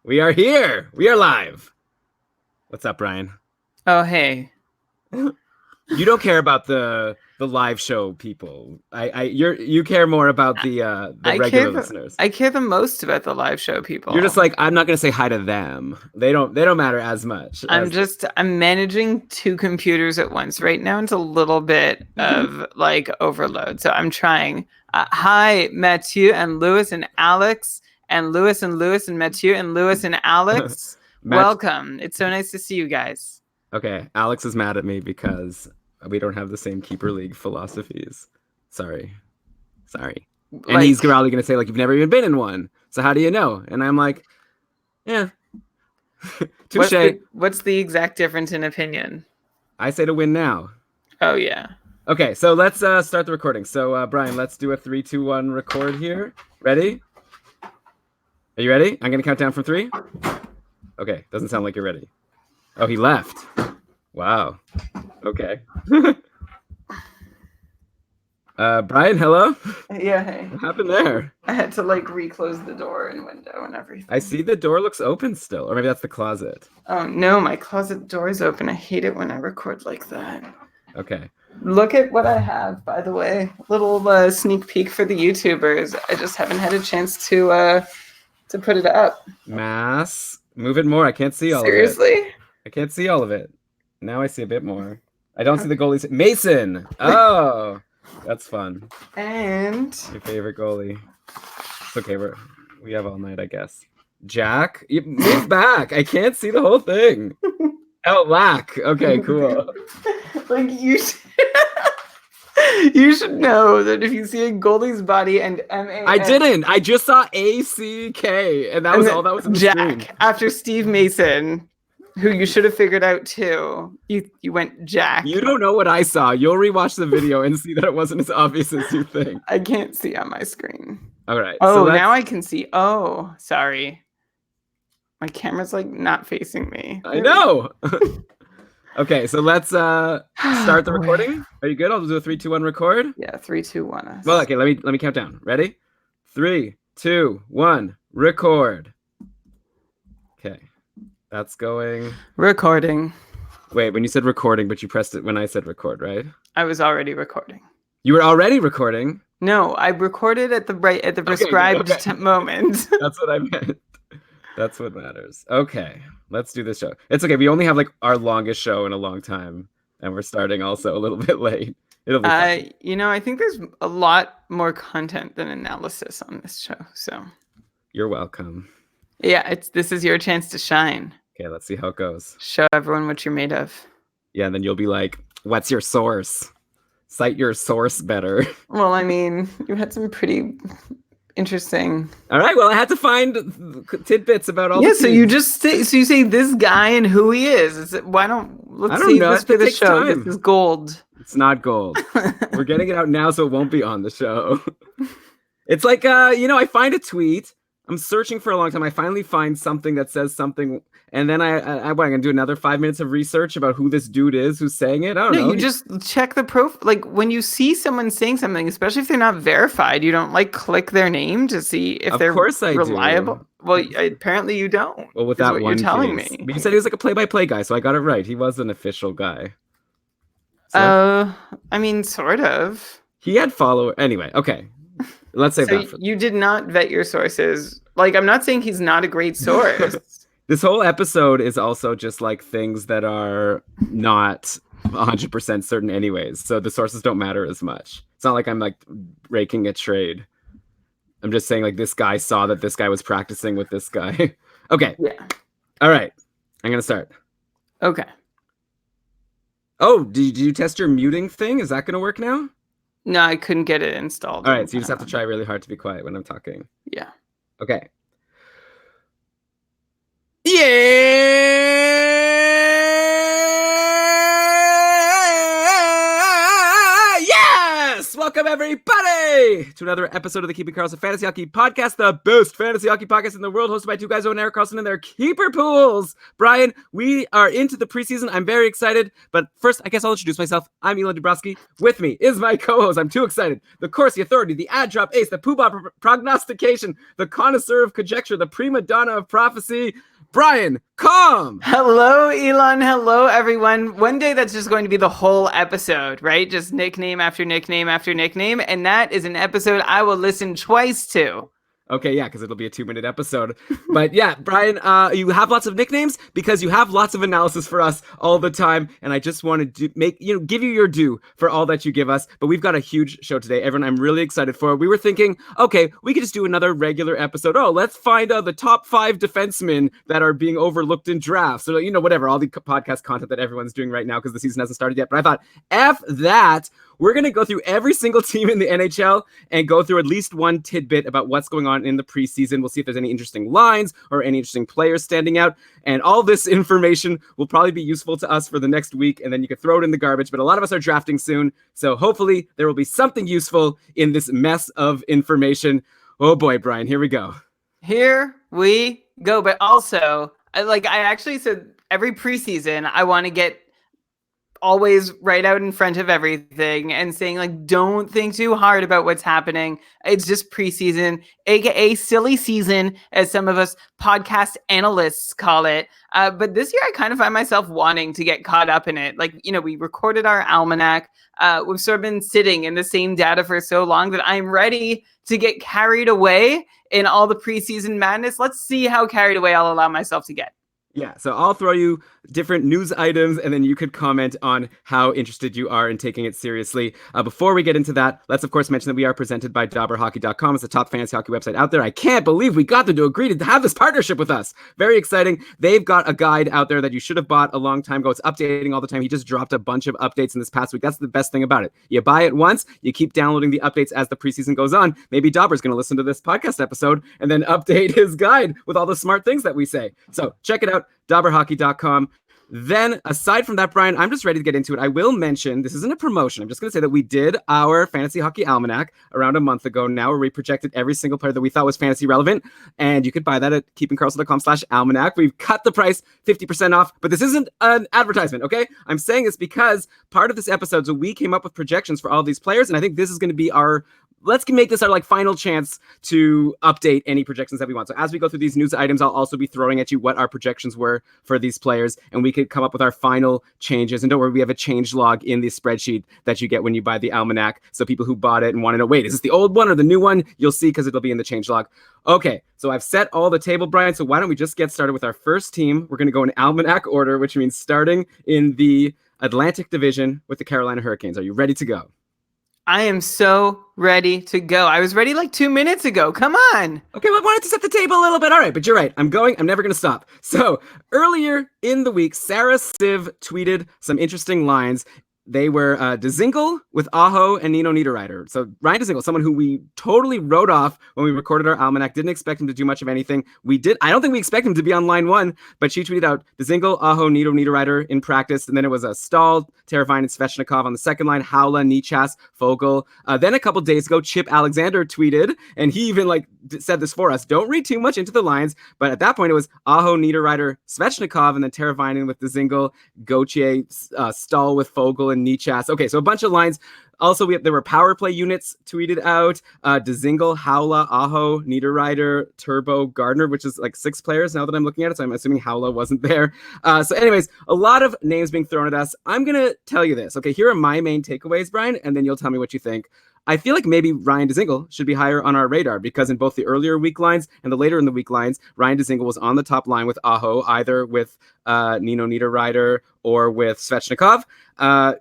We are here. We are live. What's up, Brian? Oh, hey. You don't care about the live show people. You care more about the regular listeners. I care the most about the live show people. You're just like, I'm not gonna say hi to them. They don't matter as much. I'm managing two computers at once. Right now it's a little bit of like overload. So I'm trying. Hi, Mathieu and Lewis and Alex and Lewis and Mathieu and Lewis and Alex. Welcome. It's so nice to see you guys. Okay, Alex is mad at me because we don't have the same Keeper League philosophies. Sorry. And he's probably going to say, like, you've never even been in one. So how do you know? And I'm like, yeah. Touche. What's the exact difference in opinion? I say to win now. Oh, yeah. Okay, so let's start the recording. So, Brian, let's do a 3, 2, 1 record here. Ready? Are you ready? I'm going to count down from 3. Okay, doesn't sound like you're ready. Oh, he left. Wow. Okay. Brian, hello? Yeah, hey. What happened there? I had to like reclose the door and window and everything. I see the door looks open still. Or maybe that's the closet. Oh no, my closet door is open. I hate it when I record like that. Okay. Look at what I have, by the way. Little sneak peek for the YouTubers. I just haven't had a chance to put it up. Mass. Move it more. I can't see all of it. Seriously? I can't see all of it. Now I see a bit more. I don't see the goalies. Mason! Oh! That's fun. And your favorite goalie. It's okay, we have all night, I guess. Jack? You move back! I can't see the whole thing. Lack. Okay, cool. Like you should know that if you see a goalie's body and M-A-N... I didn't! I just saw A-C-K, and that was all that was on the Jack, screen. After Steve Mason, who you should have figured out too. You went Jack. You don't know what I saw. You'll rewatch the video and see that it wasn't as obvious as you think. I can't see on my screen. All right. Oh, so now I can see. Oh, sorry. My camera's like not facing me. I know. Okay, so let's start the recording. Are you good? I'll do a 3, 2, 1 record. Yeah, 3, 2, 1. Well, okay. Let me count down. Ready? 3, 2, 1. Record. Okay. That's going. Recording. Wait, when you said recording, but you pressed it when I said record, right? I was already recording. You were already recording? No, I recorded at the prescribed moment. That's what I meant. That's what matters. Okay, let's do this show. It's okay. We only have like our longest show in a long time, and we're starting also a little bit late. It'll be fun. You know, I think there's a lot more content than analysis on this show. So you're welcome. Yeah, this is your chance to shine. Okay, let's see how it goes. Show everyone what you're made of. Yeah, and then you'll be like, what's your source? Cite your source better. Well, I mean, you had some pretty interesting. All right, well, I had to find tidbits about all. Yeah, so you say this guy and who he is. Let's save this for the show. Time. This is gold. It's not gold. We're getting it out now, so it won't be on the show. It's like I find a tweet. I'm searching for a long time. I finally find something that says something, and then I'm gonna do another 5 minutes of research about who this dude is who's saying it. I don't know. You just check the profile. Like when you see someone saying something, especially if they're not verified, you don't like click their name to see if they're reliable. Do. Well, apparently you don't. Well, with that one, you're telling me. But you said he was like a play-by-play guy, so I got it right. He was an official guy. So, I mean, sort of. He had followers. Anyway, okay. Let's say that. You did not vet your sources. Like, I'm not saying he's not a great source. This whole episode is also just like things that are not 100% certain anyways. So the sources don't matter as much. It's not like I'm like raking a trade. I'm just saying like this guy saw that this guy was practicing with this guy. Okay. Yeah. All right. I'm going to start. Okay. Oh, did you test your muting thing? Is that going to work now? No, I couldn't get it installed. All right, so you just have to try really hard to be quiet when I'm talking. Yeah. Okay. Yeah! Yes! Welcome Welcome, everybody, to another episode of the Keeping Karlsson Fantasy Hockey Podcast, the best fantasy hockey podcast in the world, hosted by two guys, Owen and Eric Karlsson, and their keeper pools. Brian, we are into the preseason. I'm very excited, but first, I guess I'll introduce myself. I'm Elon Dubrowski. With me is my co-host. I'm too excited. The Corsi Authority, the ad drop ace, the poobah prognostication, the connoisseur of conjecture, the prima donna of prophecy, Brian, come! Hello, Elon. Hello, everyone. One day that's just going to be the whole episode, right? Just nickname after nickname after nickname. And that is an episode I will listen twice to. Okay, yeah, because it'll be a 2-minute episode. But yeah, Brian, you have lots of nicknames because you have lots of analysis for us all the time, and I just want to give you your due for all that you give us. But we've got a huge show today, everyone. I'm really excited for it. We were thinking, okay, we could just do another regular episode. Oh, let's find the top 5 defensemen that are being overlooked in drafts, or whatever, all the podcast content that everyone's doing right now because the season hasn't started yet. But I thought, F that. We're going to go through every single team in the NHL and go through at least one tidbit about what's going on in the preseason. We'll see if there's any interesting lines or any interesting players standing out. And all this information will probably be useful to us for the next week, and then you can throw it in the garbage. But a lot of us are drafting soon, so hopefully there will be something useful in this mess of information. Oh boy, Brian, here we go. Here we go. But also, I actually said every preseason, I want to get always right out in front of everything and saying, don't think too hard about what's happening. It's just preseason, aka silly season, as some of us podcast analysts call it. But this year I kind of find myself wanting to get caught up in it. We recorded our almanac. We've sort of been sitting in the same data for so long that I'm ready to get carried away in all the preseason madness. Let's see how carried away I'll allow myself to get. Yeah, so I'll throw you different news items, and then you could comment on how interested you are in taking it seriously. Before we get into that, let's of course mention that we are presented by DobberHockey.com. It's the top fantasy hockey website out there. I can't believe we got them to agree to have this partnership with us. Very exciting. They've got a guide out there that you should have bought a long time ago. It's updating all the time. He just dropped a bunch of updates in this past week. That's the best thing about it. You buy it once, you keep downloading the updates as the preseason goes on. Maybe Dobber's going to listen to this podcast episode and then update his guide with all the smart things that we say. So check it out. DobberHockey.com. Then, aside from that, Brian, I'm just ready to get into it. I will mention, this isn't a promotion. I'm just going to say that we did our Fantasy Hockey Almanac around a month ago now, where we projected every single player that we thought was fantasy relevant. And you could buy that at keepingkarlsson.com/almanac. We've cut the price 50% off, but this isn't an advertisement, okay? I'm saying this because part of this episode, so we came up with projections for all of these players, and I think this is going to be let's make this our final chance to update any projections that we want. So as we go through these news items, I'll also be throwing at you what our projections were for these players, and we could come up with our final changes. And don't worry, we have a change log in the spreadsheet that you get when you buy the almanac. So people who bought it and want to know, wait, is this the old one or the new one? You'll see because it'll be in the change log. Okay, so I've set all the table, Brian. So why don't we just get started with our first team? We're going to go in almanac order, which means starting in the Atlantic Division with the Carolina Hurricanes. Are you ready to go? I am so ready to go. I was ready 2 minutes ago. Come on. Okay, well, I wanted to set the table a little bit. All right, but you're right. I'm never going to stop. So earlier in the week, Sarah Siv tweeted some interesting lines. They were Dzingel with Aho and Nino Niederreiter. So Ryan Dzingel, someone who we totally wrote off when we recorded our almanac, didn't expect him to do much of anything. I don't think we expect him to be on line one, but she tweeted out Dzingel, Aho, Nino Niederreiter in practice. And then it was Stahl, Teravainen, and Svechnikov on the second line, Haula, Nichas, Fogel. Then a couple days ago, Chip Alexander tweeted, and he even said this for us, don't read too much into the lines. But at that point, it was Aho, Niederreiter, Svechnikov, and then Teravainen with Dzingel, Gauthier, Stahl with Fogel, and Nichas. Okay, so a bunch of lines. Also, there were power play units tweeted out. Dzingel, Haula, Aho, Niederreiter, Turbo, Gardner, which is 6 players now that I'm looking at it. So I'm assuming Haula wasn't there. So anyways, a lot of names being thrown at us. I'm going to tell you this. Okay, here are my main takeaways, Brian, and then you'll tell me what you think. I feel like maybe Ryan Dzingel should be higher on our radar because in both the earlier week lines and the later in the week lines, Ryan Dzingel was on the top line with Aho, either with Nino Niederreiter or with Svechnikov.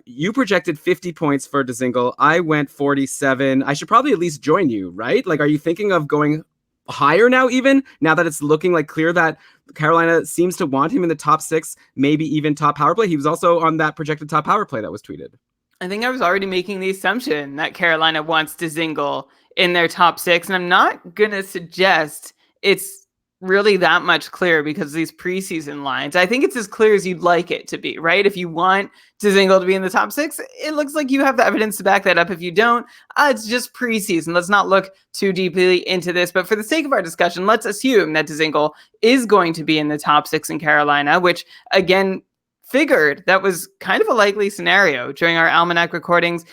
You projected 50 points for Dzingel. I went 47. I should probably at least join you, right? Are you thinking of going higher now that it's looking clear that Carolina seems to want him in the top 6, maybe even top power play? He was also on that projected top power play that was tweeted. I think I was already making the assumption that Carolina wants Dzingel in their top 6, and I'm not going to suggest it's really that much clearer because of these preseason lines. I think it's as clear as you'd like it to be, right? If you want Dzingel to be in the top 6, it looks like you have the evidence to back that up. If you don't, it's just preseason. Let's not look too deeply into this. But for the sake of our discussion, let's assume that Dzingel is going to be in the top 6 in Carolina, which, again, figured that was kind of a likely scenario during our Almanac recordings.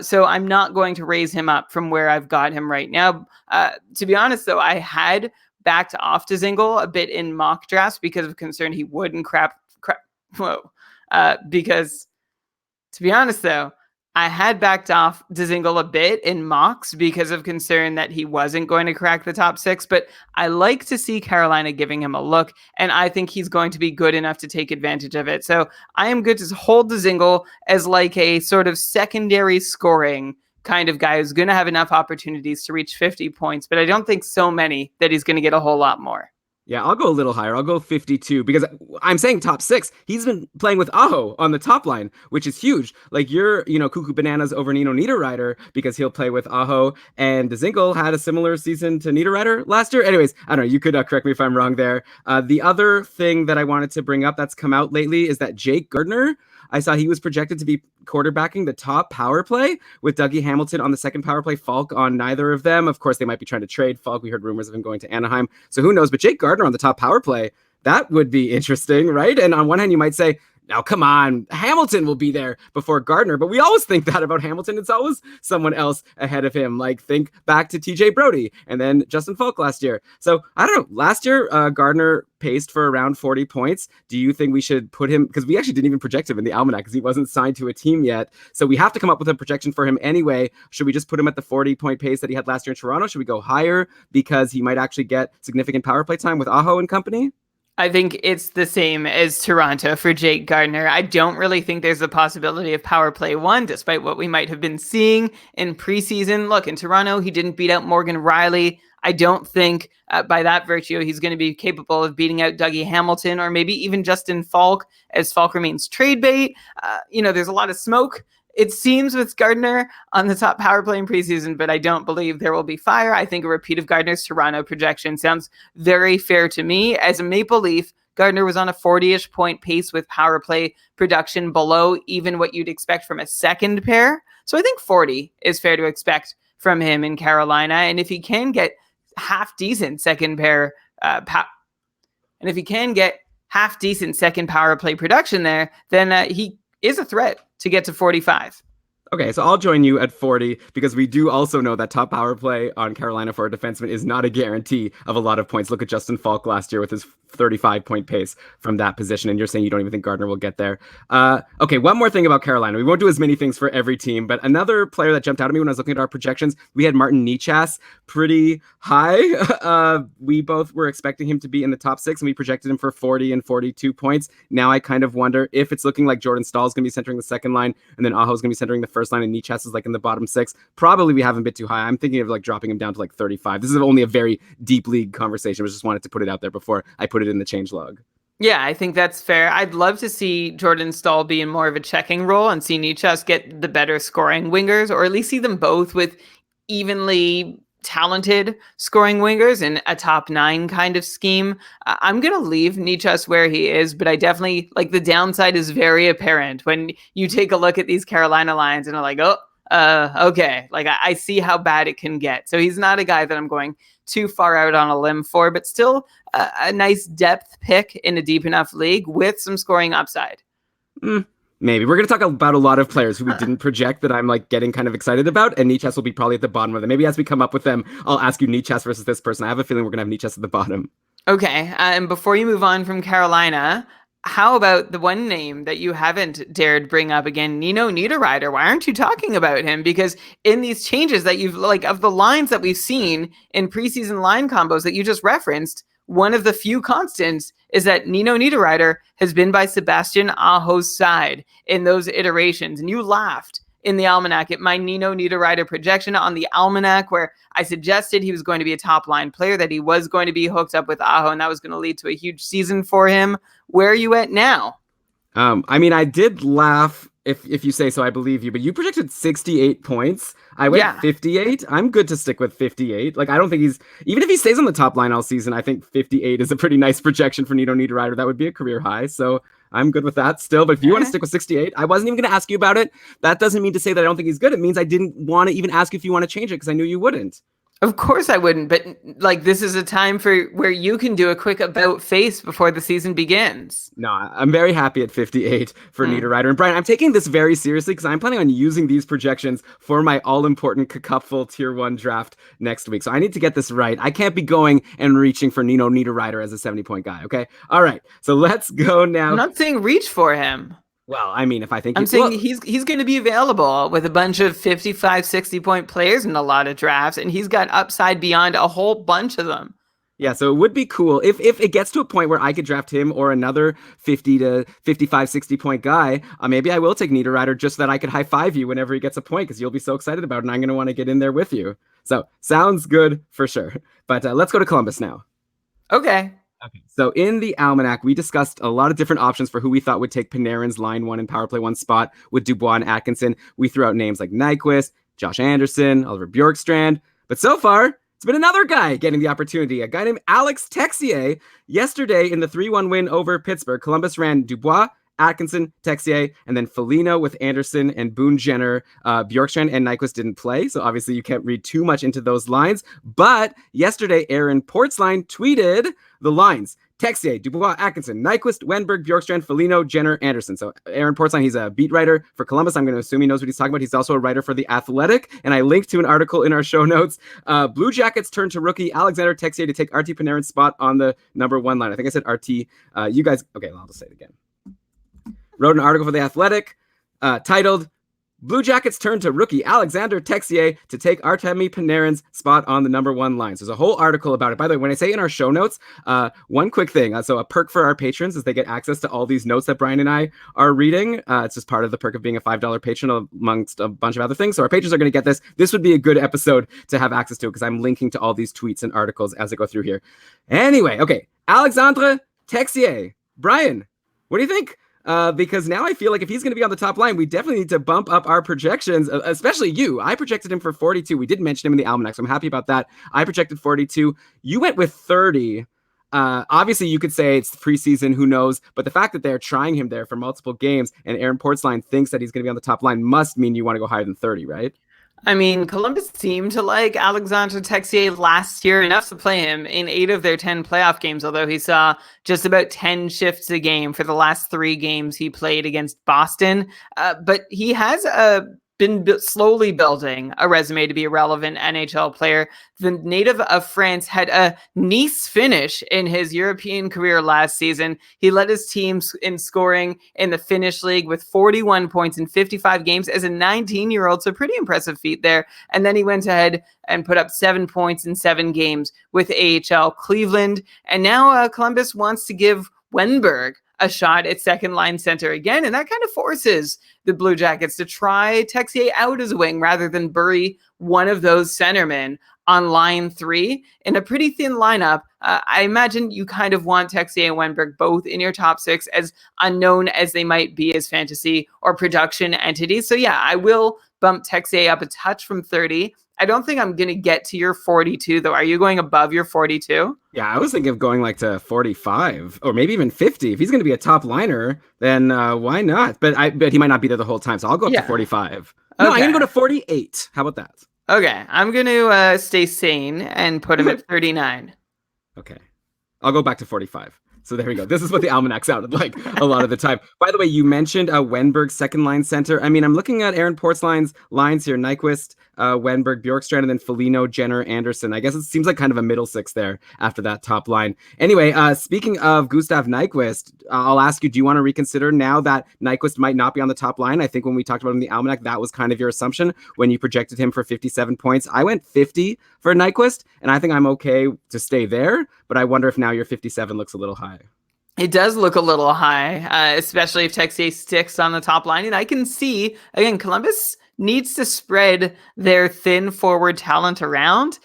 So I'm not going to raise him up from where I've got him right now. To be honest, though, I had backed off Dzingel a bit in mock drafts because of concern he wouldn't because, to be honest, though, I had backed off Dzingel a bit in mocks because of concern that he wasn't going to crack the top 6, but I like to see Carolina giving him a look, and I think he's going to be good enough to take advantage of it. So I am good to hold Dzingel as like a sort of secondary scoring kind of guy who's going to have enough opportunities to reach 50 points, but I don't think so many that he's going to get a whole lot more. Yeah, I'll go a little higher. I'll go 52 because I'm saying top 6. He's been playing with Aho on the top line, which is huge. Like you're, cuckoo bananas over Nino Niederreiter because he'll play with Aho, and Dzingel had a similar season to Niederreiter last year. Anyways, I don't know. You could correct me if I'm wrong there. The other thing that I wanted to bring up that's come out lately is that Jake Gardiner, I saw he was projected to be quarterbacking the top power play with Dougie Hamilton on the second power play, Falk on neither of them. Of course, they might be trying to trade Falk. We heard rumors of him going to Anaheim. So who knows? But Jake Gardiner on the top power play, that would be interesting, right? And on one hand, you might say, now, come on, Hamilton will be there before Gardiner. But we always think that about Hamilton. It's always someone else ahead of him. Like, think back to TJ Brody and then Justin Falk last year. So, I don't know. Last year, Gardiner paced for around 40 points. Do you think we should put him, because we actually didn't even project him in the Almanac because he wasn't signed to a team yet. So, we have to come up with a projection for him anyway. Should we just put him at the 40-point pace that he had last year in Toronto? Should we go higher because he might actually get significant power play time with Aho and company? I think it's the same as Toronto for Jake Gardiner. I don't really think there's a possibility of power play 1, despite what we might have been seeing in preseason. Look, in Toronto, he didn't beat out Morgan Riley. I don't think by that virtue he's going to be capable of beating out Dougie Hamilton or maybe even Justin Falk, as Falk remains trade bait. There's a lot of smoke, it seems, with Gardiner on the top power play in preseason, but I don't believe there will be fire. I think a repeat of Gardiner's Toronto projection sounds very fair to me. As a Maple Leaf, Gardiner was on a 40-ish point pace with power play production below even what you'd expect from a second pair. So I think 40 is fair to expect from him in Carolina. And if he can get half decent second pair, second power play production there, then he is a threat to get to 45. Okay, so I'll join you at 40 because we do also know that top power play on Carolina for a defenseman is not a guarantee of a lot of points. Look at Justin Falk last year with his 35-point pace from that position, and you're saying you don't even think Gardiner will get there. Okay, one more thing about Carolina. We won't do as many things for every team, but another player that jumped out at me when I was looking at our projections, we had Martin Necas pretty high. We both were expecting him to be in the top 6, and we projected him for 40 and 42 points. Now I kind of wonder if it's looking like Jordan Stahl's going to be centering the second line, and then Aho's going to be centering the first line, and Necas is like in the bottom 6. Probably we have him a bit too high. I'm thinking of like dropping him down to like 35. This is only a very deep league conversation. I just wanted to put it out there before I put it in the change log. Yeah, I think that's fair. I'd love to see Jordan Stahl be in more of a checking role and see Necas get the better scoring wingers, or at least see them both with evenly talented scoring wingers in a top 9 kind of scheme. I'm going to leave Necas where he is, but I definitely, like, the downside is very apparent when you take a look at these Carolina lines and are like, okay, like I see how bad it can get. So he's not a guy that I'm going too far out on a limb for, but still a nice depth pick in a deep enough league with some scoring upside. Maybe. We're going to talk about a lot of players who we didn't project that I'm like getting kind of excited about, and Necas will be probably at the bottom of them. Maybe as we come up with them, I'll ask you Necas versus this person. I have a feeling we're going to have Necas at the bottom. Okay, and before you move on from Carolina, how about the one name that you haven't dared bring up again, Nino Niederreiter? Why aren't you talking about him? Because in these changes that you've, like, of the lines that we've seen in preseason line combos that you just referenced, one of the few constants is that Nino Niederreiter has been by Sebastian Aho's side in those iterations. And you laughed in the Almanac at my Nino Niederreiter projection on the Almanac, where I suggested he was going to be a top line player, that he was going to be hooked up with Aho, and that was going to lead to a huge season for him. Where are you at now? I mean, I did laugh If you say so, I believe you. But you projected 68 points. I went Yeah. 58. I'm good to stick with 58. Like I don't think he's even if he stays on the top line all season. I think 58 is a pretty nice projection for Nino Niederreiter. That would be a career high. So I'm good with that still. But if you want to Okay. stick with 68, I wasn't even going to ask you about it. That doesn't mean to say that I don't think he's good. It means I didn't want to even ask you if you want to change it because I knew you wouldn't. Of course I wouldn't, but like this is a time for where you can do a quick about face before the season begins. No, I'm very happy at 58 for Hmm. Niederreiter. And Brian, I'm taking this very seriously because I'm planning on using these projections for my all-important Cupful Tier 1 draft next week. So I need to get this right. I can't be going and reaching for Nino Niederreiter as a 70-point guy, okay? All right, so let's go I'm now. not saying reach for him. Well, I mean, if I think I'm saying he's going to be available with a bunch of 55, 60-point players in a lot of drafts, and he's got upside beyond a whole bunch of them. Yeah, so it would be cool if it gets to a point where I could draft him or another 50 to 55, 60-point guy. Maybe I will take Niederreiter just so that I could high five you whenever he gets a point because you'll be so excited about it and I'm going to want to get in there with you. So sounds good for sure. But let's go to Columbus now. Okay. Okay. So in the Almanac, we discussed a lot of different options for who we thought would take Panarin's line one and power play one spot with Dubois and Atkinson. We threw out names like Nyquist, Josh Anderson, Oliver Bjorkstrand. But so far, it's been another guy getting the opportunity, a guy named Alex Texier. Yesterday in the 3-1 win over Pittsburgh, Columbus ran Dubois, Atkinson, Texier, and then Foligno with Anderson and Boone Jenner. Bjorkstrand and Nyquist didn't play, so obviously you can't read too much into those lines. But yesterday, Aaron Portzline tweeted the lines. Texier, Dubois, Atkinson, Nyquist, Wenberg, Bjorkstrand, Foligno, Jenner, Anderson. So Aaron Portzline, he's a beat writer for Columbus. I'm going to assume he knows what he's talking about. He's also a writer for The Athletic, and I linked to an article in our show notes. Blue Jackets turned to rookie Alexander Texier to take RT Panarin's spot on the number one line. I think I said RT. You guys, okay, I'll just say it again. Wrote an article for The Athletic titled, Blue Jackets turn to rookie Alexander Texier to take Artemi Panarin's spot on the number one line. So there's a whole article about it. By the way, when I say in our show notes, one quick thing. So a perk for our patrons is they get access to all these notes that Brian and I are reading. It's just part of the perk of being a $5 patron amongst a bunch of other things. So our patrons are going to get this. This would be a good episode to have access to because I'm linking to all these tweets and articles as I go through here. Anyway, okay. Alexandre Texier. Brian, what do you think? Because now I feel like if he's going to be on the top line, we definitely need to bump up our projections, especially you. I projected him for 42. We did mention him in the Almanac, so I'm happy about that. I projected 42. You went with 30. Obviously, you could say it's preseason, who knows? But the fact that they're trying him there for multiple games and Aaron Portzline thinks that he's going to be on the top line must mean you want to go higher than 30, right? I mean, Columbus seemed to like Alexandre Texier last year enough to play him in 8 of their 10 playoff games, although he saw just about 10 shifts a game for the last 3 games he played against Boston. But he has been slowly building a resume to be a relevant NHL player. The native of France had a Nice finish in his European career last season. He led his team in scoring in the Finnish league with 41 points in 55 games as a 19-year-old. So pretty impressive feat there. And then he went ahead and put up 7 points in 7 games with AHL Cleveland. And now Columbus wants to give Wenberg a shot at second line center again. And that kind of forces the Blue Jackets to try Texier out as a wing rather than bury one of those centermen on line 3 in a pretty thin lineup. I imagine you kind of want Texier and Wenberg both in your top 6, as unknown as they might be as fantasy or production entities. So yeah, I will bump Texier up a touch from 30. I don't think I'm going to get to your 42, though. Are you going above your 42? Yeah, I was thinking of going like to 45 or maybe even 50. If he's going to be a top liner, then why not? But he might not be there the whole time, so I'll go up to 45. No, Okay. I'm going to go to 48. How about that? Okay, I'm going to stay sane and put him at 39. Okay. I'll go back to 45. So there we go. This is what the Almanac sounded like a lot of the time. By the way, you mentioned Wenberg second line center. I mean, I'm looking at Aaron Portzline's lines here. Nyquist, Wenberg, Bjorkstrand, and then Foligno, Jenner, Anderson. I guess it seems like kind of a middle 6 there after that top line. Anyway, speaking of Gustav Nyquist, I'll ask you, do you want to reconsider now that Nyquist might not be on the top line? I think when we talked about him in the Almanac, that was kind of your assumption when you projected him for 57 points. I went 50 for Nyquist, and I think I'm okay to stay there, but I wonder if now your 57 looks a little high. It does look a little high, especially if Texier sticks on the top line. And I can see, again, Columbus needs to spread their thin forward talent around.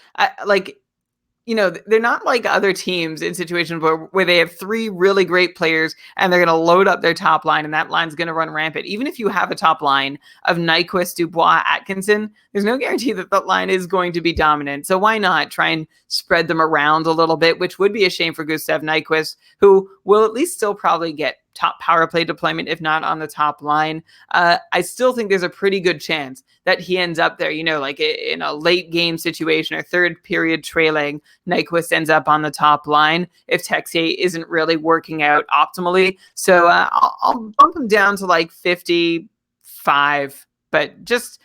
they're not like other teams in situations where they have three really great players and they're going to load up their top line and that line's going to run rampant. Even if you have a top line of Nyquist, Dubois, Atkinson, there's no guarantee that that line is going to be dominant. So why not try and spread them around a little bit, which would be a shame for Gustav Nyquist, who will at least still probably get top power play deployment, if not on the top line. I still think there's a pretty good chance that he ends up there, like in a late game situation or third period trailing, Nyquist ends up on the top line if Texier isn't really working out optimally. So I'll bump him down to like 55, but just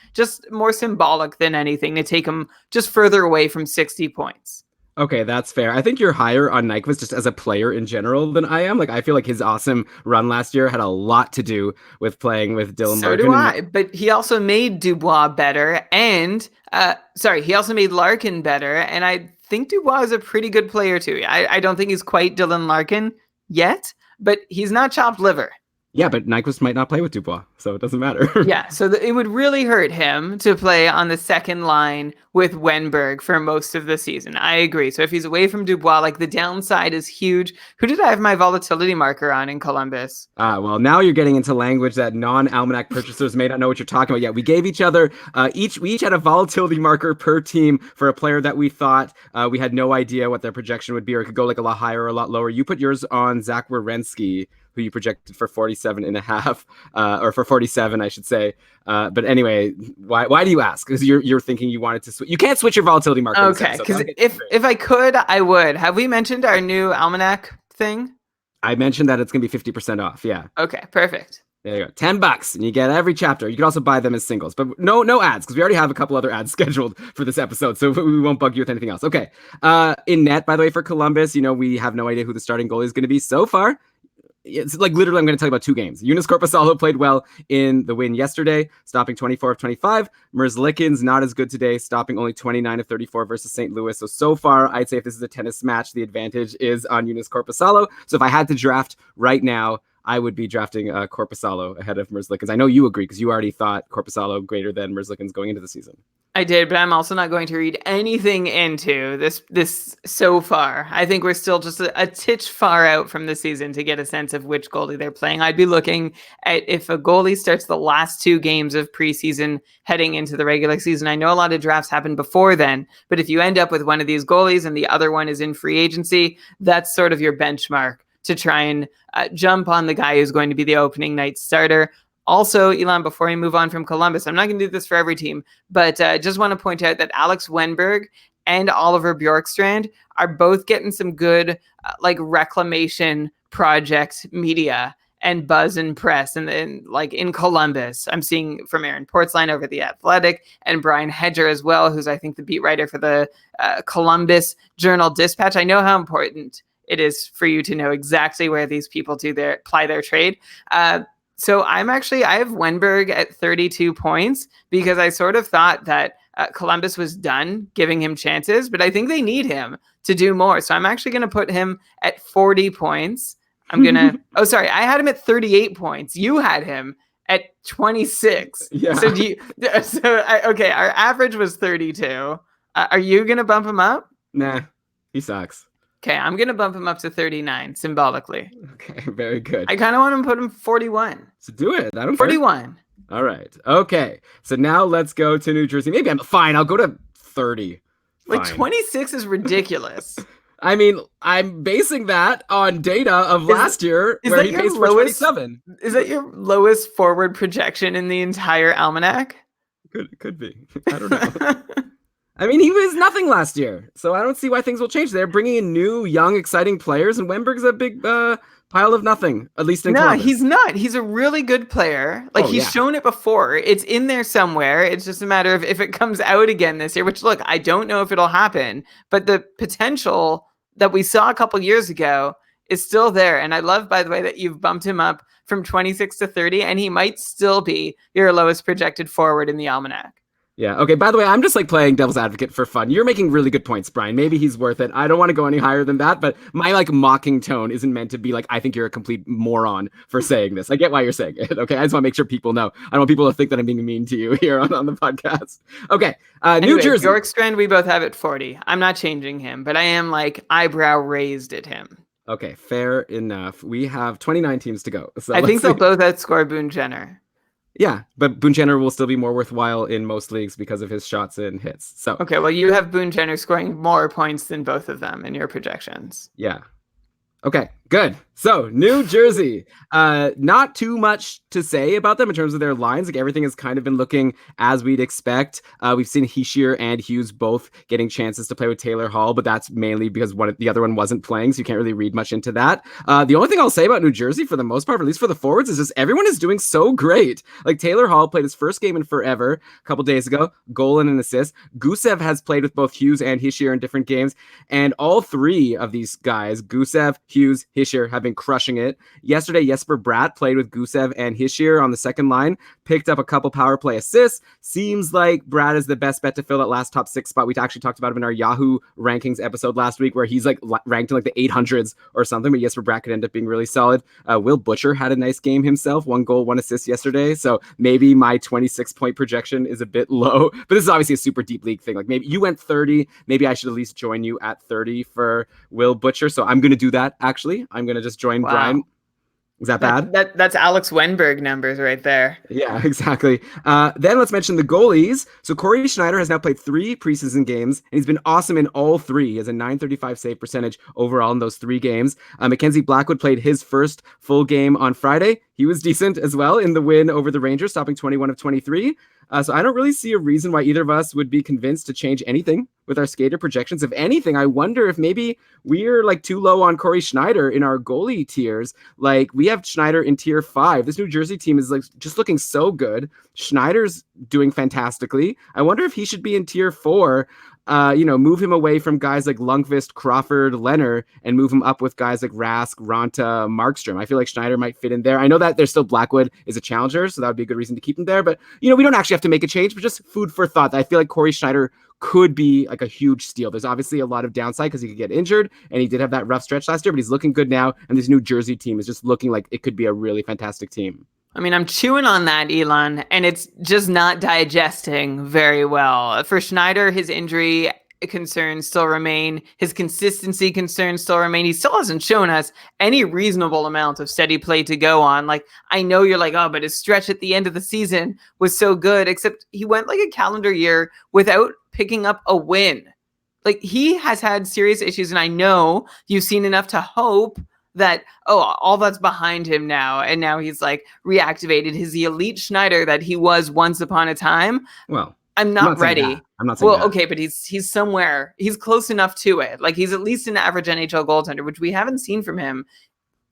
more symbolic than anything to take him just further away from 60 points. Okay, that's fair. I think you're higher on Nyquist just as a player in general than I am. Like, I feel like his awesome run last year had a lot to do with playing with Dylan Larkin. So do I, but he also made Dubois better, and he also made Larkin better, and I think Dubois is a pretty good player too. I don't think he's quite Dylan Larkin yet, but he's not chopped liver. Yeah, but Nyquist might not play with Dubois, so it doesn't matter. Yeah, so it would really hurt him to play on the second line with Wenberg for most of the season. I agree. So if he's away from Dubois, like the downside is huge. Who did I have my volatility marker on in Columbus? Well, now you're getting into language that non-Almanac purchasers may not know what you're talking about. Yeah, we gave each other, we each had a volatility marker per team for a player that we thought we had no idea what their projection would be, or it could go like a lot higher or a lot lower. You put yours on Zach Werenski, who you projected for 47.5, or for 47, I should say. But anyway, why do you ask? Because you're thinking you wanted to switch. You can't switch your volatility marker. Okay, because if I could, I would. Have we mentioned our new Almanac thing? I mentioned that it's going to be 50% off. Yeah. Okay, perfect. There you go. $10 and you get every chapter. You can also buy them as singles, but no ads, because we already have a couple other ads scheduled for this episode, so we won't bug you with anything else. Okay. In net, by the way, for Columbus, we have no idea who the starting goalie is going to be so far. It's like literally I'm going to tell you about two games. Joonas Korpisalo played well in the win yesterday, stopping 24 of 25. Merzlikins not as good today, stopping only 29 of 34 versus St. Louis. So far, I'd say if this is a tennis match, the advantage is on Joonas Korpisalo. So if I had to draft right now, I would be drafting Korpisalo ahead of Merzlikins. I know you agree because you already thought Korpisalo greater than Merzlikins going into the season. I did, but I'm also not going to read anything into this so far. I think we're still just a titch far out from the season to get a sense of which goalie they're playing. I'd be looking at if a goalie starts the last two games of preseason heading into the regular season. I know a lot of drafts happen before then, but if you end up with one of these goalies and the other one is in free agency, that's sort of your benchmark to try and jump on the guy who's going to be the opening night starter. Also, Elon, before we move on from Columbus, I'm not going to do this for every team, but just want to point out that Alex Wenberg and Oliver Bjorkstrand are both getting some good reclamation project media and buzz and press. And like in Columbus, I'm seeing from Aaron Portzline over The Athletic and Brian Hedger as well, who's I think the beat writer for the Columbus Journal-Dispatch. I know how important it is for you to know exactly where these people apply their trade. So I have Wenberg at 32 points because I sort of thought that Columbus was done giving him chances, but I think they need him to do more. So I'm actually going to put him at 40 points. I'm going to, I had him at 38 points. You had him at 26. Yeah. Okay, our average was 32. Are you going to bump him up? Nah, he sucks. Okay, I'm going to bump him up to 39 symbolically. Okay, very good. I kind of want to put him 41. So do it. I don't 41. care. All right. Okay. So now let's go to New Jersey. Maybe I'm fine. I'll go to 30. Like 26 is ridiculous. I mean, I'm basing that on data of last year where he pays for 27. Is that your lowest forward projection in the entire almanac? Could be. I don't know. I mean, he was nothing last year, so I don't see why things will change. They're bringing in new, young, exciting players, and Wenberg's a big pile of nothing, at least in Columbus. He's not. He's a really good player. He's shown it before. It's in there somewhere. It's just a matter of if it comes out again this year, which, look, I don't know if it'll happen, but the potential that we saw a couple years ago is still there. And I love, by the way, that you've bumped him up from 26 to 30, and he might still be your lowest projected forward in the almanac. Yeah. Okay. By the way, I'm just like playing devil's advocate for fun. You're making really good points, Brian. Maybe he's worth it. I don't want to go any higher than that, but my like mocking tone isn't meant to be like, I think you're a complete moron for saying this. I get why you're saying it. Okay. I just want to make sure people know. I don't want people to think that I'm being mean to you here on the podcast. Okay. New Jersey. Bjorkstrand, we both have at 40. I'm not changing him, but I am like eyebrow raised at him. Okay. Fair enough. We have 29 teams to go. So I think they'll both outscore Boone Jenner. Yeah, but Boone Jenner will still be more worthwhile in most leagues because of his shots and hits. So okay, well, you have Boone Jenner scoring more points than both of them in your projections. Yeah. Okay, good. So New Jersey, not too much to say about them in terms of their lines. Like everything has kind of been looking as we'd expect. We've seen Hischier and Hughes both getting chances to play with Taylor Hall, but that's mainly because the other one wasn't playing, so you can't really read much into that. The only thing I'll say about New Jersey, for the most part, at least for the forwards, is just everyone is doing so great. Like Taylor Hall played his first game in forever a couple days ago, goal and an assist. Gusev has played with both Hughes and Hischier in different games, and all three of these guys, Gusev, Hughes, Hischier, have been crushing it. Yesterday, Jesper Bratt played with Gusev and Hischier on the second line, picked up a couple power play assists. Seems like Bratt is the best bet to fill that last top 6 spot. We actually talked about him in our Yahoo rankings episode last week, where he's like ranked in like the 800s or something, but Jesper Bratt could end up being really solid. Will Butcher had a nice game himself, 1 goal, 1 assist yesterday. So maybe my 26-point projection is a bit low, but this is obviously a super deep league thing. Like maybe you went 30, maybe I should at least join you at 30 for Will Butcher. So I'm going to do that. Actually, I'm going to just join Brian. Is that bad? That's Alex Wenberg numbers right there. Yeah, exactly. Then let's mention the goalies. So Corey Schneider has now played 3 preseason games, and he's been awesome in all 3. He has a .935 save percentage overall in those 3 games. Mackenzie Blackwood played his first full game on Friday. He was decent as well in the win over the Rangers, stopping 21 of 23. So I don't really see a reason why either of us would be convinced to change anything with our skater projections. If anything, I wonder if maybe we're like too low on Corey Schneider in our goalie tiers. Like we have Schneider in tier 5. This New Jersey team is like just looking so good. Schneider's doing fantastically. I wonder if he should be in tier 4. Move him away from guys like Lundqvist, Crawford, Leonard, and move him up with guys like Rask, Ranta, Markstrom. I feel like Schneider might fit in there. I know that there's still Blackwood is a challenger, so that would be a good reason to keep him there. But, we don't actually have to make a change, but just food for thought. I feel like Corey Schneider could be like a huge steal. There's obviously a lot of downside because he could get injured, and he did have that rough stretch last year, but he's looking good now, and this New Jersey team is just looking like it could be a really fantastic team. I mean, I'm chewing on that, Elon, and it's just not digesting very well. For Schneider, his injury concerns still remain. His consistency concerns still remain. He still hasn't shown us any reasonable amount of steady play to go on. Like, I know you're like, oh, but his stretch at the end of the season was so good, except he went like a calendar year without picking up a win. Like, he has had serious issues, and I know you've seen enough to hope that, all that's behind him now, and now he's like reactivated his elite Schneider that he was once upon a time. Well, I'm not ready. I'm not saying that. Okay, but he's somewhere. He's close enough to it. Like, he's at least an average NHL goaltender, which we haven't seen from him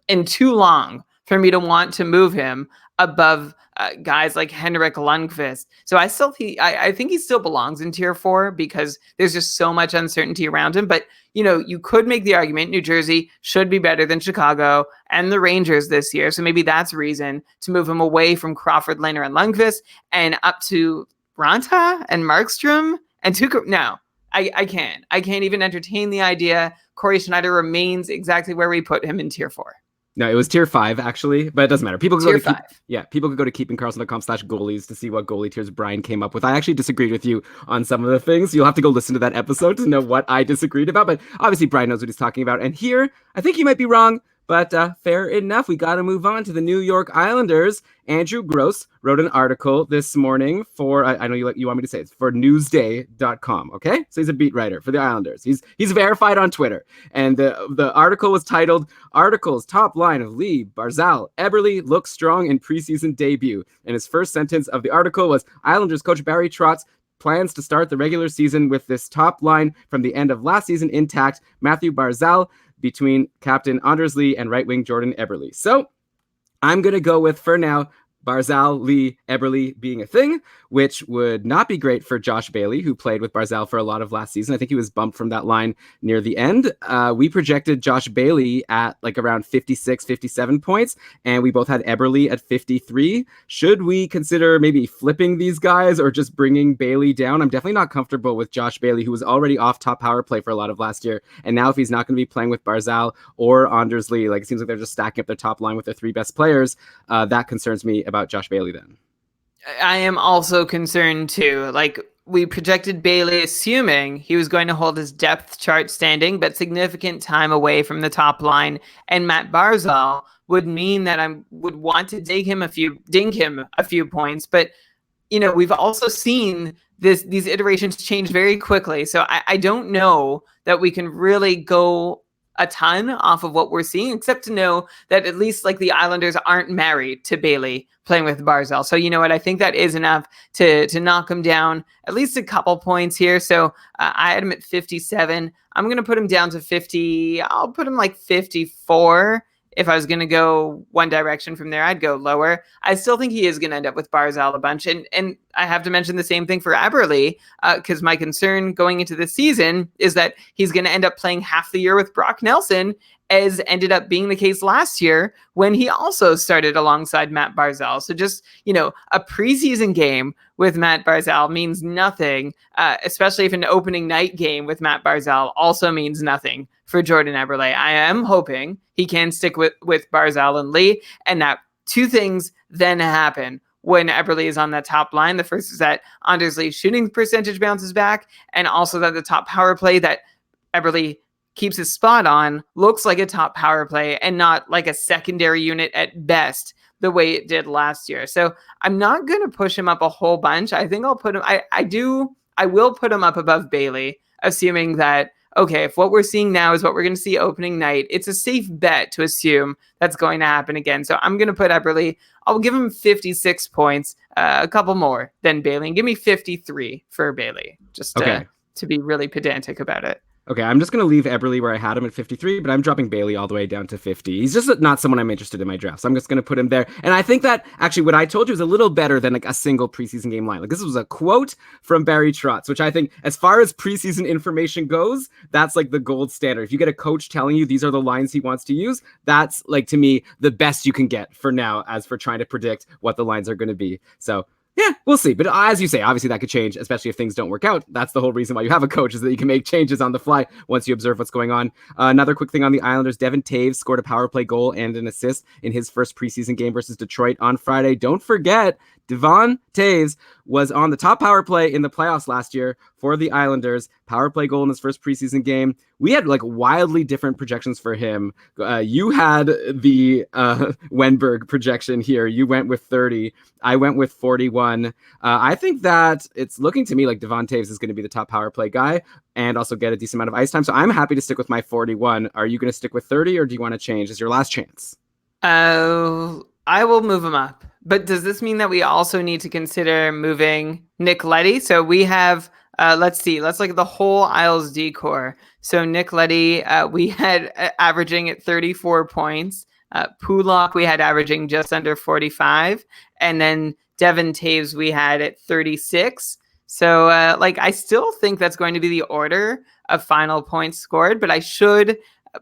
in too long for me to want to move him above guys like Henrik Lundqvist. So I think he still belongs in tier 4 because there's just so much uncertainty around him. But, you could make the argument New Jersey should be better than Chicago and the Rangers this year. So maybe that's a reason to move him away from Crawford, Leonard, and Lundqvist and up to Ranta and Markstrom and Tuukka. No, I can't. I can't even entertain the idea. Corey Schneider remains exactly where we put him in tier 4. No, it was tier 5 actually, but it doesn't matter. People could tier go to 5. People could go to keepingkarlsson.com/goalies to see what goalie tiers Brian came up with. I actually disagreed with you on some of the things. You'll have to go listen to that episode to know what I disagreed about, but obviously Brian knows what he's talking about. And here, I think he might be wrong, but fair enough. We got to move on to the New York Islanders. Andrew Gross wrote an article this morning for, I know you want me to say it, for Newsday.com, okay? So he's a beat writer for the Islanders. He's verified on Twitter. And the article was titled, Articles Top Line of Lee, Barzal, Eberle Looks Strong in Preseason Debut. And his first sentence of the article was, Islanders coach Barry Trotz plans to start the regular season with this top line from the end of last season intact. Matthew Barzal between captain Anders Lee and right wing Jordan Eberle. So I'm going to go with, for now, Barzal, Lee, Eberle being a thing, which would not be great for Josh Bailey, who played with Barzal for a lot of last season. I think he was bumped from that line near the end. We projected Josh Bailey at like around 56, 57 points, and we both had Eberle at 53. Should we consider maybe flipping these guys or just bringing Bailey down? I'm definitely not comfortable with Josh Bailey, who was already off top power play for a lot of last year. And now if he's not going to be playing with Barzal or Anders Lee, like it seems like they're just stacking up their top line with their three best players, that concerns me about Josh Bailey then. I am also concerned too. Like, we projected Bailey assuming he was going to hold his depth chart standing, but significant time away from the top line. And Matt Barzal would mean that I would want to ding him a few points. But, you know, we've also seen these iterations change very quickly. So I don't know that we can really go a ton off of what we're seeing, except to know that at least like the Islanders aren't married to Bailey playing with Barzal. So you know what? I think that is enough to knock him down at least a couple points here. So I had him at 57. I'm going to put him down to 50. I'll put him like 54. If I was going to go one direction from there, I'd go lower. I still think he is going to end up with Barzal a bunch. And I have to mention the same thing for Eberle, because my concern going into the season is that he's going to end up playing half the year with Brock Nelson, as ended up being the case last year when he also started alongside Matt Barzal. So just, you know, a preseason game with Matt Barzal means nothing, especially if an opening night game with Matt Barzal also means nothing for Jordan Eberle. I am hoping he can stick with Barzal and Lee, and that two things then happen when Eberle is on that top line. The first is that Anders Lee's shooting percentage bounces back, and also that the top power play that Eberle keeps his spot on looks like a top power play and not like a secondary unit at best, the way it did last year. So I'm not going to push him up a whole bunch. I think I'll put him, I will put him up above Bailey, assuming that, okay, if what we're seeing now is what we're going to see opening night, it's a safe bet to assume that's going to happen again. So I'm going to put Eberle, I'll give him 56 points, a couple more than Bailey, and give me 53 for Bailey, just to be really pedantic about it. Okay, I'm just going to leave Eberle where I had him at 53, but I'm dropping Bailey all the way down to 50. He's just not someone I'm interested in my draft, so I'm just going to put him there. And I think that actually what I told you is a little better than like a single preseason game line. Like this was a quote from Barry Trotz, which I think as far as preseason information goes, that's like the gold standard. If you get a coach telling you these are the lines he wants to use, that's like to me the best you can get for now as for trying to predict what the lines are going to be. So yeah, we'll see. But as you say, obviously that could change, especially if things don't work out. That's the whole reason why you have a coach, is that you can make changes on the fly once you observe what's going on. Another quick thing on the Islanders, Devon Tave scored a power play goal and an assist in his first preseason game versus Detroit on Friday. Don't forget, Devon Tave was on the top power play in the playoffs last year for the Islanders. Power play goal in his first preseason game. We had like wildly different projections for him. You had the Wenberg projection here. You went with 30. I went with 41. I think that it's looking to me like Devon Tave is going to be the top power play guy and also get a decent amount of ice time. So I'm happy to stick with my 41. Are you going to stick with 30 or do you want to change? It's your last chance. I will move him up. But does this mean that we also need to consider moving Nick Leddy? So we have, let's look at the whole Isles decor. So Nick Leddy, we had averaging at 34 points. Pulock, we had averaging just under 45. And then Devon Taves, we had at 36. So I still think that's going to be the order of final points scored, but I should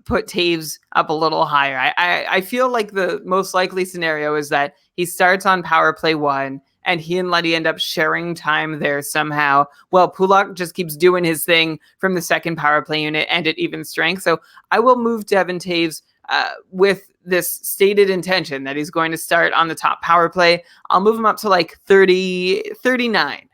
put Taves up a little higher. I feel like the most likely scenario is that he starts on power play 1 and he and Leddy end up sharing time there somehow. Well, Pulock just keeps doing his thing from the second power play unit and at even strength. So I will move Devon Taves with this stated intention that he's going to start on the top power play. I'll move him up to like 30, 39.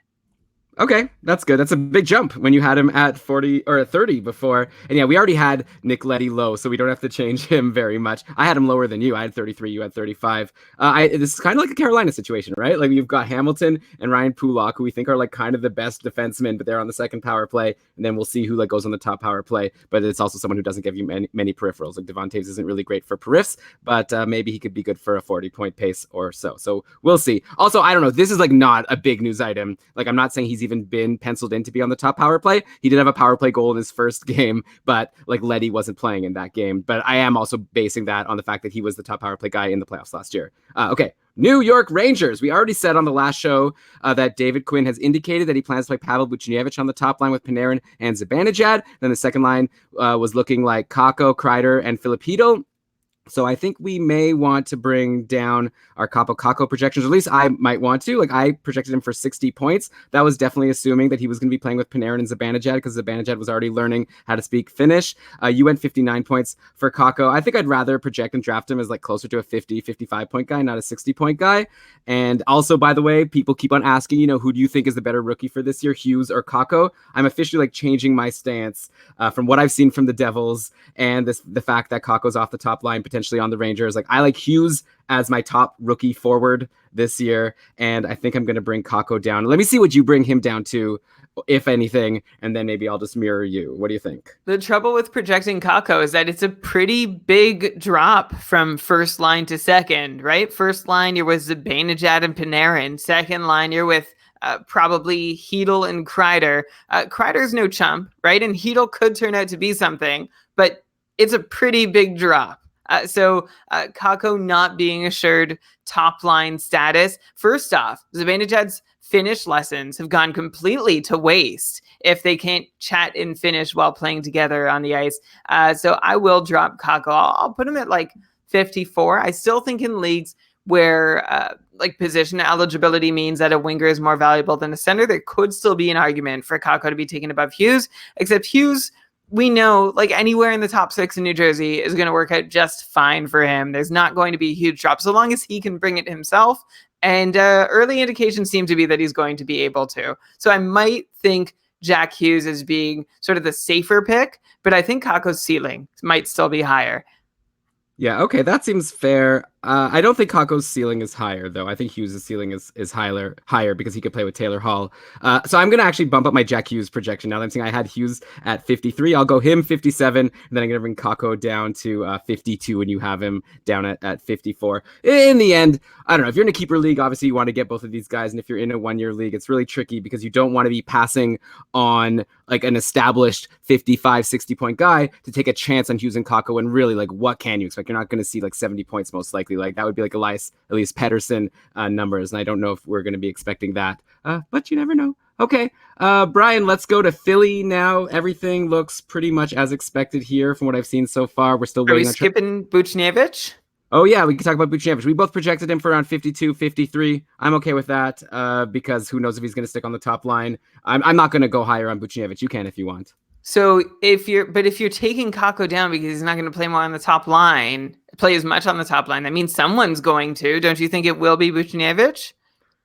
Okay, that's good. That's a big jump when you had him at 40 or 30 before. And yeah, we already had Nick Leddy low, so we don't have to change him very much. I had him lower than you. I had 33, you had 35. This is kind of like a Carolina situation, right? Like you've got Hamilton and Ryan Pulock, who we think are like kind of the best defensemen, but they're on the second power play. And then we'll see who like goes on the top power play. But it's also someone who doesn't give you many peripherals. Like Devon Taves isn't really great for periffs, but maybe he could be good for a 40-point pace or so. So we'll see. Also, I don't know. This is like not a big news item. Like I'm not saying he's he's even been penciled in to be on the top power play. He did have a power play goal in his first game, but like Leddy wasn't playing in that game. But I am also basing that on the fact that he was the top power play guy in the playoffs last year. Okay. New York Rangers. We already said on the last show that David Quinn has indicated that he plans to play Pavel Buchnevich on the top line with Panarin and Zibanejad. Then the second line was looking like Kakko, Kreider, and Filipino. So I think we may want to bring down our Capo Kakko projections, or at least I might want to. Like, I projected him for 60 points. That was definitely assuming that he was going to be playing with Panarin and Zibanejad, because Zibanejad was already learning how to speak Finnish. You went 59 points for Kakko. I think I'd rather project and draft him as like closer to a 50, 55 point guy, not a 60 point guy. And also, by the way, people keep on asking, who do you think is the better rookie for this year, Hughes or Kakko? I'm officially like changing my stance from what I've seen from the Devils and the fact that Kakko's off the top line, potentially on the Rangers. Like, I like Hughes as my top rookie forward this year, and I think I'm going to bring Kakko down. Let me see what you bring him down to, if anything, and then maybe I'll just mirror you. What do you think? The trouble with projecting Kakko is that it's a pretty big drop from first line to second, right? First line, you're with Zibanejad and Panarin. Second line, you're with probably Hedl and Kreider. Kreider's no chump, right? And Hedl could turn out to be something, but it's a pretty big drop. So Kakko not being assured top line status. First off, Zibanejad's Finnish lessons have gone completely to waste if they can't chat in Finnish while playing together on the ice. So I will drop Kakko. I'll put him at like 54. I still think in leagues where like position eligibility means that a winger is more valuable than a center, there could still be an argument for Kakko to be taken above Hughes, except Hughes, we know, like, anywhere in the top 6 in New Jersey is going to work out just fine for him. There's not going to be a huge drop so long as he can bring it himself. And early indications seem to be that he's going to be able to. So I might think Jack Hughes as being sort of the safer pick, but I think Kakko's ceiling might still be higher. Yeah, okay, that seems fair. I don't think Kakko's ceiling is higher, though. I think Hughes' ceiling is higher because he could play with Taylor Hall. So I'm going to actually bump up my Jack Hughes projection. Now that I'm saying I had Hughes at 53, I'll go him 57, and then I'm going to bring Kakko down to 52, and you have him down at 54. In the end, I don't know. If you're in a keeper league, obviously you want to get both of these guys, and if you're in a one-year league, it's really tricky because you don't want to be passing on like an established 55, 60-point guy to take a chance on Hughes and Kakko, and really, like, what can you expect? You're not going to see like 70 points most likely. Like, that would be like Elias Pettersson numbers, and I don't know if we're going to be expecting that, but you never know. Okay, Brian, let's go to Philly now. Everything looks pretty much as expected here from what I've seen so far. We're still waiting. Are we skipping Buchnevich? Oh, yeah, we can talk about Buchnevich. We both projected him for around 52, 53. I'm okay with that because who knows if he's going to stick on the top line. I'm not going to go higher on Buchnevich. You can if you want. So if you're taking Kakko down because he's not going to play more on the top line, play as much on the top line, that means someone's going to. Don't you think it will be Buchnevich?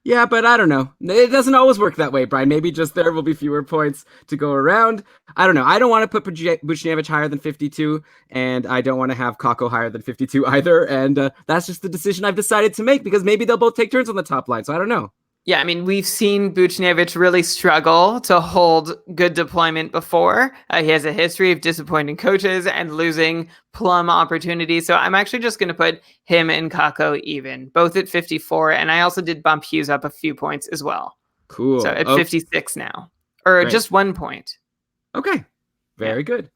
Yeah, but I don't know. It doesn't always work that way, Brian. Maybe just there will be fewer points to go around. I don't know. I don't want to put Buchnevich higher than 52, and I don't want to have Kakko higher than 52 either. And that's just the decision I've decided to make because maybe they'll both take turns on the top line. So I don't know. Yeah, I mean, we've seen Buchnevich really struggle to hold good deployment before. He has a history of disappointing coaches and losing plum opportunities. So I'm actually just going to put him and Kakko even, both at 54. And I also did bump Hughes up a few points as well. Cool. So at 56 now, or Great. Just 1 point. Okay. Very good.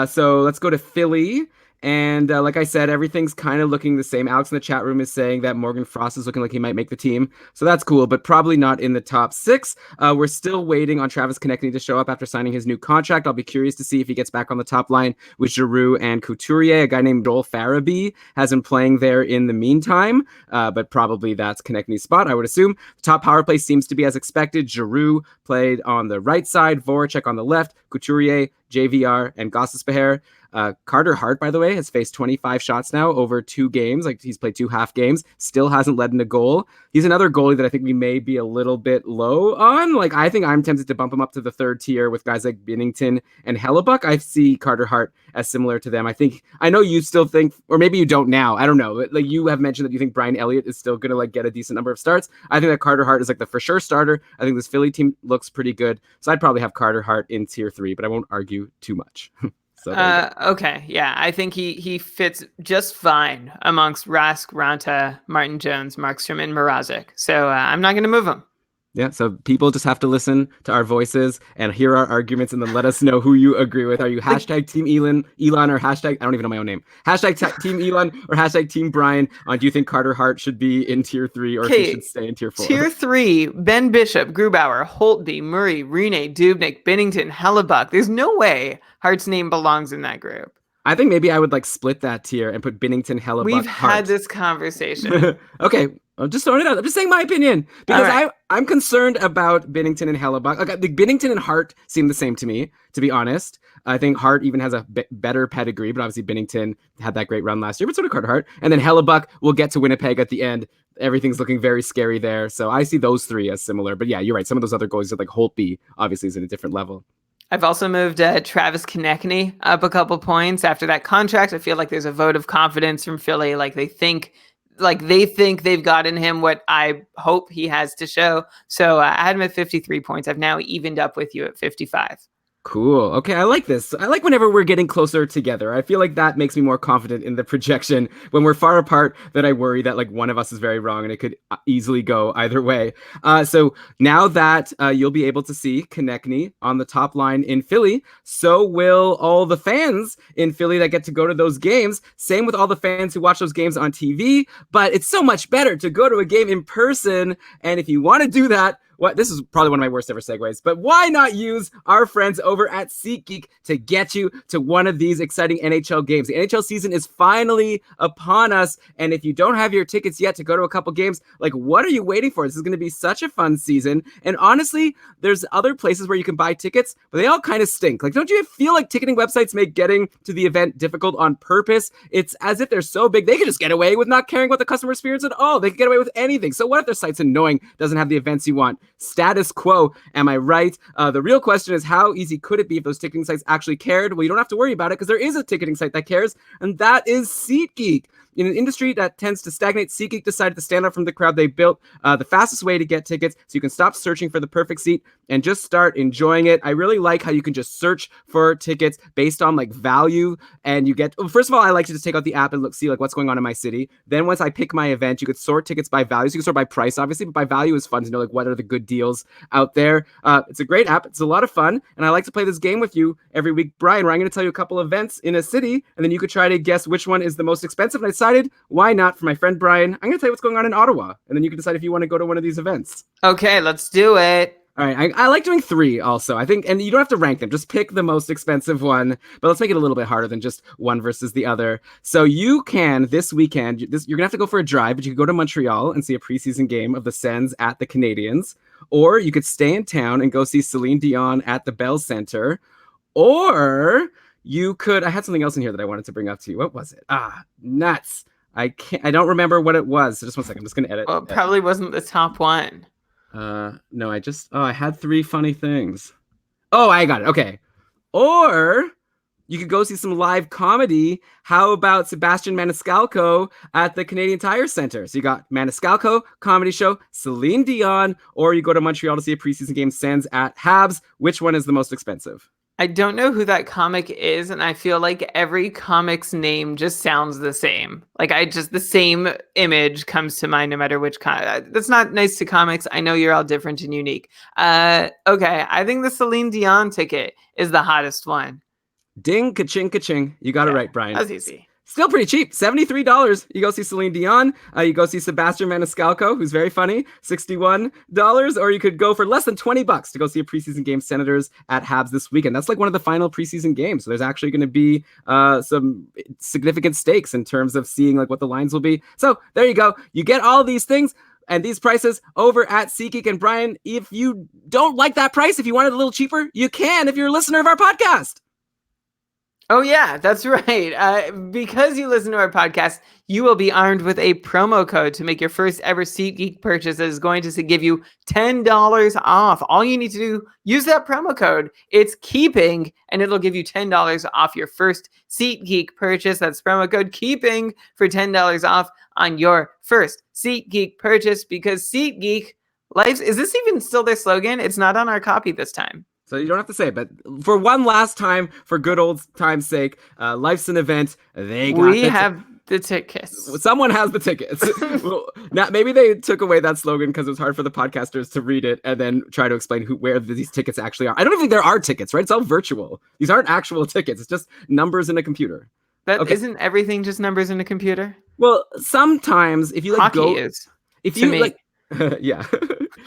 So let's go to Philly. And like I said, everything's kind of looking the same. Alex in the chat room is saying that Morgan Frost is looking like he might make the team. So that's cool, but probably not in the top 6. We're still waiting on Travis Konechny to show up after signing his new contract. I'll be curious to see if he gets back on the top line with Giroux and Couturier. A guy named Joel Farabee has been playing there in the meantime, but probably that's Konechny's spot, I would assume. The top power play seems to be as expected. Giroux played on the right side, Voracek on the left, Couturier, JVR, and Gostisbehere. Carter Hart, by the way, has faced 25 shots now over 2 games. Like, he's played 2 half games, still hasn't led in a goal. He's another goalie that I think we may be a little bit low on. Like, I think I'm tempted to bump him up to the 3rd tier with guys like Binnington and Hellebuck. I see Carter Hart as similar to them. I know you still think, or maybe you don't now, I don't know. Like, you have mentioned that you think Brian Elliott is still going to like get a decent number of starts. I think that Carter Hart is like the for sure starter. I think this Philly team looks pretty good. So I'd probably have Carter Hart in tier 3, but I won't argue too much. So okay, yeah, I think he fits just fine amongst Rask, Ranta, Martin Jones, Markstrom, and Mrazek. So I'm not going to move him. Yeah, so people just have to listen to our voices and hear our arguments and then let us know who you agree with. Are you Like, hashtag Team Elon or hashtag, I don't even know my own name, hashtag Team Elon or hashtag Team Brian on do you think Carter Hart should be in tier 3 or if he should okay, stay in tier 4? tier 3, Ben Bishop, Grubauer, Holtby, Murray, Rene, Dubnik, Binnington, Hellebuck. There's no way Hart's name belongs in that group. I think maybe I would like split that tier and put Binnington, We've Hellebuck, had Hart. this conversation. Okay, I'm just throwing it out. I'm just saying my opinion All because right. I'm concerned about Binnington and Hellebuck. Like the Binnington and Hart seem the same to me, to be honest. I think Hart even has a better pedigree, but obviously Binnington had that great run last year. But so did Carter Hart, and then Hellebuck will get to Winnipeg at the end. Everything's looking very scary there, so I see those three as similar. But yeah, you're right. Some of those other goalies, like Holtby, obviously is at a different level. I've also moved Travis Konechny up a couple points after that contract. I feel like there's a vote of confidence from Philly. They think they've gotten him what I hope he has to show. So I had him at 53 points. I've now evened up with you at 55. Cool. Okay, I like this. I like whenever we're getting closer together. I feel like that makes me more confident in the projection. When we're far apart, then I worry that like one of us is very wrong and it could easily go either way. So now that you'll be able to see Konechny on the top line in Philly, so will all the fans in Philly that get to go to those games. Same with all the fans who watch those games on TV, but it's so much better to go to a game in person. And if you want to do that, this is probably one of my worst ever segues, but why not use our friends over at SeatGeek to get you to one of these exciting NHL games? The NHL season is finally upon us, and if you don't have your tickets yet to go to a couple games, like what are you waiting for? This is going to be such a fun season, and honestly, there's other places where you can buy tickets, but they all kind of stink. Like, don't you feel like ticketing websites make getting to the event difficult on purpose? It's as if they're so big, they could just get away with not caring about the customer experience at all. They could get away with anything. So what if their site's annoying, doesn't have the events you want? Status quo, am I right? The real question is how easy could it be if those ticketing sites actually cared? Well, you don't have to worry about it because there is a ticketing site that cares, and that is SeatGeek. In an industry that tends to stagnate, SeatGeek decided to stand out from the crowd. They built the fastest way to get tickets so you can stop searching for the perfect seat and just start enjoying it. I really like how you can just search for tickets based on like value, and you get, well, first of all, I like to just take out the app and look, see like what's going on in my city. Then once I pick my event, you could sort tickets by values. You can sort by price, obviously, but by value is fun to know like what are the good deals out there. It's a great app. It's a lot of fun, and I like to play this game with you every week, Brian, where I'm going to tell you a couple events in a city, and then you could try to guess which one is the most expensive. And I decided, why not, for my friend Brian, I'm going to tell you what's going on in Ottawa, and then you can decide if you want to go to one of these events. Okay, let's do it. All right, I like doing 3 also, I think, and you don't have to rank them. Just pick the most expensive one, but let's make it a little bit harder than just one versus the other. So you can, this weekend, you're going to have to go for a drive, but you could go to Montreal and see a preseason game of the Sens at the Canadiens, or you could stay in town and go see Celine Dion at the Bell Center, or you could, I had something else in here that I wanted to bring up to you. What was it? Nuts. I don't remember what it was. So just one second. I'm just going to edit. Well, it probably wasn't the top one. No, I had 3 funny things. Oh, I got it. Okay. Or you could go see some live comedy. How about Sebastian Maniscalco at the Canadian Tire Center? So you got Maniscalco, comedy show, Celine Dion, or you go to Montreal to see a preseason game, Sens at Habs. Which one is the most expensive? I don't know who that comic is, and I feel like every comic's name just sounds the same. The same image comes to mind no matter which that's not nice to comics. I know you're all different and unique. Okay, I think the Celine Dion ticket is the hottest one. Ding, ka-ching, ka-ching. You got it right, Brian. That was easy. Still pretty cheap, $73. You go see Celine Dion. You go see Sebastian Maniscalco, who's very funny, $61. Or you could go for less than $20 to go see a preseason game, Senators at Habs this weekend. That's like one of the final preseason games. So there's actually going to be some significant stakes in terms of seeing like what the lines will be. So there you go. You get all these things and these prices over at SeatGeek. And Brian, if you don't like that price, if you want it a little cheaper, you can if you're a listener of our podcast. Oh, yeah, that's right. Because you listen to our podcast, you will be armed with a promo code to make your first ever SeatGeek purchase that is going to give you $10 off. All you need to do, use that promo code. It's keeping, and it'll give you $10 off your first SeatGeek purchase. That's promo code keeping for $10 off on your first SeatGeek purchase, because SeatGeek, is this even still their slogan? It's not on our copy this time. So you don't have to say it, but for one last time, for good old time's sake, life's an event. We have The tickets. Someone has the tickets. Well, now, maybe they took away that slogan because it was hard for the podcasters to read it and then try to explain where these tickets actually are. I don't even think there are tickets, right? It's all virtual. These aren't actual tickets. It's just numbers in a computer. Isn't everything just numbers in a computer? Well, sometimes if you like Hockey is. if you like, yeah,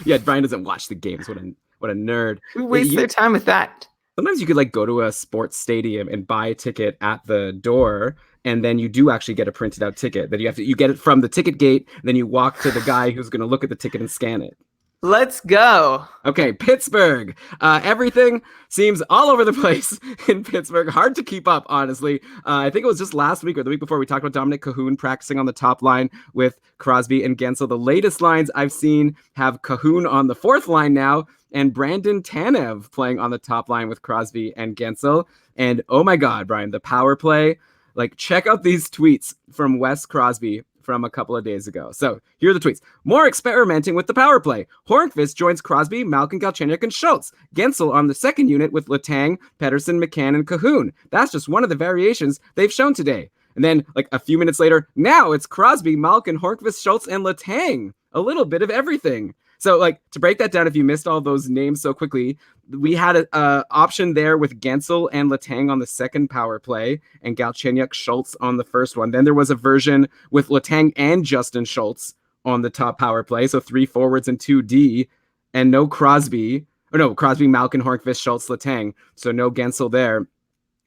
yeah. Brian doesn't watch the games. What a nerd. Who wastes their time with that? Sometimes you could like go to a sports stadium and buy a ticket at the door, and then you do actually get a printed out ticket that you get it from the ticket gate. Then you walk to the guy who's going to look at the ticket and scan it. Let's go. Okay, Pittsburgh. Everything seems all over the place in Pittsburgh. Hard to keep up, honestly. I think it was just last week or the week before we talked about Dominic Cahoon practicing on the top line with Crosby and Gensel. The latest lines I've seen have Cahoon on the fourth line now, and Brandon Tanev playing on the top line with Crosby and Gensel. And oh my God, Brian, the power play. Like, check out these tweets from Wes Crosby from a couple of days ago. So here are the tweets. More experimenting with the power play. Hornqvist joins Crosby, Malkin, Galchenyuk, and Schultz. Gensel on the second unit with Letang, Pettersson, McCann, and Cahoon. That's just one of the variations they've shown today. And then, like a few minutes later, now it's Crosby, Malkin, Hornqvist, Schultz, and Letang. A little bit of everything. So, like, to break that down, if you missed all those names so quickly, we had an option there with Gensel and Letang on the second power play and Galchenyuk, Schultz on the first one. Then there was a version with Letang and Justin Schultz on the top power play. So 3 forwards and 2D, and no Crosby, Malkin, Hornqvist, Schultz, Letang. So no Gensel there.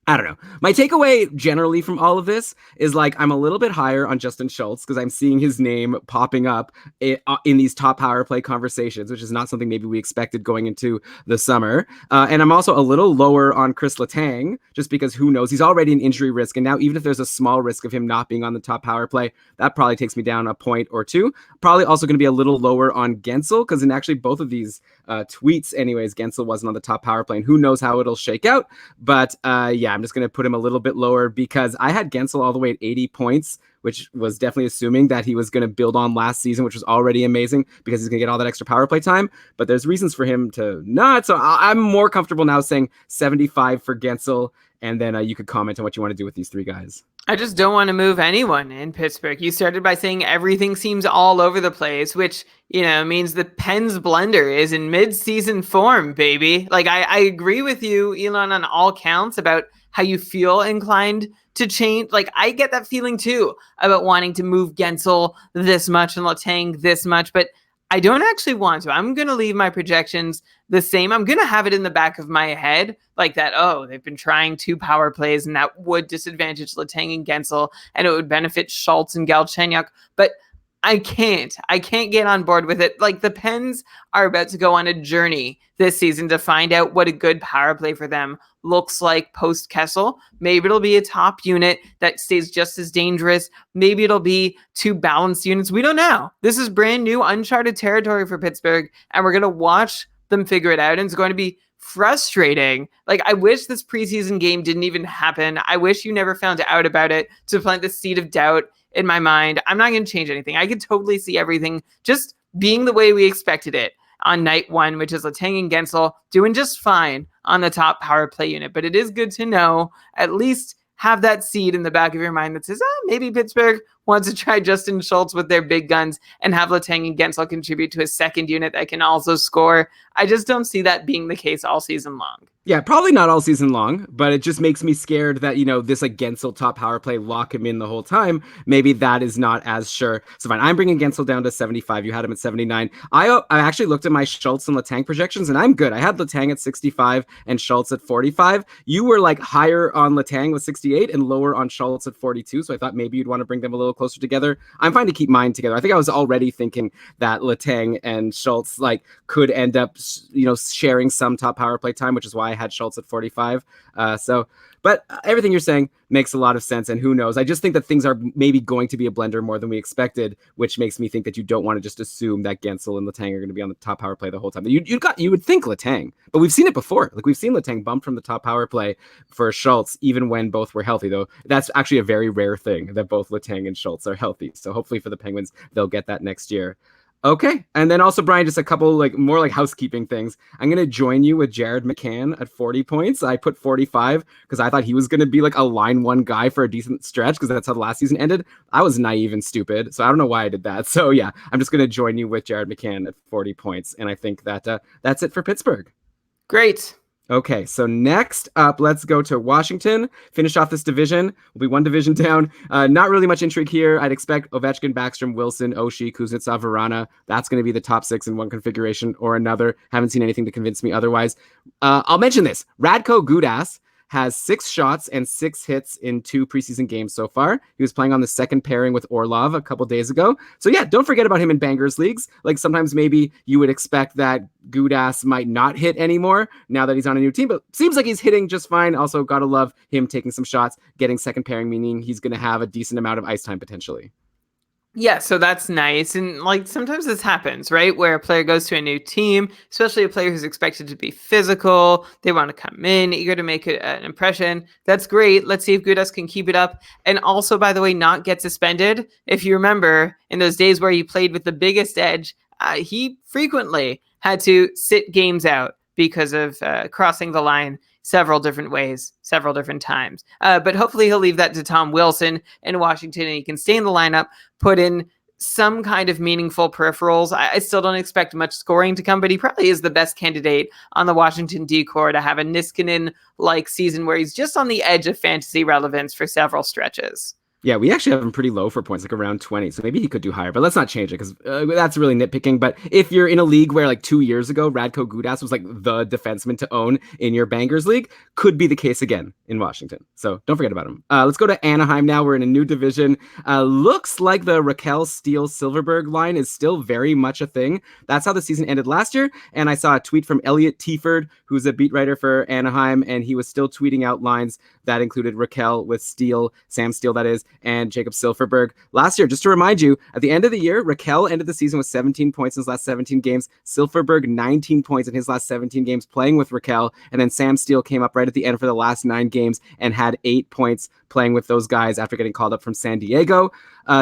I don't know. My takeaway generally from all of this is like I'm a little bit higher on Justin Schultz because I'm seeing his name popping up in these top power play conversations, which is not something maybe we expected going into the summer. And I'm also a little lower on Chris Letang just because who knows? He's already an injury risk. And now even if there's a small risk of him not being on the top power play, that probably takes me down a point or two. Probably also going to be a little lower on Gensel because in actually both of these tweets anyways, Gensel wasn't on the top power play. And who knows how it'll shake out. But yeah, I'm just going to put him a little bit lower because I had Gensel all the way at 80 points, which was definitely assuming that he was going to build on last season, which was already amazing because he's going to get all that extra power play time. But there's reasons for him to not. So I'm more comfortable now saying 75 for Gensel. And then you could comment on what you want to do with these three guys. I just don't want to move anyone in Pittsburgh. You started by saying everything seems all over the place, which, means the Pens blender is in mid-season form, baby. Like, I agree with you, Elon, on all counts about how you feel inclined to change. Like, I get that feeling, too, about wanting to move Gensel this much and Letang this much, but I don't actually want to. I'm going to leave my projections the same. I'm going to have it in the back of my head like that. Oh, they've been trying 2 power plays and that would disadvantage Letang and Gensel and it would benefit Schultz and Galchenyuk. But I can't get on board with it. Like the Pens are about to go on a journey this season to find out what a good power play for them looks like post Kessel. Maybe it'll be a top unit that stays just as dangerous. Maybe it'll be 2 balanced units. We don't know. This is brand new, uncharted territory for Pittsburgh, and we're going to watch them figure it out, and it's going to be frustrating. Like, I wish this preseason game didn't even happen. I wish you never found out about it to plant the seed of doubt in my mind. I'm not going to change anything. I could totally see everything just being the way we expected it on night 1, which is Letang and Gensel doing just fine on the top power play unit. But it is good to know, at least have that seed in the back of your mind that says, maybe Pittsburgh wants to try Justin Schultz with their big guns and have Letang and Gensel contribute to a second unit that can also score. I just don't see that being the case all season long. Yeah, probably not all season long, but it just makes me scared that, this like Gensel top power play, lock him in the whole time. Maybe that is not as sure. So fine, I'm bringing Gensel down to 75. You had him at 79. I actually looked at my Schultz and Letang projections, and I'm good. I had Letang at 65 and Schultz at 45. You were like higher on Letang with 68 and lower on Schultz at 42. So I thought maybe you'd want to bring them a little closer together. I'm fine to keep mine together. I think I was already thinking that Letang and Schultz like could end up, sharing some top power play time, which is why I had Schultz at 45. But everything you're saying makes a lot of sense. And who knows? I just think that things are maybe going to be a blender more than we expected, which makes me think that you don't want to just assume that Gensel and Letang are going to be on the top power play the whole time. You would think Letang, but we've seen it before. Like we've seen Letang bump from the top power play for Schultz, even when both were healthy, though. That's actually a very rare thing that both Letang and Schultz are healthy. So hopefully for the Penguins, they'll get that next year. Okay. And then also, Brian, just a couple like more like housekeeping things. I'm going to join you with Jared McCann at 40 points. I put 45 because I thought he was going to be like a line one guy for a decent stretch because that's how the last season ended. I was naive and stupid. So I don't know why I did that. So yeah, I'm just going to join you with Jared McCann at 40 points. And I think that that's it for Pittsburgh. Great. Okay, so next up, let's go to Washington. Finish off this division. We'll be one division down. Not really much intrigue here. I'd expect Ovechkin, Backstrom, Wilson, Oshie, Kuznetsov, Verana. That's going to be the top six in one configuration or another. Haven't seen anything to convince me otherwise. I'll mention this. Radko Gudas has 6 shots and 6 hits in 2 preseason games so far. He was playing on the second pairing with Orlov a couple days ago. So yeah, don't forget about him in bangers leagues. Like sometimes maybe you would expect that Gudas might not hit anymore now that he's on a new team, but seems like he's hitting just fine. Also, gotta love him taking some shots, getting second pairing, meaning he's going to have a decent amount of ice time potentially. Yeah, so that's nice. And like sometimes this happens, right? Where a player goes to a new team, especially a player who's expected to be physical. They want to come in, eager to make an impression. That's great. Let's see if Gudas can keep it up. And also, by the way, not get suspended. If you remember, in those days where he played with the biggest edge, he frequently had to sit games out because of crossing the line several different ways, several different times. But hopefully he'll leave that to Tom Wilson in Washington and he can stay in the lineup, put in some kind of meaningful peripherals. I still don't expect much scoring to come, but he probably is the best candidate on the Washington D-core to have a Niskanen-like season where he's just on the edge of fantasy relevance for several stretches. Yeah, we actually have him pretty low for points, like around 20. So maybe he could do higher, but let's not change it because that's really nitpicking. But if you're in a league where like 2 years ago, Radko Gudas was like the defenseman to own in your bangers league, could be the case again in Washington. So don't forget about him. Let's go to Anaheim now. We're in a new division. Looks like the Raquel Steele Silverberg line is still very much a thing. That's how the season ended last year. And I saw a tweet from Elliot Tieford, who's a beat writer for Anaheim, and he was still tweeting out lines that included Raquel with Steele, Sam Steele that is, and Jacob Silfverberg. Last year, just to remind you, at the end of the year, Raquel ended the season with 17 points in his last 17 games, Silfverberg 19 points in his last 17 games playing with Raquel, and then Sam Steele came up right at the end for the last 9 games and had 8 points playing with those guys after getting called up from San Diego.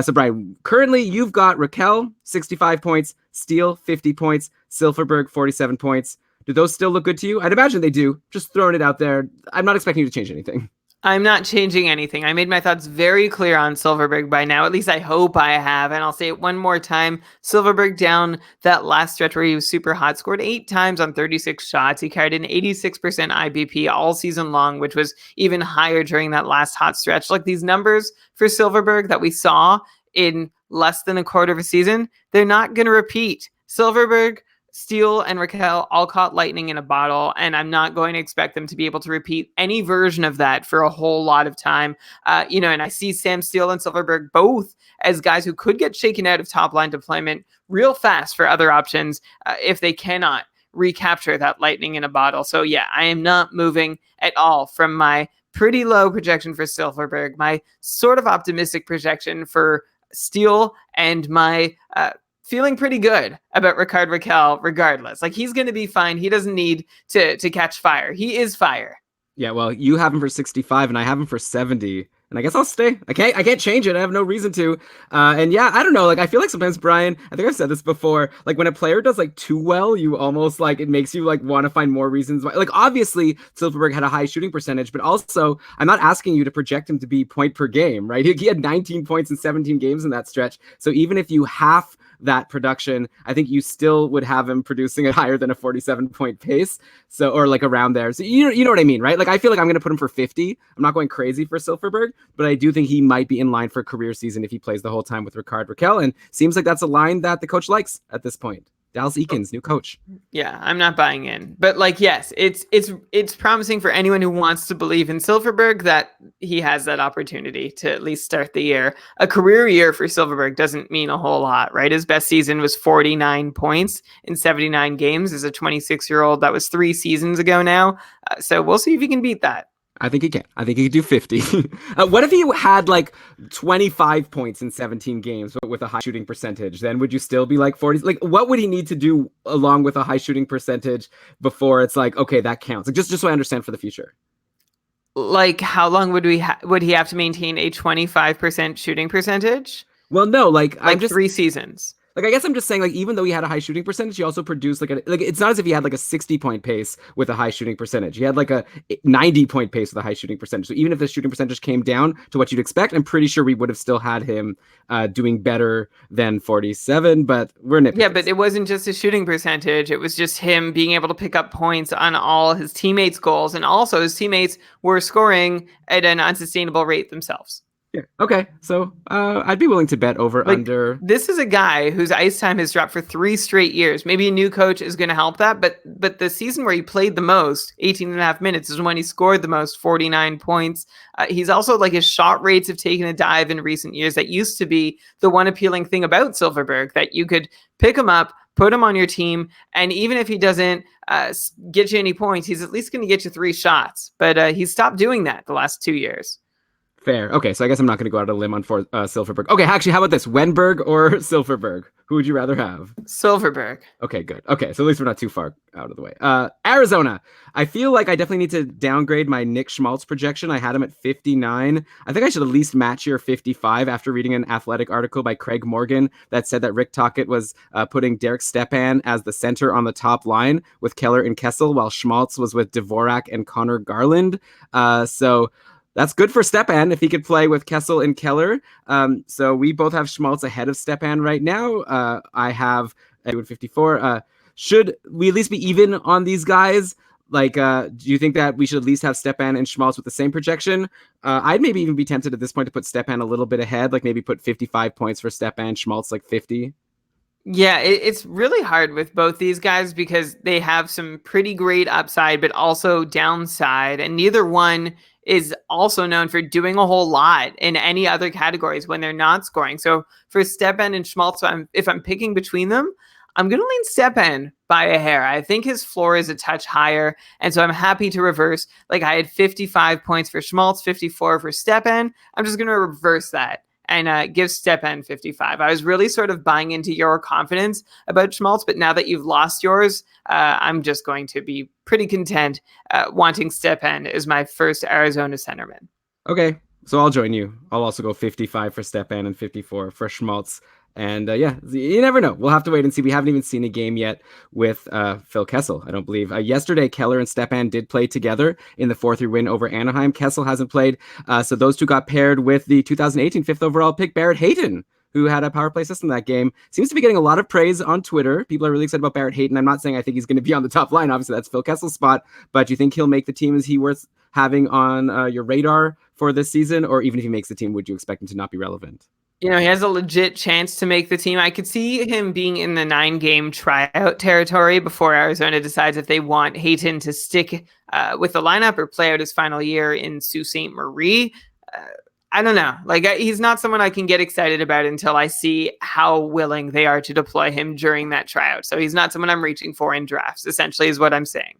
So Brian, currently you've got Raquel, 65 points, Steele, 50 points, Silfverberg, 47 points. Do those still look good to you? I'd imagine they do. Just throwing it out there. I'm not expecting you to change anything. I'm not changing anything. I made my thoughts very clear on Silfverberg by now. At least I hope I have. And I'll say it one more time. Silfverberg down that last stretch where he was super hot, scored 8 times on 36 shots. He carried an 86% IBP all season long, which was even higher during that last hot stretch. Like these numbers for Silfverberg that we saw in less than a quarter of a season, they're not going to repeat. Silfverberg, Steele, and Raquel all caught lightning in a bottle, and I'm not going to expect them to be able to repeat any version of that for a whole lot of time. And I see Sam Steele and Silfverberg both as guys who could get shaken out of top-line deployment real fast for other options if they cannot recapture that lightning in a bottle. So yeah, I am not moving at all from my pretty low projection for Silfverberg, my sort of optimistic projection for Steele, and my feeling pretty good about Rickard Rakell regardless. Like he's going to be fine. He doesn't need to catch fire. He is fire. Yeah, well, you have him for 65 and I have him for 70. And I guess I'll stay. I can't change it. I have no reason to. And yeah, I don't know. Like, I feel like sometimes, Brian, I think I've said this before, like when a player does like too well, you almost like, it makes you like want to find more reasons why. Like, obviously, Silfverberg had a high shooting percentage, but also I'm not asking you to project him to be point per game, right? He had 19 points in 17 games in that stretch. So even if you half that production, I think you still would have him producing at higher than a 47-point pace. So, or like around there. So you know what I mean, right? Like I feel like I'm going to put him for 50. I'm not going crazy for Silfverberg, but I do think he might be in line for a career season if he plays the whole time with Rickard Rakell. And seems like that's a line that the coach likes at this point. Dallas Eakins, new coach. Yeah, I'm not buying in. But like, yes, it's promising for anyone who wants to believe in Silfverberg that he has that opportunity to at least start the year. A career year for Silfverberg doesn't mean a whole lot, right? His best season was 49 points in 79 games as a 26-year-old. That was 3 seasons ago now. So we'll see if he can beat that. I think he can. I think he could do 50. What if he had like 25 points in 17 games but with a high shooting percentage? Then would you still be like 40? Like, what would he need to do along with a high shooting percentage before it's like, okay, that counts? Like, just so I understand for the future. Like, how long would he have to maintain a 25% shooting percentage? Well, no, like I'm just 3 seasons. Like, I guess I'm just saying, like, even though he had a high shooting percentage, he also produced like it's not as if he had like a 60-point pace with a high shooting percentage. He had like a 90-point pace with a high shooting percentage. So even if the shooting percentage came down to what you'd expect, I'm pretty sure we would have still had him doing better than 47. But we're nitpicking. Yeah, but it wasn't just his shooting percentage. It was just him being able to pick up points on all his teammates' goals. And also, his teammates were scoring at an unsustainable rate themselves. Yeah. Okay. So I'd be willing to bet over under. This is a guy whose ice time has dropped for 3 straight years. Maybe a new coach is going to help that, but the season where he played the most, 18 and a half minutes, is when he scored the most, 49 points. He's also like his shot rates have taken a dive in recent years. That used to be the one appealing thing about Silverberg, that you could pick him up, put him on your team, and even if he doesn't get you any points, he's at least going to get you 3 shots. But he's stopped doing that the last 2 years. Fair. Okay, so I guess I'm not going to go out on a limb on Silverberg. Okay, actually, how about this? Wenberg or Silverberg? Who would you rather have? Silverberg. Okay, good. Okay, so at least we're not too far out of the way. Arizona. I feel like I definitely need to downgrade my Nick Schmaltz projection. I had him at 59. I think I should at least match your 55 after reading an Athletic article by Craig Morgan that said that Rick Tocchet was putting Derek Stepan as the center on the top line with Keller and Kessel, while Schmaltz was with Dvorak and Connor Garland. So that's good for Stepan if he could play with Kessel and Keller. So we both have Schmaltz ahead of Stepan right now. I have Edward 54. Should we at least be even on these guys? Like, do you think that we should at least have Stepan and Schmaltz with the same projection? I'd maybe even be tempted at this point to put Stepan a little bit ahead, like maybe put 55 points for Stepan, Schmaltz like 50. Yeah, it's really hard with both these guys because they have some pretty great upside, but also downside. And neither one is also known for doing a whole lot in any other categories when they're not scoring. So for Stepan and Schmaltz, if I'm picking between them, I'm going to lean Stepan by a hair. I think his floor is a touch higher, and so I'm happy to reverse. Like, I had 55 points for Schmaltz, 54 for Stepan. I'm just going to reverse that and give Stepan 55. I was really sort of buying into your confidence about Schmaltz, but now that you've lost yours, I'm just going to be pretty content wanting Stepan as my first Arizona centerman. Okay, so I'll join you. I'll also go 55 for Stepan and 54 for Schmaltz. And yeah, you never know. We'll have to wait and see. We haven't even seen a game yet with Phil Kessel, I don't believe. Yesterday, Keller and Stepan did play together in the 4-3 win over Anaheim. Kessel hasn't played. So those two got paired with the 2018 5th overall pick, Barrett Hayton, who had a power play assist in that game. Seems to be getting a lot of praise on Twitter. People are really excited about Barrett Hayton. I'm not saying I think he's going to be on the top line. Obviously, that's Phil Kessel's spot. But do you think he'll make the team? Is he worth having on your radar for this season? Or even if he makes the team, would you expect him to not be relevant? You know, he has a legit chance to make the team. I could see him being in the 9-game tryout territory before Arizona decides if they want Hayton to stick with the lineup or play out his final year in Sault Ste. Marie. I don't know. Like, he's not someone I can get excited about until I see how willing they are to deploy him during that tryout. So he's not someone I'm reaching for in drafts, essentially, is what I'm saying.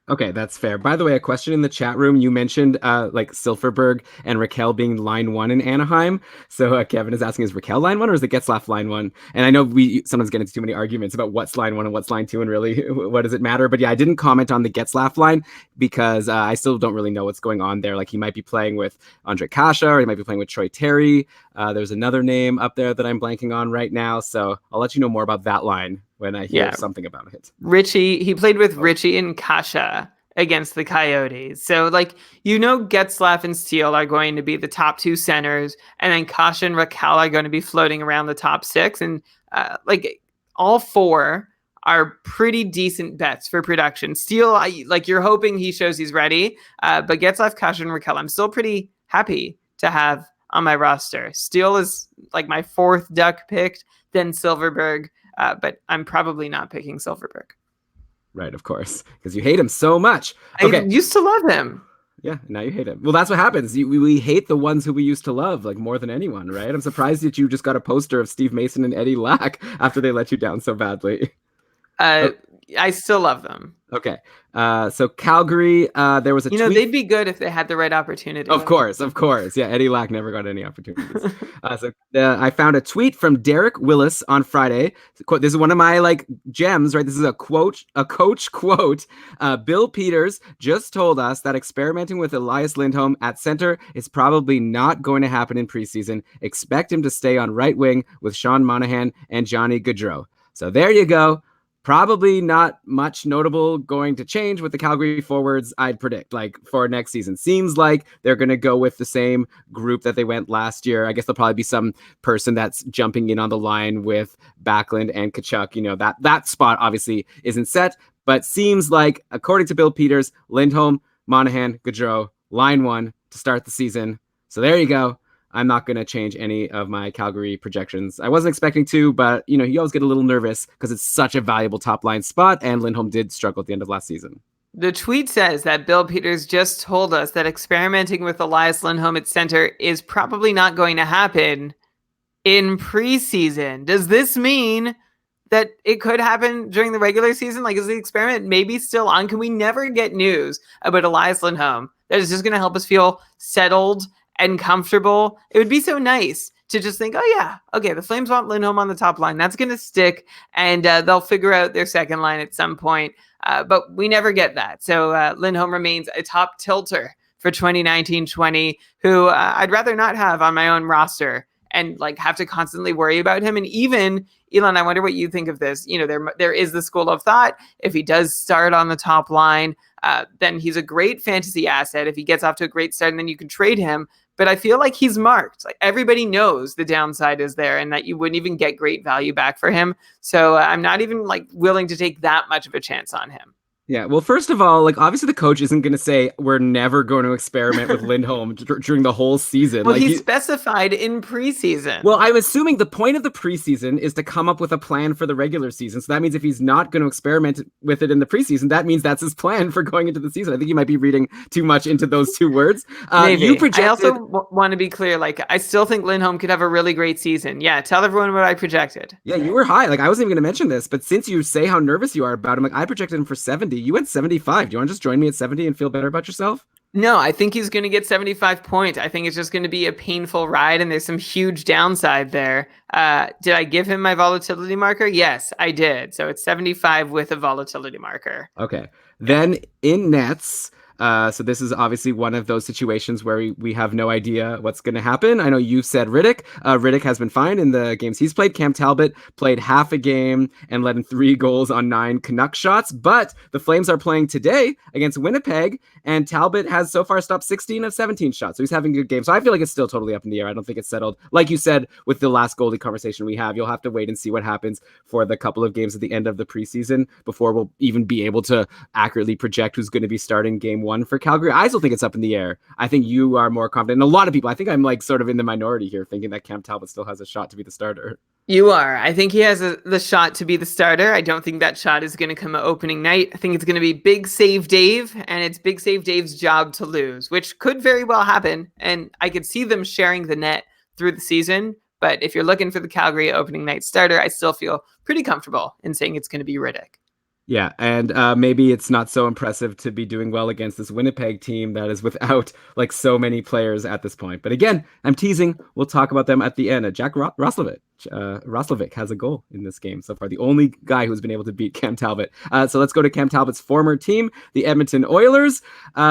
Okay, that's fair. By the way, a question in the chat room. You mentioned like Silverberg and Raquel being line 1 in Anaheim. So Kevin is asking, is Raquel line 1 or is it Getzlaf line 1? And I know we sometimes get into too many arguments about what's line 1 and what's line 2 and really what does it matter. But yeah, I didn't comment on the Getzlaf line because I still don't really know what's going on there. Like, he might be playing with Andre Kasha or he might be playing with Troy Terry. There's another name up there that I'm blanking on right now. So I'll let you know more about that line when I hear something about it. Richie, he played with Richie and Kasha against the Coyotes. So, like, you know, Getzlaf and Steele are going to be the top 2 centers, and then Kasha and Raquel are going to be floating around the top 6. And, like, all 4 are pretty decent bets for production. Steele, you're hoping he shows he's ready, but Getzlaf, Kasha, and Raquel, I'm still pretty happy to have on my roster. Steele is, like, my 4th Duck picked, then Silverberg, but I'm probably not picking Silverberg. Right, of course, because you hate him so much. Okay. I used to love him. Yeah, now you hate him. Well, that's what happens. We hate the ones who we used to love, like, more than anyone, right? I'm surprised that you just got a poster of Steve Mason and Eddie Lack after they let you down so badly. I still love them. Okay. So Calgary, there was a tweet. They'd be good if they had the right opportunity. Of course. Yeah, Eddie Lack never got any opportunities. I found a tweet from Derek Willis on Friday. Quote, this is one of my gems, right? This is a coach quote. Bill Peters just told us that experimenting with Elias Lindholm at center is probably not going to happen in preseason. Expect him to stay on right wing with Sean Monahan and Johnny Gaudreau. So there you go. Probably not much notable going to change with the Calgary forwards, I'd predict, for next season. Seems like they're going to go with the same group that they went last year. I guess there'll probably be some person that's jumping in on the line with Backlund and Tkachuk. That spot obviously isn't set, but seems like, according to Bill Peters, Lindholm, Monahan, Gaudreau, line one to start the season. So there you go. I'm not going to change any of my Calgary projections. I wasn't expecting to, but you always get a little nervous because it's such a valuable top line spot, and Lindholm did struggle at the end of last season. The tweet says that Bill Peters just told us that experimenting with Elias Lindholm at center is probably not going to happen in preseason. Does this mean that it could happen during the regular season? Is the experiment maybe still on? Can we never get news about Elias Lindholm that is just going to help us feel settled and comfortable? It would be so nice to just think, oh yeah, okay, the Flames want Lindholm on the top line. That's going to stick, and they'll figure out their second line at some point. But we never get that. So Lindholm remains a top tilter for 2019-20, who I'd rather not have on my own roster and have to constantly worry about him. And even, Elon, I wonder what you think of this. There is the school of thought. If he does start on the top line, then he's a great fantasy asset. If he gets off to a great start, and then you can trade him. But I feel like he's marked. Everybody knows the downside is there and that you wouldn't even get great value back for him. So I'm not even willing to take that much of a chance on him. Yeah, well, first of all, obviously the coach isn't going to say we're never going to experiment with Lindholm during the whole season. Well, he specified in preseason. Well, I'm assuming the point of the preseason is to come up with a plan for the regular season. So that means if he's not going to experiment with it in the preseason, that means that's his plan for going into the season. I think you might be reading too much into those two words. Maybe. I also want to be clear. I still think Lindholm could have a really great season. Yeah, tell everyone what I projected. Yeah, you were high. I wasn't even going to mention this, but since you say how nervous you are about him, I projected him for 70. You went 75. Do you want to just join me at 70 and feel better about yourself? No, I think he's going to get 75 points. I think it's just going to be a painful ride, and there's some huge downside there. Did I give him my volatility marker? Yes, I did. So it's 75 with a volatility marker. Okay. Then in nets, so this is obviously one of those situations where we have no idea what's going to happen. I know you said Riddick. Riddick has been fine in the games he's played. Cam Talbot played half a game and let in 3 goals on 9 Canucks shots. But the Flames are playing today against Winnipeg, and Talbot has so far stopped 16 of 17 shots. So he's having a good game. So I feel like it's still totally up in the air. I don't think it's settled. Like you said, with the last goalie conversation we have, you'll have to wait and see what happens for the couple of games at the end of the preseason before we'll even be able to accurately project who's going to be starting game 1 for Calgary. I still think it's up in the air. I think you are more confident. And a lot of people, I think I'm sort of in the minority here, thinking that Cam Talbot still has a shot to be the starter. You are. I think he has the shot to be the starter. I don't think that shot is going to come opening night. I think it's going to be Big Save Dave, and it's Big Save Dave's job to lose, which could very well happen. And I could see them sharing the net through the season. But if you're looking for the Calgary opening night starter, I still feel pretty comfortable in saying it's going to be Riddick. Yeah, and maybe it's not so impressive to be doing well against this Winnipeg team that is without so many players at this point. But again, I'm teasing. We'll talk about them at the end. Jack Roslovic has a goal in this game so far, the only guy who's been able to beat Cam Talbot. So let's go to Cam Talbot's former team, the Edmonton Oilers.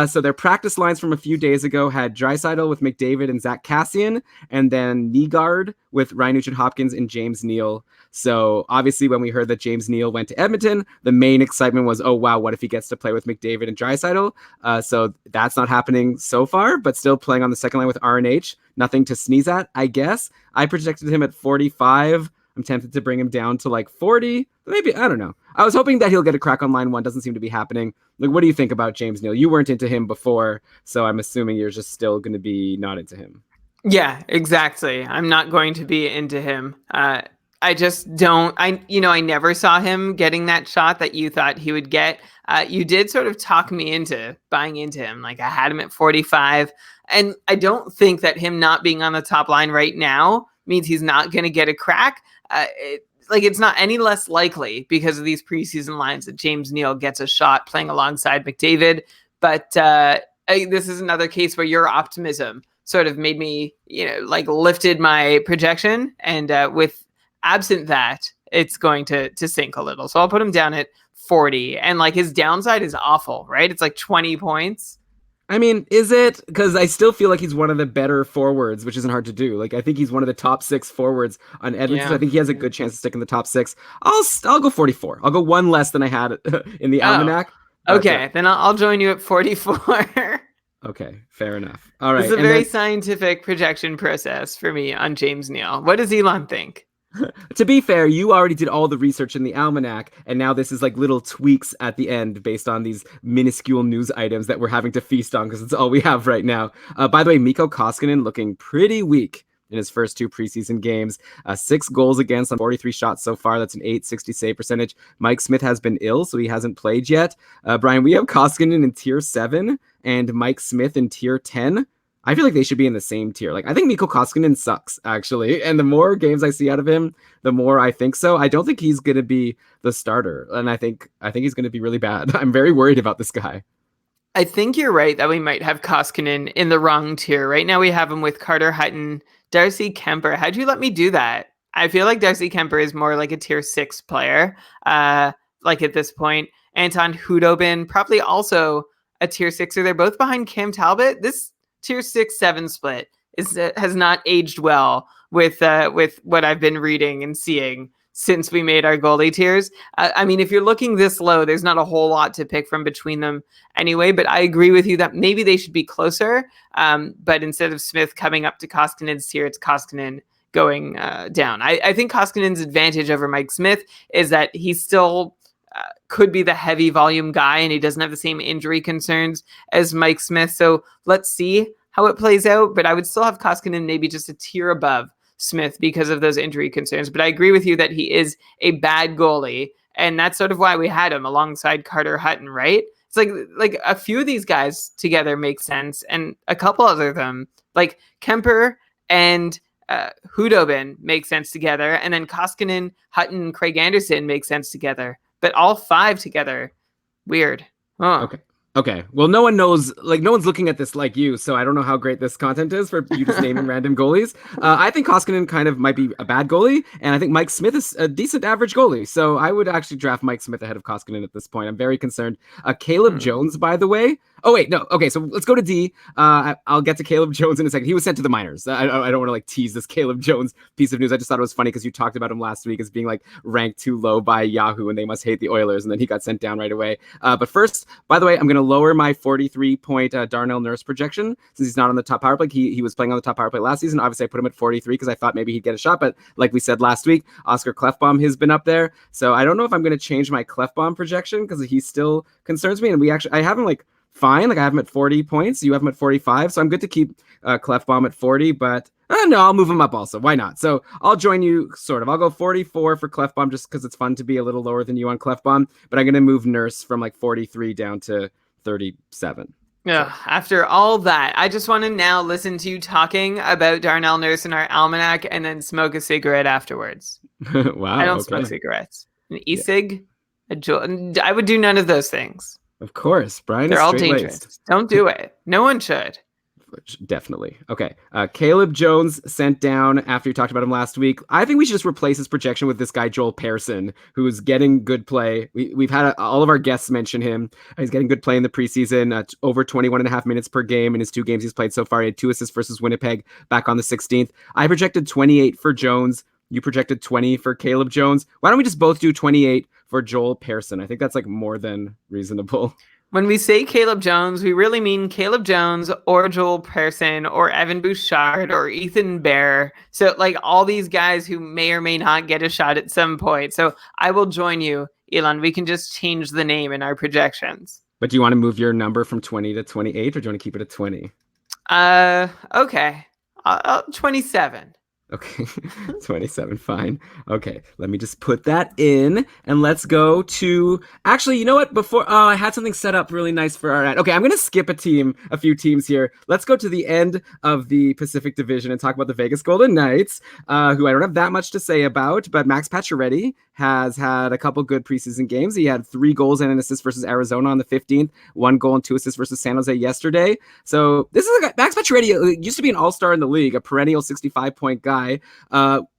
So their practice lines from a few days ago had Draisaitl with McDavid and Zach Kassian, and then Nygaard with Ryan Nugent-Hopkins and James Neal. So obviously when we heard that James Neal went to Edmonton, the main excitement was, oh wow, what if he gets to play with McDavid and Draisaitl? So that's not happening so far, but still playing on the second line with RNH. Nothing to sneeze at, I guess. I projected him at 45. I'm tempted to bring him down to 40. Maybe, I don't know. I was hoping that he'll get a crack on line 1. Doesn't seem to be happening. What do you think about James Neal? You weren't into him before, so I'm assuming you're just still going to be not into him. Yeah, exactly. I'm not going to be into him. I just don't. I never saw him getting that shot that you thought he would get. You did sort of talk me into buying into him. I had him at 45, and I don't think that him not being on the top line right now means he's not going to get a crack. like it's not any less likely because of these preseason lines that James Neal gets a shot playing alongside McDavid. But this is another case where your optimism sort of made me, like lifted my projection. And with absent that, it's going to sink a little. So I'll put him down at 40. And like his downside is awful, right? It's like 20 points. I mean, is it? Because I still feel like he's one of the better forwards, which isn't hard to do. Like, I think he's one of the top 6 forwards on Edmonton. Yeah. I think he has a good chance to stick in the top 6. I'll go 44. I'll go one less than I had in the almanac. Okay, then I'll join you at 44. Okay, fair enough. All right. It's a very scientific projection process for me on James Neal. What does Elon think? To be fair, you already did all the research in the almanac, and now this is like little tweaks at the end based on these minuscule news items that we're having to feast on because it's all we have right now. By the way, Mikko Koskinen looking pretty weak in his first 2 preseason games. 6 goals against on 43 shots so far. That's an .860 save percentage. Mike Smith has been ill, so he hasn't played yet. Brian, we have Koskinen in tier 7 and Mike Smith in tier 10. I feel like they should be in the same tier. Like, I think Mikko Koskinen sucks, actually. And the more games I see out of him, the more I think so. I don't think he's going to be the starter. And I think he's going to be really bad. I'm very worried about this guy. I think you're right that we might have Koskinen in the wrong tier. Right now we have him with Carter Hutton, Darcy Kemper. How'd you let me do that? I feel like Darcy Kemper is more like a tier 6 player. Like at this point, Anton Hudobin, probably also a tier 6er. They're both behind Cam Talbot. This tier 6-7 split has not aged well with what I've been reading and seeing since we made our goalie tiers. I mean, if you're looking this low, there's not a whole lot to pick from between them anyway, but I agree with you that maybe they should be closer. But instead of Smith coming up to Koskinen's tier, it's Koskinen going down. I think Koskinen's advantage over Mike Smith is that he still could be the heavy volume guy, and he doesn't have the same injury concerns as Mike Smith. So let's see how it plays out. But I would still have Koskinen maybe just a tier above Smith because of those injury concerns. But I agree with you that he is a bad goalie, and that's sort of why we had him alongside Carter Hutton, right? It's like a few of these guys together make sense, and a couple other of them, like Kemper and Hudobin, make sense together, and then Koskinen, Hutton, and Craig Anderson make sense together. But all 5 together, weird. Huh. Okay. Well, no one knows, like, no one's looking at this like you, so I don't know how great this content is for you just naming random goalies. I think Koskinen kind of might be a bad goalie, and I think Mike Smith is a decent average goalie, so I would actually draft Mike Smith ahead of Koskinen at this point. I'm very concerned. Caleb Jones, by the way. Oh, wait, no. Okay, so let's go to D. I'll get to Caleb Jones in a second. He was sent to the minors. I don't want to, like, tease this Caleb Jones piece of news. I just thought it was funny because you talked about him last week as being, like, ranked too low by Yahoo, and they must hate the Oilers, and then he got sent down right away. But first, by the way, I'm going to lower my 43-point Darnell Nurse projection since he's not on the top power play. He was playing on the top power play last season. Obviously, I put him at 43 because I thought maybe he'd get a shot, but like we said last week, Oscar Klefbom has been up there. So I don't know if I'm going to change my Klefbom projection because he still concerns me, and I have him, like, fine. Like, I have him at 40 points. You have him at 45. So I'm good to keep Klefbom at 40, but no, I'll move him up also. Why not? So I'll join you, sort of. I'll go 44 for Klefbom just because it's fun to be a little lower than you on Klefbom, but I'm going to move Nurse from like 43 down to 37. Yeah. So. After all that, I just want to now listen to you talking about Darnell Nurse in our almanac and then smoke a cigarette afterwards. Wow. I don't smoke cigarettes. An e-cig, I would do none of those things. Of course, Brian. They're all dangerous. Don't do it. No one should. Definitely. Okay. Caleb Jones sent down after you talked about him last week. I think we should just replace his projection with this guy, Joel Pearson, who's getting good play. We've had all of our guests mention him. He's getting good play in the preseason, over 21 and a half minutes per game in his 2 games he's played so far. He had 2 assists versus Winnipeg back on the 16th. I projected 28 for Jones. You projected 20 for Caleb Jones. Why don't we just both do 28 for Joel Pearson? I think that's like more than reasonable. When we say Caleb Jones, we really mean Caleb Jones or Joel Pearson or Evan Bouchard or Ethan Bear. So like all these guys who may or may not get a shot at some point. So I will join you, Elon. We can just change the name in our projections. But do you want to move your number from 20 to 28 or do you want to keep it at 20? Okay. 27. Okay, 27, fine. Okay, let me just put that in and let's go to actually, you know what? Before I had something set up really nice for our ad. Okay, I'm gonna skip a few teams here. Let's go to the end of the Pacific Division and talk about the Vegas Golden Knights, who I don't have that much to say about, but Max Pacioretty has had a couple good preseason games. He had 3 goals and an assist versus Arizona on the 15th, 1 goal and 2 assists versus San Jose yesterday. So this is Max Pacioretty used to be an all-star in the league, a perennial 65-point guy.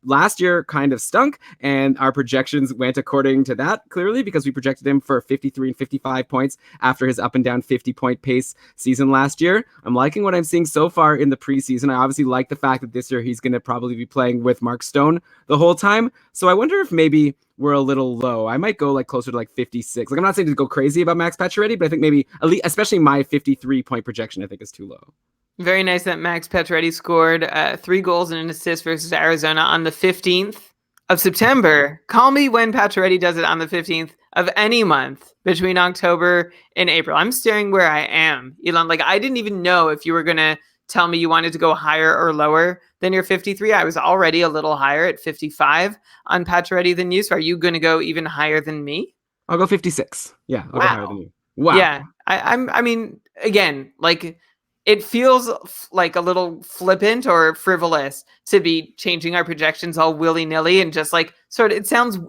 Last year kind of stunk, and our projections went according to that, clearly, because we projected him for 53 and 55 points after his up and down 50-point pace season last year. I'm liking what I'm seeing so far in the preseason. I obviously like the fact that this year he's going to probably be playing with Mark Stone the whole time. So I wonder if maybe we're a little low. I might go like closer to like 56. Like, I'm not saying to go crazy about Max Pacioretty, but I think maybe, at least, especially my 53-point projection, I think is too low. Very nice that Max Pacioretty scored 3 goals and an assist versus Arizona on the 15th of September. Call me when Pacioretty does it on the 15th of any month between October and April. I'm staring where I am, Elon. Like, I didn't even know if you were going to tell me you wanted to go higher or lower than your 53. I was already a little higher at 55 on Pacioretty than you. So are you going to go even higher than me? I'll go 56. Yeah, I'll go higher than you. Wow. Yeah, I mean, again, like, it feels like a little flippant or frivolous to be changing our projections all willy-nilly and just like sort of, it sounds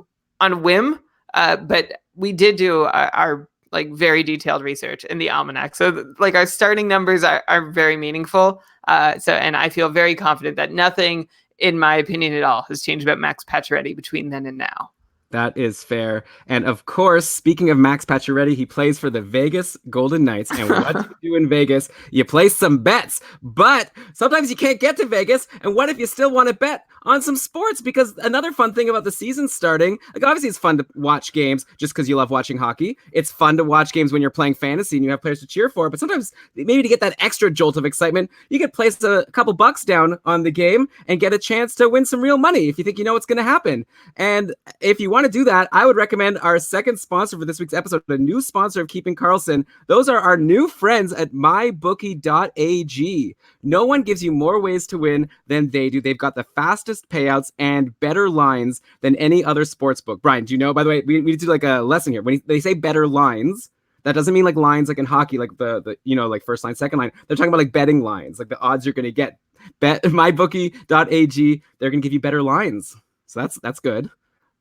on whim, but we did do our like very detailed research in the almanac. So like our starting numbers are very meaningful. And I feel very confident that nothing, in my opinion at all, has changed about Max Pacioretty between then and now. That is fair. And of course, speaking of Max Pacioretty, he plays for the Vegas Golden Knights. And what do you do in Vegas? You place some bets. But sometimes you can't get to Vegas. And what if you still want to bet on some sports? Because another fun thing about the season starting, like, obviously it's fun to watch games just because you love watching hockey. It's fun to watch games when you're playing fantasy and you have players to cheer for. But sometimes maybe to get that extra jolt of excitement, you could place a couple bucks down on the game and get a chance to win some real money if you think you know what's going to happen. And if you want to do that, I would recommend our second sponsor for this week's episode, a new sponsor of Keeping Karlsson. Those are our new friends at mybookie.ag. No one gives you more ways to win than they do. They've got the fastest payouts and better lines than any other sports book. Brian, do you know, by the way, we need to do like a lesson here. When they say better lines, that doesn't mean like lines like in hockey, like the like first line, second line. They're talking about like betting lines, like the odds you're going to get. Bet mybookie.ag, they're going to give you better lines. So that's good.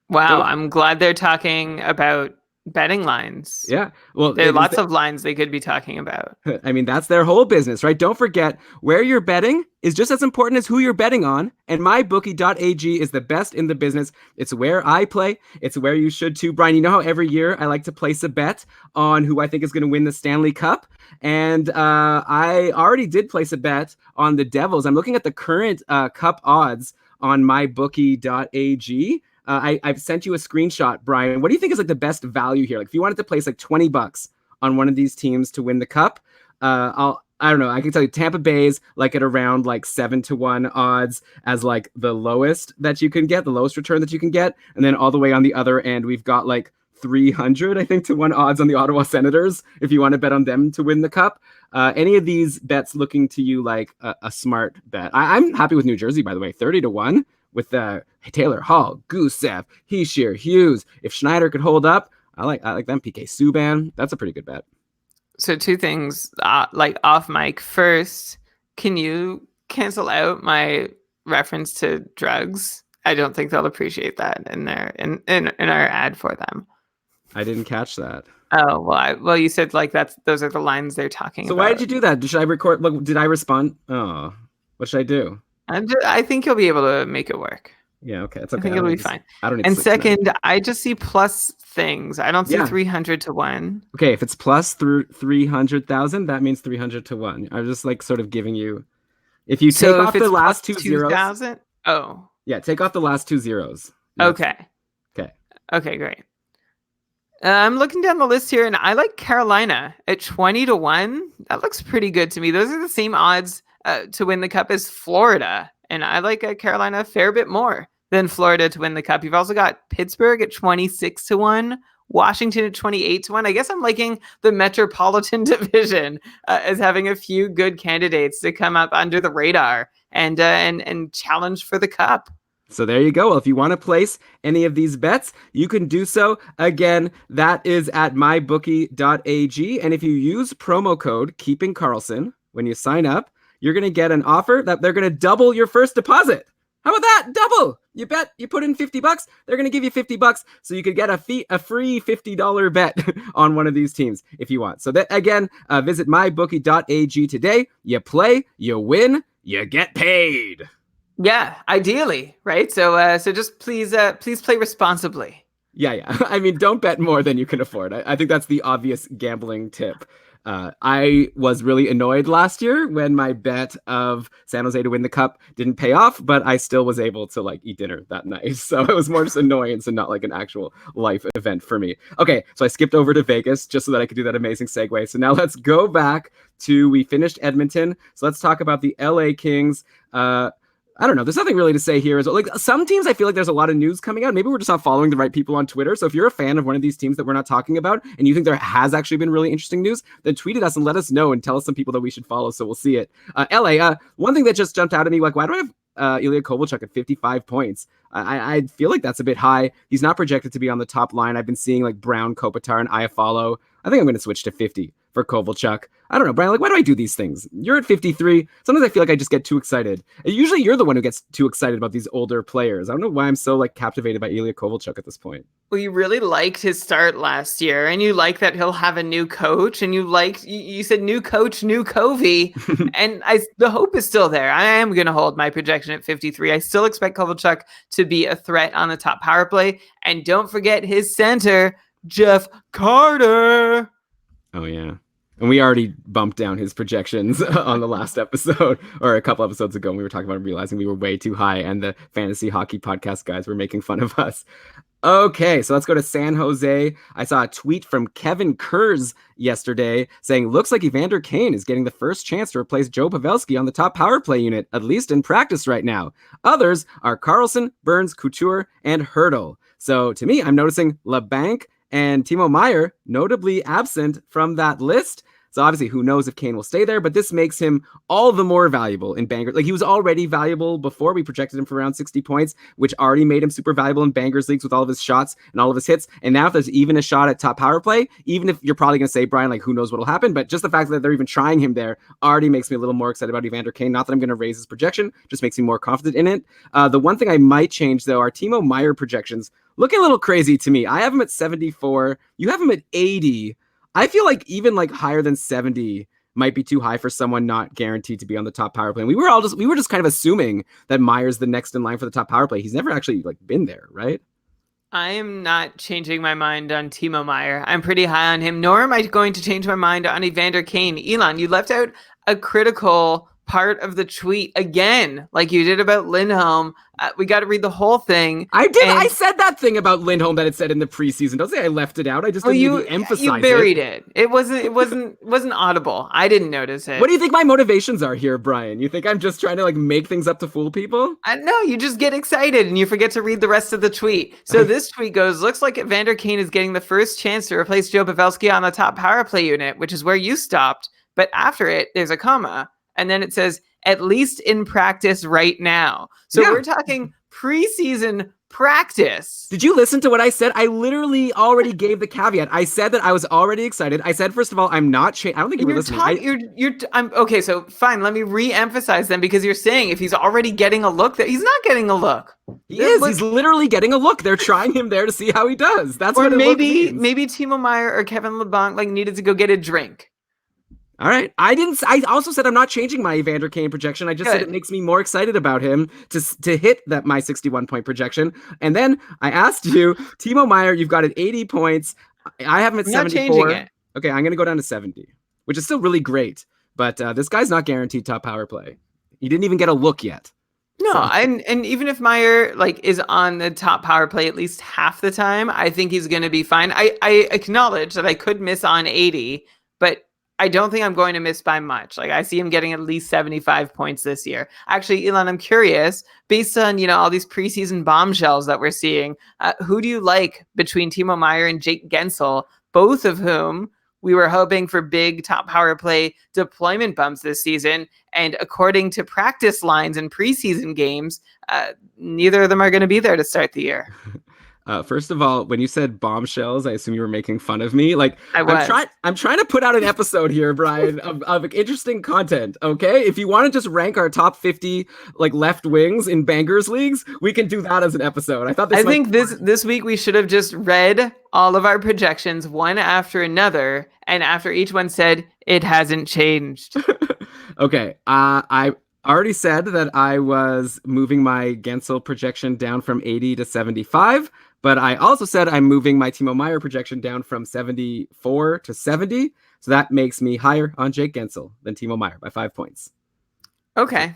Wow, I'm glad they're talking about betting lines. Yeah, well, there are lots of lines they could be talking about. I mean, that's their whole business, right? Don't forget, where you're betting is just as important as who you're betting on. And mybookie.ag is the best in the business. It's where I play. It's where you should too. Brian, you know how every year I like to place a bet on who I think is going to win the Stanley Cup? And I already did place a bet on the Devils. I'm looking at the current Cup odds on mybookie.ag. I've sent you a screenshot, Brian. What do you think is like the best value here? Like, if you wanted to place like $20 on one of these teams to win the cup, I don't know. I can tell you Tampa Bay's like at around like 7-1 odds as like the lowest that you can get, the lowest return that you can get. And then all the way on the other end, we've got like 300, I think, to 1 odds on the Ottawa Senators if you want to bet on them to win the cup. Any of these bets looking to you like a smart bet? I'm happy with New Jersey, by the way, 30-1. With Taylor Hall, Gusev, Hischier, Hughes. If Schneider could hold up, I like them. PK Subban, that's a pretty good bet. So 2 things, like off mic. First, can you cancel out my reference to drugs? I don't think they'll appreciate that in our ad for them. I didn't catch that. Oh, well, you said like those are the lines they're talking about. So why did you do that? Should I record? Look, did I respond? Oh, what should I do? I think you'll be able to make it work. Yeah, okay. It's okay. I think it'll be fine. I don't need and second, I just see plus things. I don't see 300-1. Okay, if it's plus through 300,000, that means 300-1. I'm just like sort of giving you, if you take off the last 2 zeros. 2,000? Oh. Yeah, take off the last 2 zeros. Okay. Okay, great. I'm looking down the list here, and I like Carolina at 20-1. That looks pretty good to me. Those are the same odds to win the cup as Florida, and I like Carolina a fair bit more than Florida to win the cup. You've also got Pittsburgh at 26-1, Washington at 28-1. I guess I'm liking the Metropolitan Division as having a few good candidates to come up under the radar and challenge for the cup. So there you go. Well, if you want to place any of these bets, you can do so. Again, that is at mybookie.ag. And if you use promo code Keeping Karlsson when you sign up, you're going to get an offer that they're going to double your first deposit. How about that? Double. You bet. You put in $50, they're going to give you $50, so you could get a free $50 bet on one of these teams if you want. So that again, visit mybookie.ag today. You play, you win, you get paid. Yeah, ideally, right? So just please play responsibly. Yeah. I mean, don't bet more than you can afford. I think that's the obvious gambling tip. I was really annoyed last year when my bet of San Jose to win the cup didn't pay off, but I still was able to like eat dinner that night. So it was more just annoyance and not like an actual life event for me. Okay, so I skipped over to Vegas just so that I could do that amazing segue. So now let's go back to, we finished Edmonton. So let's talk about the LA Kings. I don't know. There's nothing really to say here. Like some teams, I feel like there's a lot of news coming out. Maybe we're just not following the right people on Twitter. So if you're a fan of one of these teams that we're not talking about and you think there has actually been really interesting news, then tweet at us and let us know and tell us some people that we should follow so we'll see it. LA, one thing that just jumped out at me, like, why do I have Ilya Kovalchuk at 55 points? I feel like that's a bit high. He's not projected to be on the top line. I've been seeing like Brown, Kopitar, and Iafallo. I think I'm going to switch to 50 for Kovalchuk. I don't know, Brian, like, why do I do these things? You're at 53. Sometimes I feel like I just get too excited. Usually you're the one who gets too excited about these older players. I don't know why I'm so like captivated by Ilya Kovalchuk at this point. Well, you really liked his start last year, and you like that he'll have a new coach, and you said new coach, new Covey, and the hope is still there. I am going to hold my projection at 53. I still expect Kovalchuk to be a threat on the top power play, and don't forget his center, Jeff Carter. Oh, yeah. And we already bumped down his projections on the last episode, or a couple episodes ago when we were talking about realizing we were way too high, and the fantasy hockey podcast guys were making fun of us. Okay, so let's go to San Jose. I saw a tweet from Kevin Kurz yesterday saying, looks like Evander Kane is getting the first chance to replace Joe Pavelski on the top power play unit, at least in practice right now. Others are Karlsson, Burns, Couture, and Hurdle. So to me, I'm noticing LeBanc and Timo Meyer notably absent from that list. So obviously, who knows if Kane will stay there, but this makes him all the more valuable in Bangers. Like, he was already valuable before. We projected him for around 60 points, which already made him super valuable in Bangers leagues with all of his shots and all of his hits. And now if there's even a shot at top power play, even if you're probably going to say, Brian, like, who knows what'll happen, but just the fact that they're even trying him there already makes me a little more excited about Evander Kane. Not that I'm going to raise his projection, just makes me more confident in it. The one thing I might change, though, are Timo Meyer projections looking a little crazy to me. I have him at 74. You have him at 80. I feel like even like higher than 70 might be too high for someone not guaranteed to be on the top power play. And we were just kind of assuming that Meyer's the next in line for the top power play. He's never actually like been there, right? I am not changing my mind on Timo Meyer. I'm pretty high on him, nor am I going to change my mind on Evander Kane. Elon, you left out a critical part of the tweet again, like you did about Lindholm. We got to read the whole thing. I did. I said that thing about Lindholm that it said in the preseason. Don't say I left it out. I just didn't even emphasize it. You buried it. It wasn't audible. I didn't notice it. What do you think my motivations are here, Brian? You think I'm just trying to like make things up to fool people? No, you just get excited and you forget to read the rest of the tweet. So this tweet goes, looks like Evander Kane is getting the first chance to replace Joe Pavelski on the top power play unit, which is where you stopped. But after it, there's a comma. And then it says, at least in practice right now. So We're talking preseason practice. Did you listen to what I said? I literally already gave the caveat. I said that I was already excited. I said, first of all, I'm not I don't think you were listening. Okay, so fine. Let me re-emphasize then, because you're saying if he's already getting a look, that he's not getting a look. He is. He's literally getting a look. They're trying him there to see how he does. That's what it means. Maybe Timo Meyer or Kevin LeBlanc like needed to go get a drink. All right. I also said I'm not changing my Evander Kane projection. I just said it makes me more excited about him to hit my 61 point projection. And then I asked you, Timo Meyer, you've got at 80 points. I have him at 74. Okay, I'm going to go down to 70, which is still really great. But this guy's not guaranteed top power play. He didn't even get a look yet. No, so. and even if Meyer like is on the top power play at least half the time, I think he's going to be fine. I acknowledge that I could miss on 80, but I don't think I'm going to miss by much. Like, I see him getting at least 75 points this year. Actually, Elon, I'm curious, based on, all these preseason bombshells that we're seeing, who do you like between Timo Meyer and Jake Gensel, both of whom We were hoping for big top power play deployment bumps this season, and according to practice lines and preseason games, neither of them are going to be there to start the year. First of all, when you said bombshells, I assume you were making fun of me. Like I was. I'm trying to put out an episode here, Brian, of interesting content. Okay, if you want to just rank our top 50 like left wings in bangers leagues, we can do that as an episode. I think this week we should have just read all of our projections one after another, and after each one said it hasn't changed. Okay, I already said that I was moving my Gensel projection down from 80 to 75. But I also said I'm moving my Timo Meyer projection down from 74 to 70. So that makes me higher on Jake Gensel than Timo Meyer by 5 points. Okay.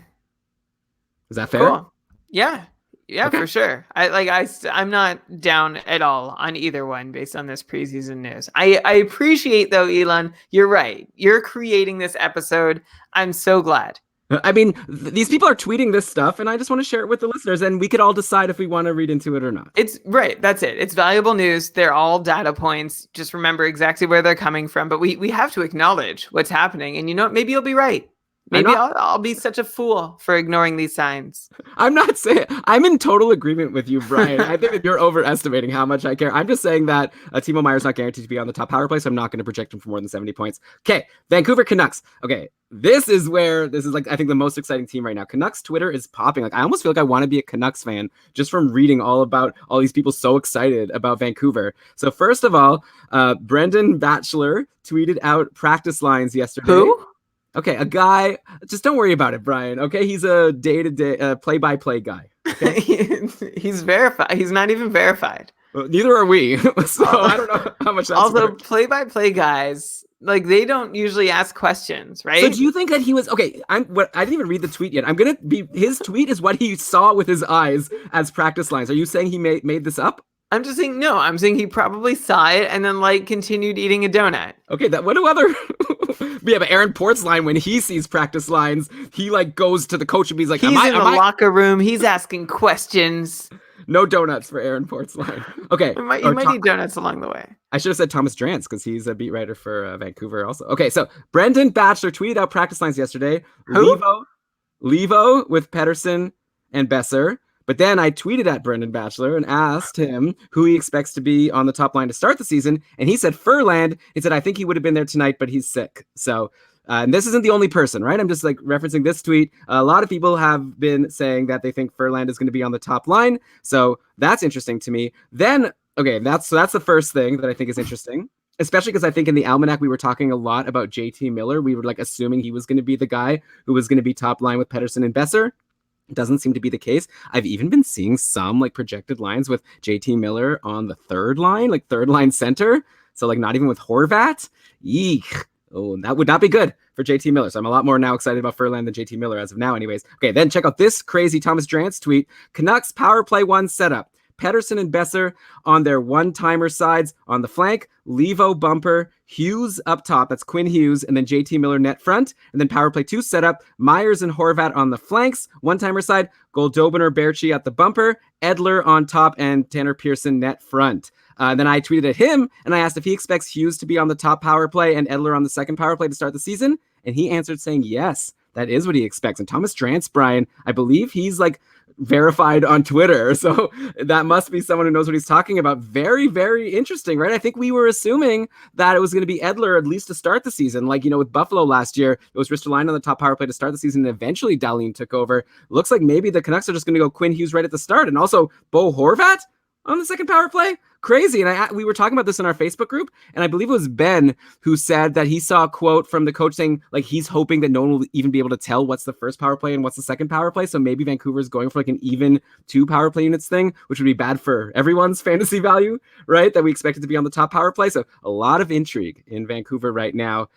Is that fair? Cool. Yeah. Yeah, okay. For sure. I'm not down at all on either one based on this preseason news. I appreciate, though, Elon, you're right. You're creating this episode. I'm so glad. I mean, these people are tweeting this stuff, and I just want to share it with the listeners, and we could all decide if we want to read into it or not. It's right. That's it. It's valuable news. They're all data points. Just remember exactly where they're coming from. But we have to acknowledge what's happening. And you know, maybe you'll be right. Maybe I'll be such a fool for ignoring these signs. I'm not saying I'm in total agreement with you, Brian. I think that you're overestimating how much I care. I'm just saying that Timo Meyer's not guaranteed to be on the top power play, so I'm not going to project him for more than 70 points. Okay, Vancouver Canucks. Okay, this is like I think the most exciting team right now. Canucks Twitter is popping. Like I almost feel like I want to be a Canucks fan just from reading all about all these people so excited about Vancouver. So first of all, Brendan Batchelor tweeted out practice lines yesterday. Who? Okay, a guy, just don't worry about it, Brian. Okay, he's a day-to-day, play-by-play guy. Okay? He's verified. He's not even verified. Well, neither are we. So I don't know how much that's also, worth. Play-by-play guys, like they don't usually ask questions, right? So do you think that he was okay? I didn't even read the tweet yet. His tweet is what he saw with his eyes as practice lines. Are you saying he made this up? I'm just saying no. I'm saying he probably saw it and then like continued eating a donut. Okay, what do other? Yeah, but Aaron Port's line when he sees practice lines, he like goes to the coach and he's like, he's in the locker room. He's asking questions. No donuts for Aaron Port's line. Okay, you might eat donuts along the way. I should have said Thomas Drance because he's a beat writer for Vancouver also. Okay, so Brendan Batchelor tweeted out practice lines yesterday. Who? Levo with Peterson and Besser. But then I tweeted at Brendan Batchelor and asked him who he expects to be on the top line to start the season. And he said Furland. He said, I think he would have been there tonight, but he's sick. So, and this isn't the only person, right? I'm just like referencing this tweet. A lot of people have been saying that they think Furland is going to be on the top line. So that's interesting to me. Then, okay, that's the first thing that I think is interesting. Especially because I think in the Almanac, we were talking a lot about JT Miller. We were like assuming he was going to be the guy who was going to be top line with Peterson and Besser. Doesn't seem to be the case. I've even been seeing some like projected lines with JT Miller on the third line center. So like not even with Horvat. Eek. Oh, that would not be good for JT Miller. So I'm a lot more now excited about Furland than JT Miller as of now anyways. Okay, then check out this crazy Thomas Drance tweet. Canucks power play 1 setup. Pedersen and Besser on their one-timer sides on the flank, Levo bumper, Hughes up top, that's Quinn Hughes, and then JT Miller net front, and then power play 2 setup, Myers and Horvat on the flanks, one-timer side, Goldobin Berchi at the bumper, Edler on top, and Tanner Pearson net front. Then I tweeted at him, and I asked if he expects Hughes to be on the top power play and Edler on the second power play to start the season, and he answered saying yes, that is what he expects. And Thomas Drance, Brian, I believe he's like verified on Twitter. So that must be someone who knows what he's talking about. Very, very interesting, right? I think we were assuming that it was going to be Edler at least to start the season. Like, with Buffalo last year, it was Ristolainen on the top power play to start the season. And eventually Dahlin took over. Looks like maybe the Canucks are just going to go Quinn Hughes right at the start. And also Bo Horvat on the second power play. Crazy. And we were talking about this in our Facebook group, and I believe it was Ben who said that he saw a quote from the coach saying like he's hoping that no one will even be able to tell what's the first power play and what's the second power play. So maybe Vancouver is going for like an even 2 power play units thing, which would be bad for everyone's fantasy value, right? That we expect it to be on the top power play. So a lot of intrigue in Vancouver right now.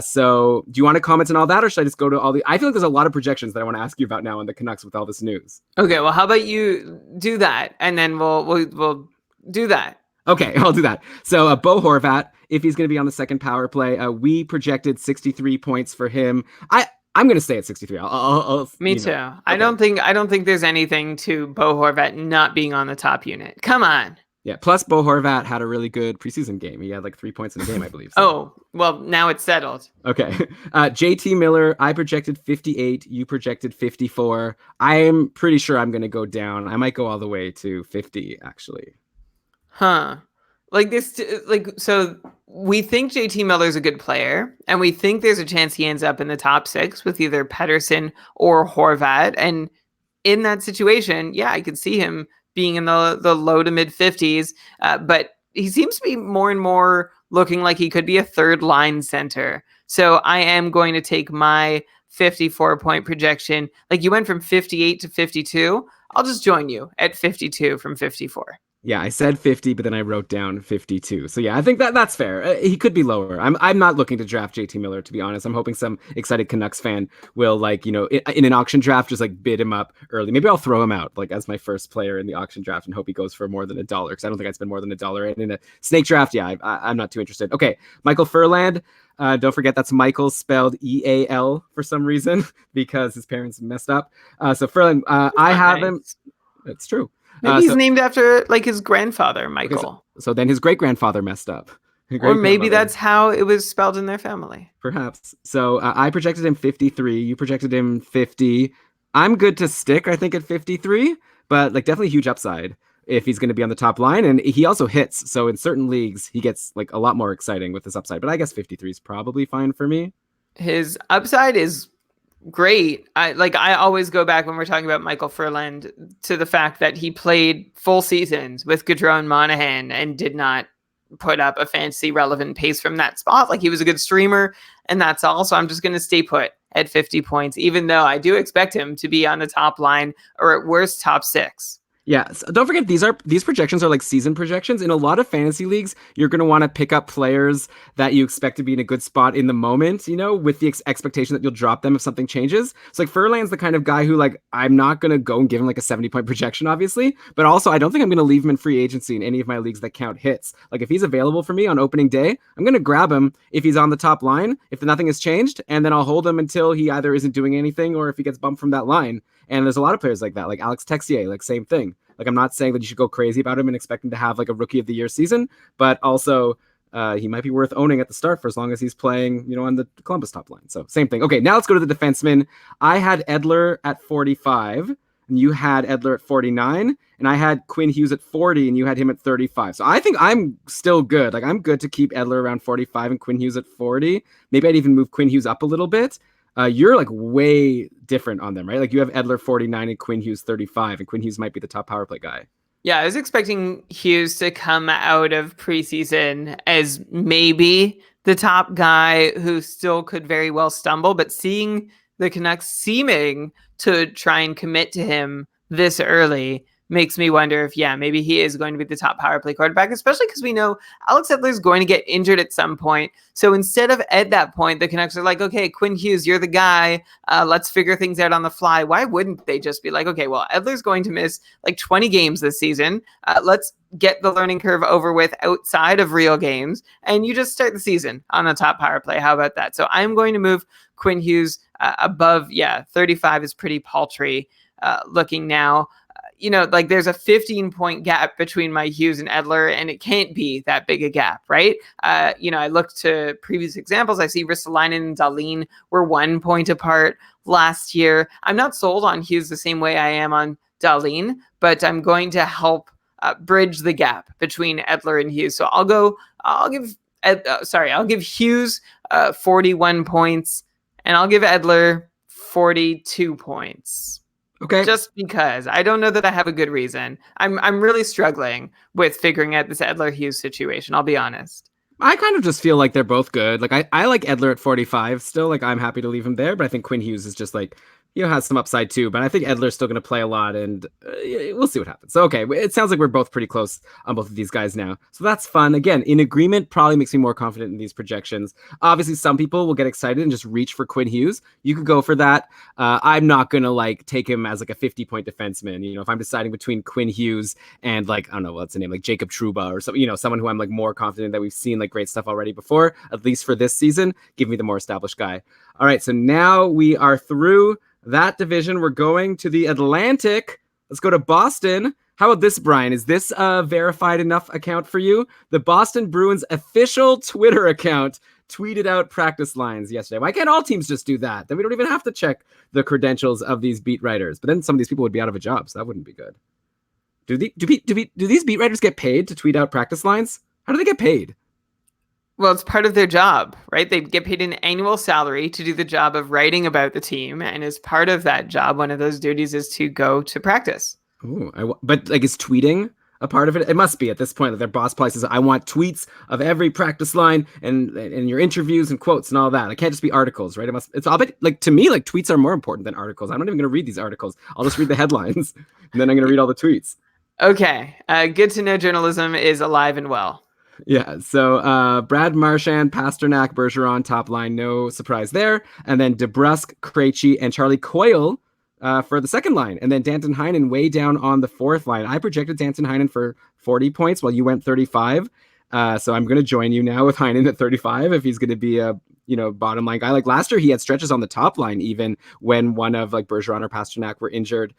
So do you want to comment on all that, or should I just go to all the? I feel like there's a lot of projections that I want to ask you about now on the Canucks with all this news. Okay, well, how about you do that, and then we'll do that. Okay, I'll do that. So Bo Horvat, if he's going to be on the second power play, we projected 63 points for him. I'm going to stay at 63. Me too. Okay. I don't think there's anything to Bo Horvat not being on the top unit. Come on. Yeah. Plus, Bo Horvat had a really good preseason game. He had like 3 points in a game, I believe. So. Oh, well, now it's settled. Okay. JT Miller, I projected 58. You projected 54. I'm pretty sure I'm going to go down. I might go all the way to 50, actually. Huh. Like this, so we think JT Miller's a good player, and we think there's a chance he ends up in the top 6 with either Pearson or Horvat. And in that situation, yeah, I could see him being in the low to mid 50s, but he seems to be more and more looking like he could be a third line center. So I am going to take my 54-point projection. Like you went from 58 to 52. I'll just join you at 52 from 54. Yeah, I said 50, but then I wrote down 52. So yeah, I think that's fair. He could be lower. I'm not looking to draft JT Miller, to be honest. I'm hoping some excited Canucks fan will in an auction draft just like bid him up early. Maybe I'll throw him out like as my first player in the auction draft and hope he goes for more than $1 because I don't think I'd spend more than $1. And in a snake draft, yeah, I'm not too interested. Okay, Michael Furland. Don't forget that's Michael spelled EAL for some reason because his parents messed up. So Furland, I have him. It's true. Maybe he's named after like his grandfather, Michael. Okay, so then his great-grandfather messed up. Or maybe that's how it was spelled in their family. Perhaps. So I projected him 53. You projected him 50. I'm good to stick, I think, at 53, but like definitely huge upside if he's going to be on the top line. And he also hits. So in certain leagues, he gets like a lot more exciting with this upside. But I guess 53 is probably fine for me. His upside is great. I always go back when we're talking about Michael Furland to the fact that he played full seasons with Gaudreau and Monahan and did not put up a fantasy relevant pace from that spot. Like he was a good streamer and that's all. So I'm just going to stay put at 50 points, even though I do expect him to be on the top line or at worst top 6. Yeah, so don't forget these projections are like season projections. In a lot of fantasy leagues, you're going to want to pick up players that you expect to be in a good spot in the moment, with the expectation that you'll drop them if something changes. So like Furland's the kind of guy who like I'm not going to go and give him like a 70-point projection, obviously, but also I don't think I'm going to leave him in free agency in any of my leagues that count hits. Like if he's available for me on opening day, I'm going to grab him if he's on the top line, if nothing has changed, and then I'll hold him until he either isn't doing anything or if he gets bumped from that line. And there's a lot of players like that, like Alex Texier, like same thing. Like I'm not saying that you should go crazy about him and expect him to have like a rookie of the year season, but also he might be worth owning at the start for as long as he's playing, on the Columbus top line. So same thing. Okay, now let's go to the defenseman. I had Edler at 45 and you had Edler at 49 and I had Quinn Hughes at 40 and you had him at 35. So I think I'm still good. Like I'm good to keep Edler around 45 and Quinn Hughes at 40. Maybe I'd even move Quinn Hughes up a little bit. You're like way different on them, right? Like you have Edler 49 and Quinn Hughes 35, and Quinn Hughes might be the top power play guy. Yeah, I was expecting Hughes to come out of preseason as maybe the top guy who still could very well stumble, but seeing the Canucks seeming to try and commit to him this early makes me wonder if, maybe he is going to be the top power play quarterback, especially because we know Alex Edler is going to get injured at some point. So instead of at that point, the Canucks are like, okay, Quinn Hughes, you're the guy. Let's figure things out on the fly. Why wouldn't they just be like, okay, well, Edler's going to miss like 20 games this season. Let's get the learning curve over with outside of real games. And you just start the season on the top power play. How about that? So I'm going to move Quinn Hughes above, 35 is pretty paltry looking now. There's a 15-point gap between my Hughes and Edler, and it can't be that big a gap, right? I looked to previous examples. I see Ristolainen and Dahlin were 1 point apart last year. I'm not sold on Hughes the same way I am on Dahlin, but I'm going to help bridge the gap between Edler and Hughes. So I'll give Hughes 41 points, and I'll give Edler 42 points. Okay. Just because I don't know that I have a good reason. I'm really struggling with figuring out this Edler Hughes situation. I'll be honest. I kind of just feel like they're both good. Like I like Edler at 45 still. Like I'm happy to leave him there, but I think Quinn Hughes is just like, has some upside too. But I think Edler's still going to play a lot, and we'll see what happens. So, okay, it sounds like we're both pretty close on both of these guys now. So that's fun. Again, in agreement probably makes me more confident in these projections. Obviously, some people will get excited and just reach for Quinn Hughes. You could go for that. I'm not going to like take him as like a 50-point defenseman. If I'm deciding between Quinn Hughes and like, I don't know, what's the name, like Jacob Trouba or something, someone who I'm like more confident that we've seen like great stuff already before, at least for this season, give me the more established guy. All right, so now we are through that division. We're going to the Atlantic. Let's go to Boston. How about this, Brian? Is this a verified enough account for you? The Boston Bruins official Twitter account tweeted out practice lines yesterday. Why can't all teams just do that? Then we don't even have to check the credentials of these beat writers. But then some of these people would be out of a job, so that wouldn't be good. Do these beat writers get paid to tweet out practice lines? How do they get paid? Well, it's part of their job, right? They get paid an annual salary to do the job of writing about the team. And as part of that job, one of those duties is to go to practice. Ooh, but like, is tweeting a part of it? It must be at this point that their boss probably says, I want tweets of every practice line and your interviews and quotes and all that. It can't just be articles, right? It's all bit like, to me, like, tweets are more important than articles. I'm not even going to read these articles. I'll just read the headlines and then I'm going to read all the tweets. Okay. Good to know journalism is alive and well. Yeah, so Brad Marchand, Pasternak, Bergeron, top line, no surprise there. And then DeBrusk, Krejci, and Charlie Coyle for the second line. And then Danton Heinen way down on the fourth line. I projected Danton Heinen for 40 points while you went 35. So I'm going to join you now with Heinen at 35 if he's going to be a bottom line guy. Like last year, he had stretches on the top line even when one of like Bergeron or Pasternak were injured.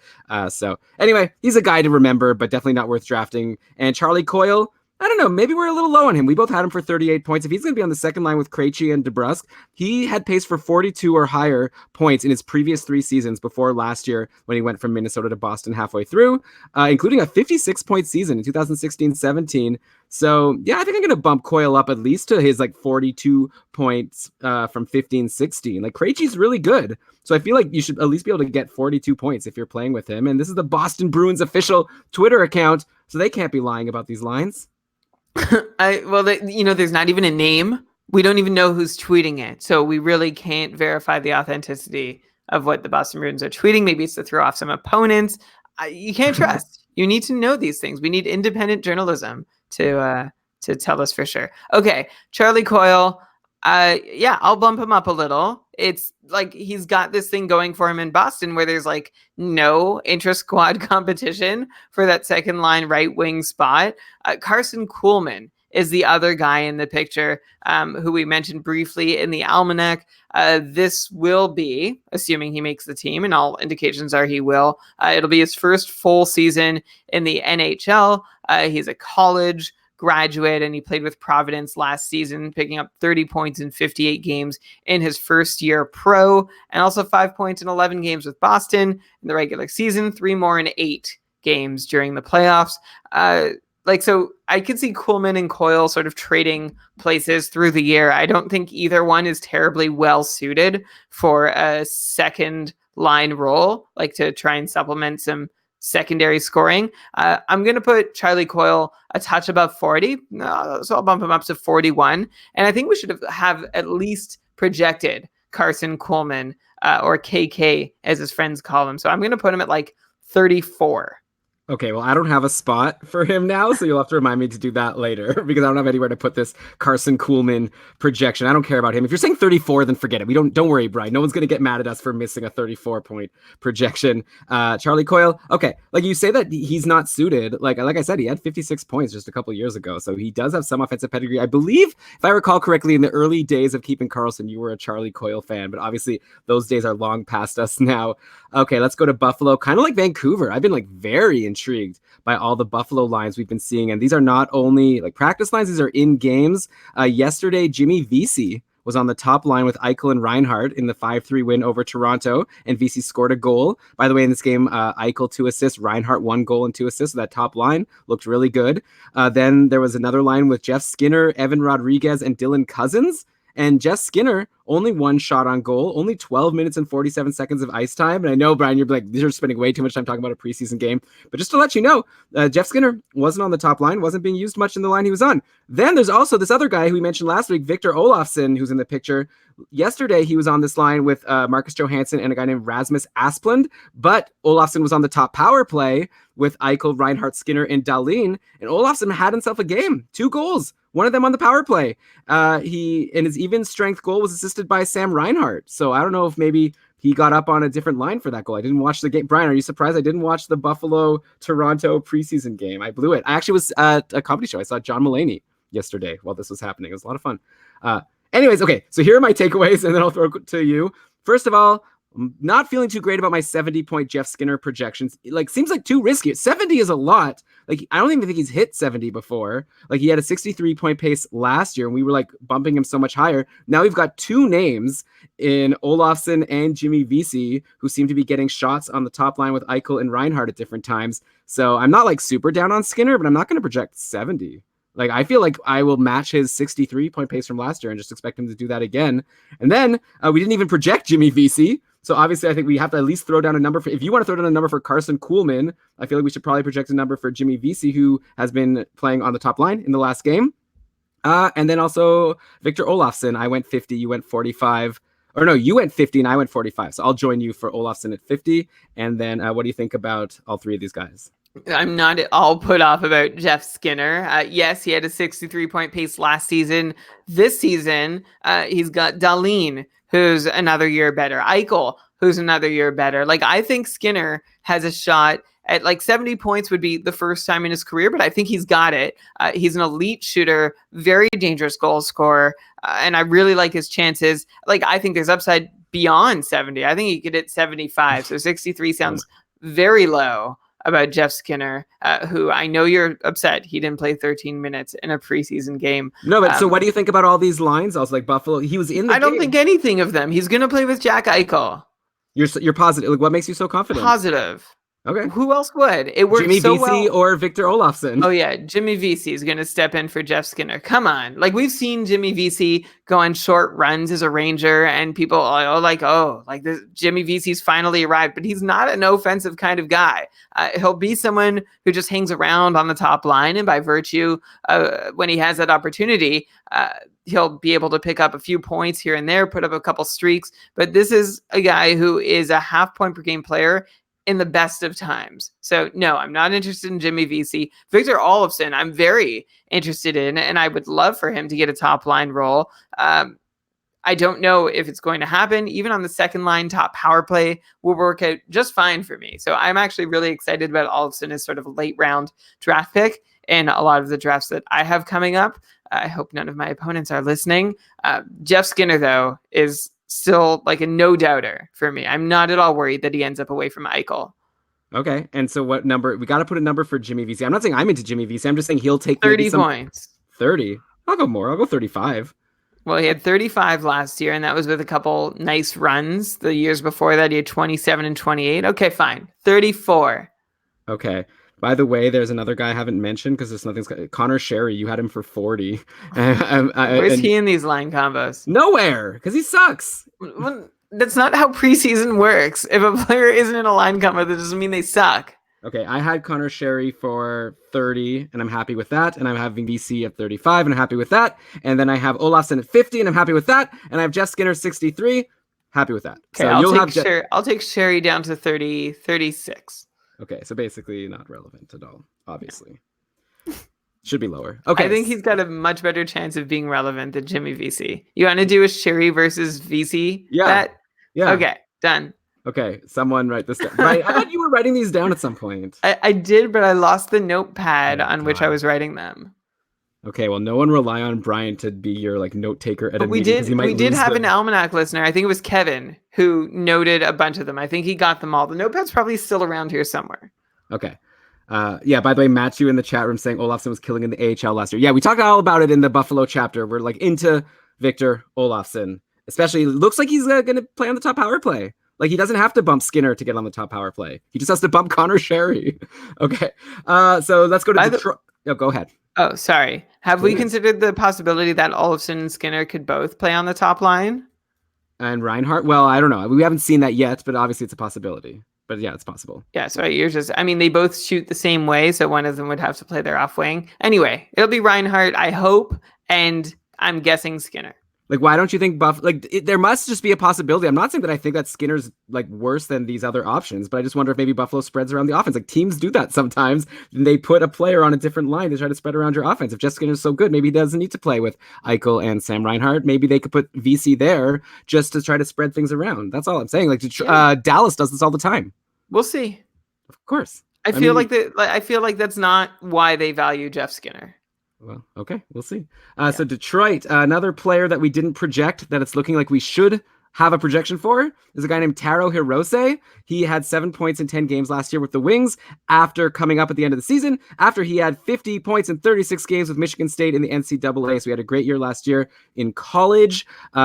So anyway, he's a guy to remember, but definitely not worth drafting. And Charlie Coyle, I don't know. Maybe we're a little low on him. We both had him for 38 points. If he's going to be on the second line with Krejci and DeBrusk, he had paced for 42 or higher points in his previous 3 seasons before last year when he went from Minnesota to Boston halfway through, including a 56-point season in 2016-17. So, yeah, I think I'm going to bump Coyle up at least to his like 42 points from 15-16. Like Krejci's really good. So I feel like you should at least be able to get 42 points if you're playing with him. And this is the Boston Bruins official Twitter account, so they can't be lying about these lines. There's not even a name. We don't even know who's tweeting it. So we really can't verify the authenticity of what the Boston Bruins are tweeting. Maybe it's to throw off some opponents. You can't trust. You need to know these things. We need independent journalism to tell us for sure. Okay, Charlie Coyle. I'll bump him up a little. It's like he's got this thing going for him in Boston where there's like no intra-squad competition for that second line right wing spot. Carson Coleman is the other guy in the picture who we mentioned briefly in the Almanac. This will be, assuming he makes the team, and all indications are he will, it'll be his first full season in the NHL. He's a college graduate, and he played with Providence last season, picking up 30 points in 58 games in his first year pro, and also 5 points in 11 games with Boston in the regular season, 3 more in 8 games during the playoffs. So I could see Coleman and Coyle sort of trading places through the year. I don't think either one is terribly well suited for a second line role, like to try and supplement some secondary scoring. I'm going to put Charlie Coyle a touch above 40, so I'll bump him up to 41. And I think we should have at least projected Carson Coleman, or KK as his friends call him. So I'm going to put him at like 34. Okay, well, I don't have a spot for him now, so you'll have to remind me to do that later because I don't have anywhere to put this Carson Coleman projection. I don't care about him. If you're saying 34, then forget it. Don't worry, Brian. No one's going to get mad at us for missing a 34-point projection. Charlie Coyle, okay, like you say that he's not suited. Like I said, he had 56 points just a couple years ago, so he does have some offensive pedigree. I believe, if I recall correctly, in the early days of keeping Karlsson, you were a Charlie Coyle fan, but obviously those days are long past us now. Okay, let's go to Buffalo. Kind of like Vancouver. I've been like very intrigued by all the Buffalo lines we've been seeing. And these are not only like practice lines, these are in games. Yesterday, Jimmy Vesey was on the top line with Eichel and Reinhart in the 5-3 win over Toronto, and Vesey scored a goal. By the way, in this game, Eichel 2 assists, Reinhart 1 goal and 2 assists. So that top line looked really good. Then there was another line with Jeff Skinner, Evan Rodriguez, and Dylan Cousins. And Jeff Skinner, only 1 shot on goal, only 12 minutes and 47 seconds of ice time. And I know, Brian, you're like, these are spending way too much time talking about a preseason game. But just to let you know, Jeff Skinner wasn't on the top line, wasn't being used much in the line he was on. Then there's also this other guy who we mentioned last week, Victor Olofsson, who's in the picture. Yesterday, he was on this line with Marcus Johansson and a guy named Rasmus Asplund. But Olofsson was on the top power play with Eichel, Reinhart, Skinner, and Dahlin. And Olofsson had himself a game, 2 goals. One of them on the power play. His even strength goal was assisted by Sam Reinhart. So I don't know if maybe he got up on a different line for that goal. I didn't watch the game. Brian, are you surprised I didn't watch the Buffalo-Toronto preseason game? I blew it. I actually was at a comedy show. I saw John Mulaney yesterday while this was happening. It was a lot of fun. Anyways, okay, so here are my takeaways, and then I'll throw it to you. First of all, I'm not feeling too great about my 70-point Jeff Skinner projections. Seems like too risky. 70 is a lot. I don't even think he's hit 70 before. He had a 63-point pace last year, and we were bumping him so much higher. Now we've got two names in Olofsson and Jimmy Vesey who seem to be getting shots on the top line with Eichel and Reinhart at different times. So I'm not super down on Skinner, but I'm not going to project 70. I feel like I will match his 63-point pace from last year and just expect him to do that again. And then we didn't even project Jimmy Vesey. So obviously, I think we have to at least throw down a number if you want to throw down a number for Carson Coleman, I feel like we should probably project a number for Jimmy Vesey, who has been playing on the top line in the last game. And then also Victor Olofsson. I went 50, you went 45. Or no, you went 50 and I went 45. So I'll join you for Olofsson at 50. And then what do you think about all three of these guys? I'm not at all put off about Jeff Skinner. Yes, he had a 63-point pace last season. This season, he's got Dahlin, who's another year better. Eichel, who's another year better. I think Skinner has a shot at 70 points would be the first time in his career, but I think he's got it. He's an elite shooter, very dangerous goal scorer, and I really like his chances. I think there's upside beyond 70. I think he could hit 75. So 63 sounds very low about Jeff Skinner, who I know you're upset he didn't play 13 minutes in a preseason game. No, but so what do you think about all these lines? I was Buffalo, he was in the game. I don't think anything of them. He's going to play with Jack Eichel. You're positive. What makes you so confident? Positive. Okay. Who else would? It works Jimmy so Vesey well. or Victor Olofsson. Oh yeah, Jimmy Vesey is going to step in for Jeff Skinner. Come on. We've seen Jimmy Vesey go on short runs as a Ranger, and people are this Jimmy Vesey's finally arrived, but he's not an offensive kind of guy. He'll be someone who just hangs around on the top line, and by virtue, when he has that opportunity, he'll be able to pick up a few points here and there, put up a couple streaks. But this is a guy who is a half-point per game player in the best of times. So no, I'm not interested in Jimmy Vesey. Victor Olofsson, I'm very interested in, and I would love for him to get a top line role. I don't know if it's going to happen. Even on the second line, top power play will work out just fine for me. So I'm actually really excited about Olofsson as sort of a late round draft pick in a lot of the drafts that I have coming up. I hope none of my opponents are listening. Jeff Skinner, though, is still a no-doubter for me. I'm not at all worried that he ends up away from Eichel. Okay, and so what number? We got to put a number for Jimmy Vesey. I'm not saying I'm into Jimmy Vesey. I'm just saying he'll take 30 points. 30. I'll go more. I'll go 35. Well, he had 35 last year, and that was with a couple nice runs. The years before that, he had 27 and 28. Okay, fine. 34. Okay. By the way, there's another guy I haven't mentioned because there's nothing's Connor Sherry. You had him for 40. Where's he in these line combos? Nowhere, because he sucks. Well, that's not how preseason works. If a player isn't in a line combo, that doesn't mean they suck. Okay, I had Connor Sherry for 30, and I'm happy with that. And I'm having VC at 35, and I'm happy with that. And then I have Olofsson at 50, and I'm happy with that. And I have Jeff Skinner 63. Happy with that. Okay, so I'll take Sherry down to 30, 36. Okay, so basically not relevant at all, obviously. Should be lower. Okay. I think he's got a much better chance of being relevant than Jimmy Vesey. You want to do a Sherry versus Vesey? Yeah. Yeah. Okay, done. Okay, someone write this down. Right, I thought you were writing these down at some point. I did, but I lost the notepad on which I was writing them. Okay, well, no one rely on Brian to be your note taker at a meeting. We did have an almanac listener. I think it was Kevin who noted a bunch of them. I think he got them all. The notepad's probably still around here somewhere. Okay. Yeah, by the way, Matthew in the chat room saying Olofsson was killing in the AHL last year. Yeah, we talked all about it in the Buffalo chapter. We're into Victor Olofsson. Especially, looks like he's going to play on the top power play. He doesn't have to bump Skinner to get on the top power play. He just has to bump Connor Sherry. Okay. So let's go to Detroit. Go ahead. Oh, sorry. Have we considered the possibility that Olofsson and Skinner could both play on the top line? And Reinhart? Well, I don't know. We haven't seen that yet, but obviously it's a possibility. But yeah, it's possible. Yeah, so they both shoot the same way, so one of them would have to play their off wing. Anyway, it'll be Reinhart, I hope, and I'm guessing Skinner. Why don't you think there must just be a possibility. I'm not saying that I think that Skinner's worse than these other options, but I just wonder if maybe Buffalo spreads around the offense. Teams do that sometimes. And they put a player on a different line to try to spread around your offense. If Jeff Skinner's so good, maybe he doesn't need to play with Eichel and Sam Reinhart. Maybe they could put VC there just to try to spread things around. That's all I'm saying. Dallas does this all the time. We'll see. Of course. I feel like that's not why they value Jeff Skinner. Well, okay, we'll see. So Detroit, another player that we didn't project that it's looking like we should have a projection for is a guy named Taro Hirose. He had 7 points in 10 games last year with the Wings after coming up at the end of the season, after he had 50 points in 36 games with Michigan State in the NCAA. So he had a great year last year in college.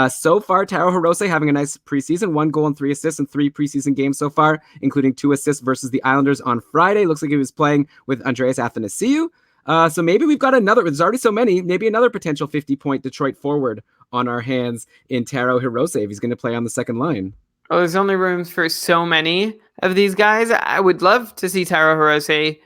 So far, Taro Hirose having a nice preseason, 1 goal and 3 assists in 3 preseason games so far, including 2 assists versus the Islanders on Friday. Looks like he was playing with Andreas Athanasiou. So maybe we've got another, there's already so many, maybe another potential 50-point Detroit forward on our hands in Taro Hirose if he's going to play on the second line. Well, there's only room for so many of these guys. I would love to see Taro Hirose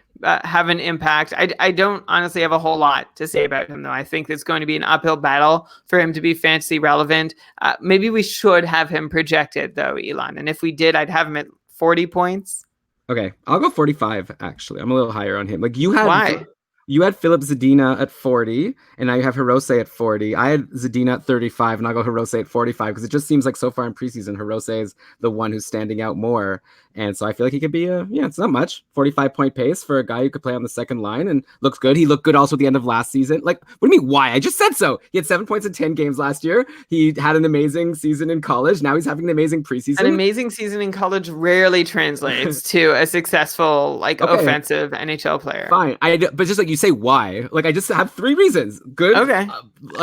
have an impact. I don't honestly have a whole lot to say about him, though. I think it's going to be an uphill battle for him to be fantasy relevant. Maybe we should have him projected, though, Elon. And if we did, I'd have him at 40 points. Okay, I'll go 45, actually. I'm a little higher on him. Like you had... Why? You had Philip Zadina at 40, and now you have Hirose at 40. I had Zadina at 35, and I'll go Hirose at 45, because it just seems like so far in preseason, Hirose is the one who's standing out more. And so I feel like he could be it's not much, 45-point pace for a guy who could play on the second line and looks good. He looked good also at the end of last season. Like, what do you mean, why? I just said so. He had 7 points in 10 games last year. He had an amazing season in college. Now he's having an amazing preseason. An amazing season in college rarely translates to a successful, offensive NHL player. Fine. But just like you say, why? Like, I just have 3 reasons. Good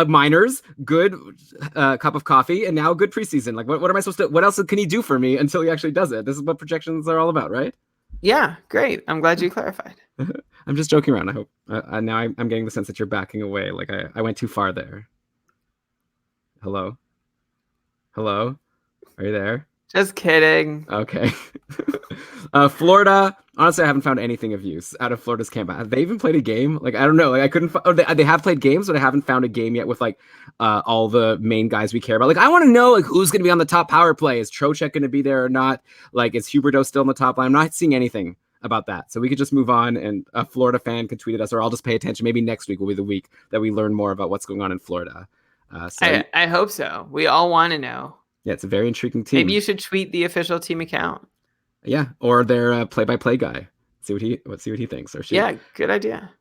minors, good cup of coffee, and now good preseason. Like, what am I supposed to, what else can he do for me until he actually does it? This is what projections are all about, right? Yeah, great. I'm glad you clarified. I'm just joking around. I hope. Now I'm getting the sense that you're backing away. Like, I went too far there. Hello? Hello? Are you there? Just kidding. Okay. Florida. Honestly, I haven't found anything of use out of Florida's camp. Have they even played a game? Like, I don't know. Like, I couldn't. They have played games, but I haven't found a game yet with all the main guys we care about. Like, I want to know who's going to be on the top power play. Is Trocheck going to be there or not? Like, is Huberdeau still in the top line? I'm not seeing anything about that. So we could just move on, and a Florida fan can tweet at us, or I'll just pay attention. Maybe next week will be the week that we learn more about what's going on in Florida. I hope so. We all want to know. Yeah, it's a very intriguing team. Maybe you should tweet the official team account. Yeah, or their play-by-play guy. See what he thinks or she. Yeah, good idea.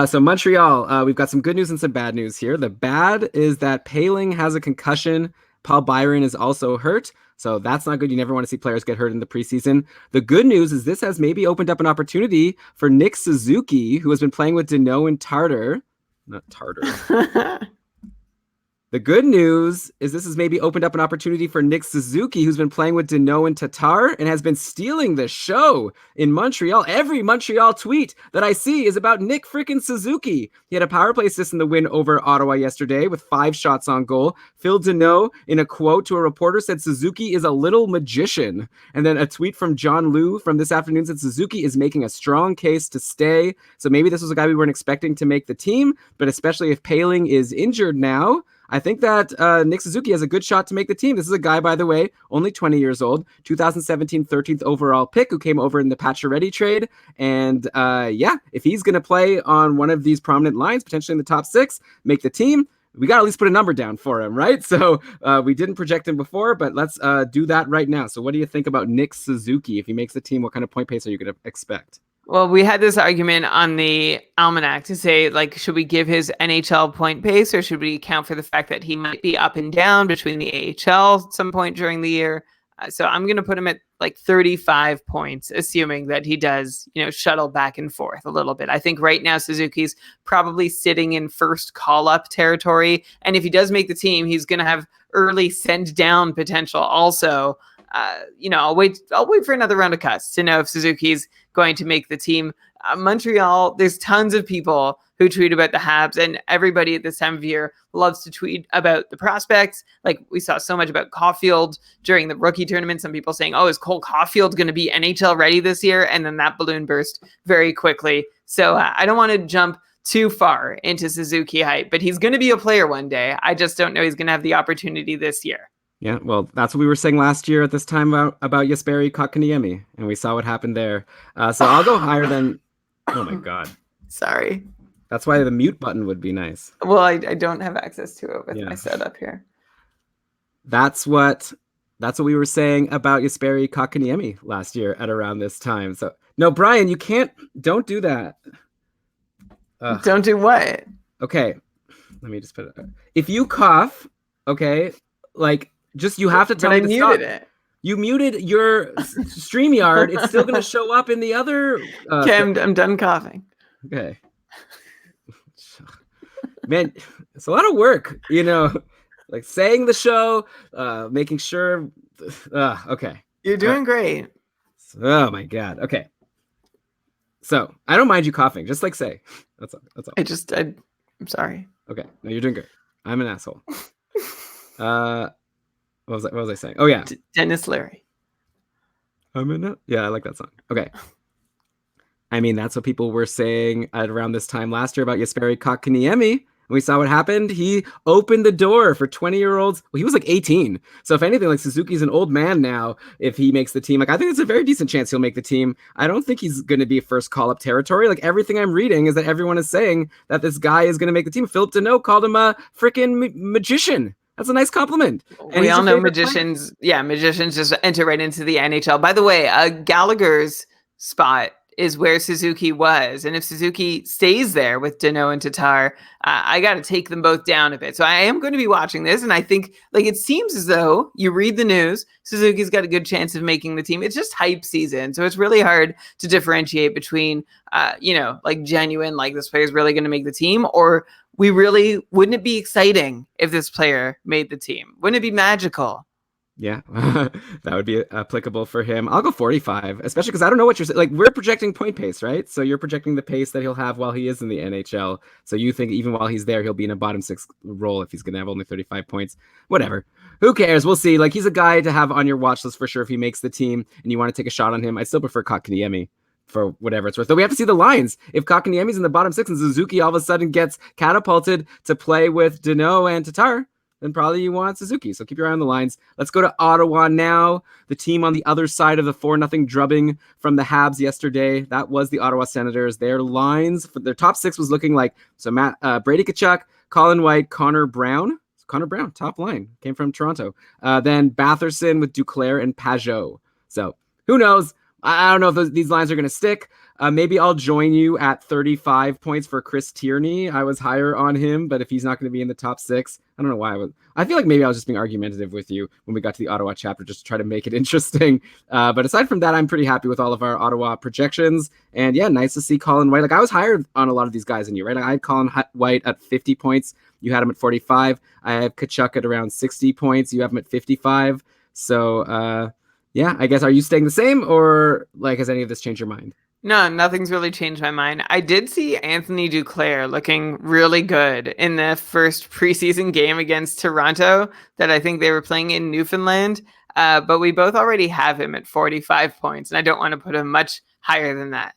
So Montreal, we've got some good news and some bad news here. The bad is that Poehling has a concussion. Paul Byron is also hurt, so that's not good. You never want to see players get hurt in the preseason. The good news is this has maybe opened up an opportunity for Nick Suzuki, who has been playing with Deneau and Tartar. Not Tartar. The good news is this has maybe opened up an opportunity for Nick Suzuki, who's been playing with Deneau and Tatar and has been stealing the show in Montreal. Every Montreal tweet that I see is about Nick freaking Suzuki. He had a power play assist in the win over Ottawa yesterday with 5 shots on goal. Phil Deneau, in a quote to a reporter, said Suzuki is a little magician. And then a tweet from John Liu from this afternoon said Suzuki is making a strong case to stay. So maybe this was a guy we weren't expecting to make the team, but especially if Poehling is injured now, I think that Nick Suzuki has a good shot to make the team. This is a guy, by the way, only 20 years old, 2017 13th overall pick, who came over in the Pacioretty trade. And if he's going to play on one of these prominent lines, potentially in the top 6, make the team, we got to at least put a number down for him, right? So we didn't project him before, but let's do that right now. So what do you think about Nick Suzuki? If he makes the team, what kind of point pace are you going to expect? Well, we had this argument on the Almanac to say, should we give his NHL point pace, or should we account for the fact that he might be up and down between the AHL at some point during the year? So I'm going to put him at 35 points, assuming that he does, shuttle back and forth a little bit. I think right now Suzuki's probably sitting in first call-up territory. And if he does make the team, he's going to have early send-down potential also. I'll wait for another round of cuts to know if Suzuki's going to make the team. Montreal, there's tons of people who tweet about the Habs, and everybody at this time of year loves to tweet about the prospects. We saw so much about Caulfield during the rookie tournament. Some people saying, is Cole Caulfield going to be NHL ready this year? And then that balloon burst very quickly. So I don't want to jump too far into Suzuki hype, but he's going to be a player one day. I just don't know he's going to have the opportunity this year. Yeah, well, that's what we were saying last year at this time about Jesperi Kotkaniemi, and we saw what happened there. So I'll go higher than... Oh, my God. Sorry. That's why the mute button would be nice. Well, I don't have access to it with my setup here. That's what we were saying about Jesperi Kotkaniemi last year at around this time. So, no, Brian, you can't... Don't do that. Don't do what? Okay, let me just put it... If you cough, okay, Just you have to tell But me I to muted stop. it. You muted your StreamYard. It's still going to show up in the other. Okay, I'm done coughing. Okay. Man, it's a lot of work, like saying the show, making sure. Okay. You're doing great. Oh my God. Okay. So I don't mind you coughing. Just like say. That's all. I'm sorry. Okay. No, you're doing great. I'm an asshole. What was I saying? Oh yeah. Dennis Leary. Yeah, I like that song. Okay. I mean, that's what people were saying at around this time last year about Jesperi Kotkaniemi. We saw what happened. He opened the door for 20-year-olds. Well, he was like 18. So if anything, like Suzuki's an old man now if he makes the team. Like, I think it's a very decent chance he'll make the team. I don't think he's going to be first call-up territory. Like, everything I'm reading is that everyone is saying that this guy is going to make the team. Philip Deneau called him a freaking magician. That's a nice compliment. And we all know magicians. Yeah, magicians just enter right into the NHL. By the way, Gallagher's spot is where Suzuki was. And if Suzuki stays there with Deneau and Tatar, I got to take them both down a bit. So I am going to be watching this. And I think it seems as though you read the news, Suzuki's got a good chance of making the team. It's just hype season. So it's really hard to differentiate between, genuine, like this player's really going to make the team, or wouldn't it be exciting if this player made the team? Wouldn't it be magical? Yeah, that would be applicable for him. I'll go 45, especially because I don't know what you're saying. Like, we're projecting point pace, right? So you're projecting the pace that he'll have while he is in the NHL. So you think even while he's there, he'll be in a bottom six role if he's going to have only 35 points. Whatever. Who cares? We'll see. Like, he's a guy to have on your watch list for sure if he makes the team and you want to take a shot on him. I still prefer Kotkaniemi for whatever it's worth. Though we have to see the lines. If Kotkaniemi's in the bottom six and Suzuki all of a sudden gets catapulted to play with Deneau and Tatar, then probably you want Suzuki. So keep your eye on the lines. Let's go to Ottawa now. The team on the other side of the 4-0 drubbing from the Habs yesterday. That was the Ottawa Senators. Their lines, for their top six was looking like, so Brady Tkachuk, Colin White, Connor Brown, top line, came from Toronto. Then Batherson with Duclair and Pajot. So who knows? I don't know if these lines are going to stick. Maybe I'll join you at 35 points for Chris Tierney. I was higher on him, but if he's not going to be in the top six, I don't know why I feel like maybe I was just being argumentative with you when we got to the Ottawa chapter, just to try to make it interesting. But aside from that, I'm pretty happy with all of our Ottawa projections. And yeah, nice to see Colin White. Like, I was higher on a lot of these guys than you, right? Like, I had Colin White at 50 points. You had him at 45. I have Tkachuk at around 60 points. You have him at 55. So, yeah, I guess, are you staying the same, or like, has any of this changed your mind? No, nothing's really changed my mind. I did see Anthony Duclair looking really good in the first preseason game against Toronto that I think they were playing in Newfoundland. But we both already have him at 45 points, and I don't want to put him much higher than that.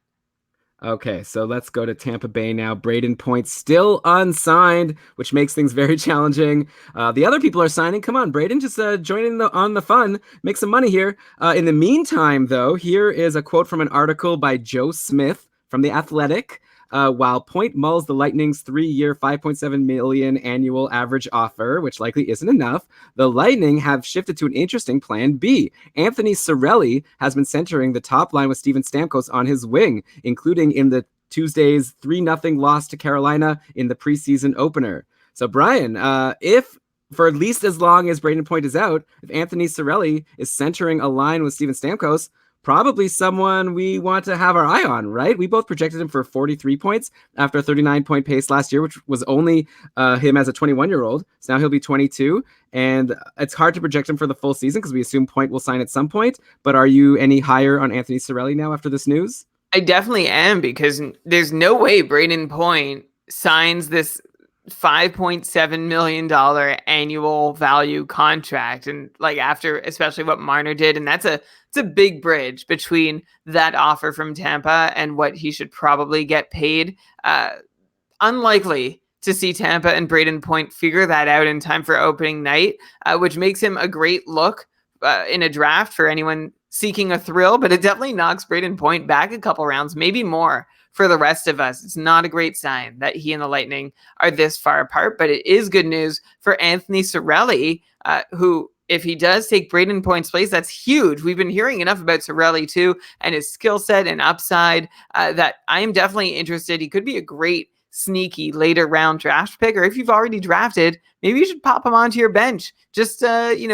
Okay, so let's go to Tampa Bay now. Braden Point still unsigned, which makes things very challenging. The other people are signing. Come on, Braden, just join in on the fun. Make some money here. In the meantime, though, here is a quote from an article by Joe Smith from The Athletic. While Point mulls the Lightning's 3-year, $5.7 million annual average offer, which likely isn't enough, the Lightning have shifted to an interesting plan B. Anthony Cirelli has been centering the top line with Steven Stamkos on his wing, including in the Tuesday's 3-0 loss to Carolina in the preseason opener. So, Brian, if for at least as long as Braden Point is out, if Anthony Cirelli is centering a line with Steven Stamkos, probably someone we want to have our eye on, right? We both projected him for 43 points after a 39-point pace last year, which was only him as a 21-year-old. So now he'll be 22, and it's hard to project him for the full season because we assume Point will sign at some point. But are you any higher on Anthony Cirelli now after this news? I definitely am, because there's no way Braden Point signs this $5.7 million annual value contract, and like after especially what Marner did, and it's a big bridge between that offer from Tampa and what he should probably get paid. Unlikely to see Tampa and Braden Point figure that out in time for opening night, which makes him a great look in a draft for anyone seeking a thrill, but it definitely knocks Braden Point back a couple rounds, maybe more. For the rest of us, it's not a great sign that he and the Lightning are this far apart, but it is good news for Anthony Cirelli, who, if he does take Braden Point's place, that's huge. We've been hearing enough about Cirelli too, and his skill set and upside, that I am definitely interested. He could be a great sneaky later round draft pick, or if you've already drafted, maybe you should pop him onto your bench. Just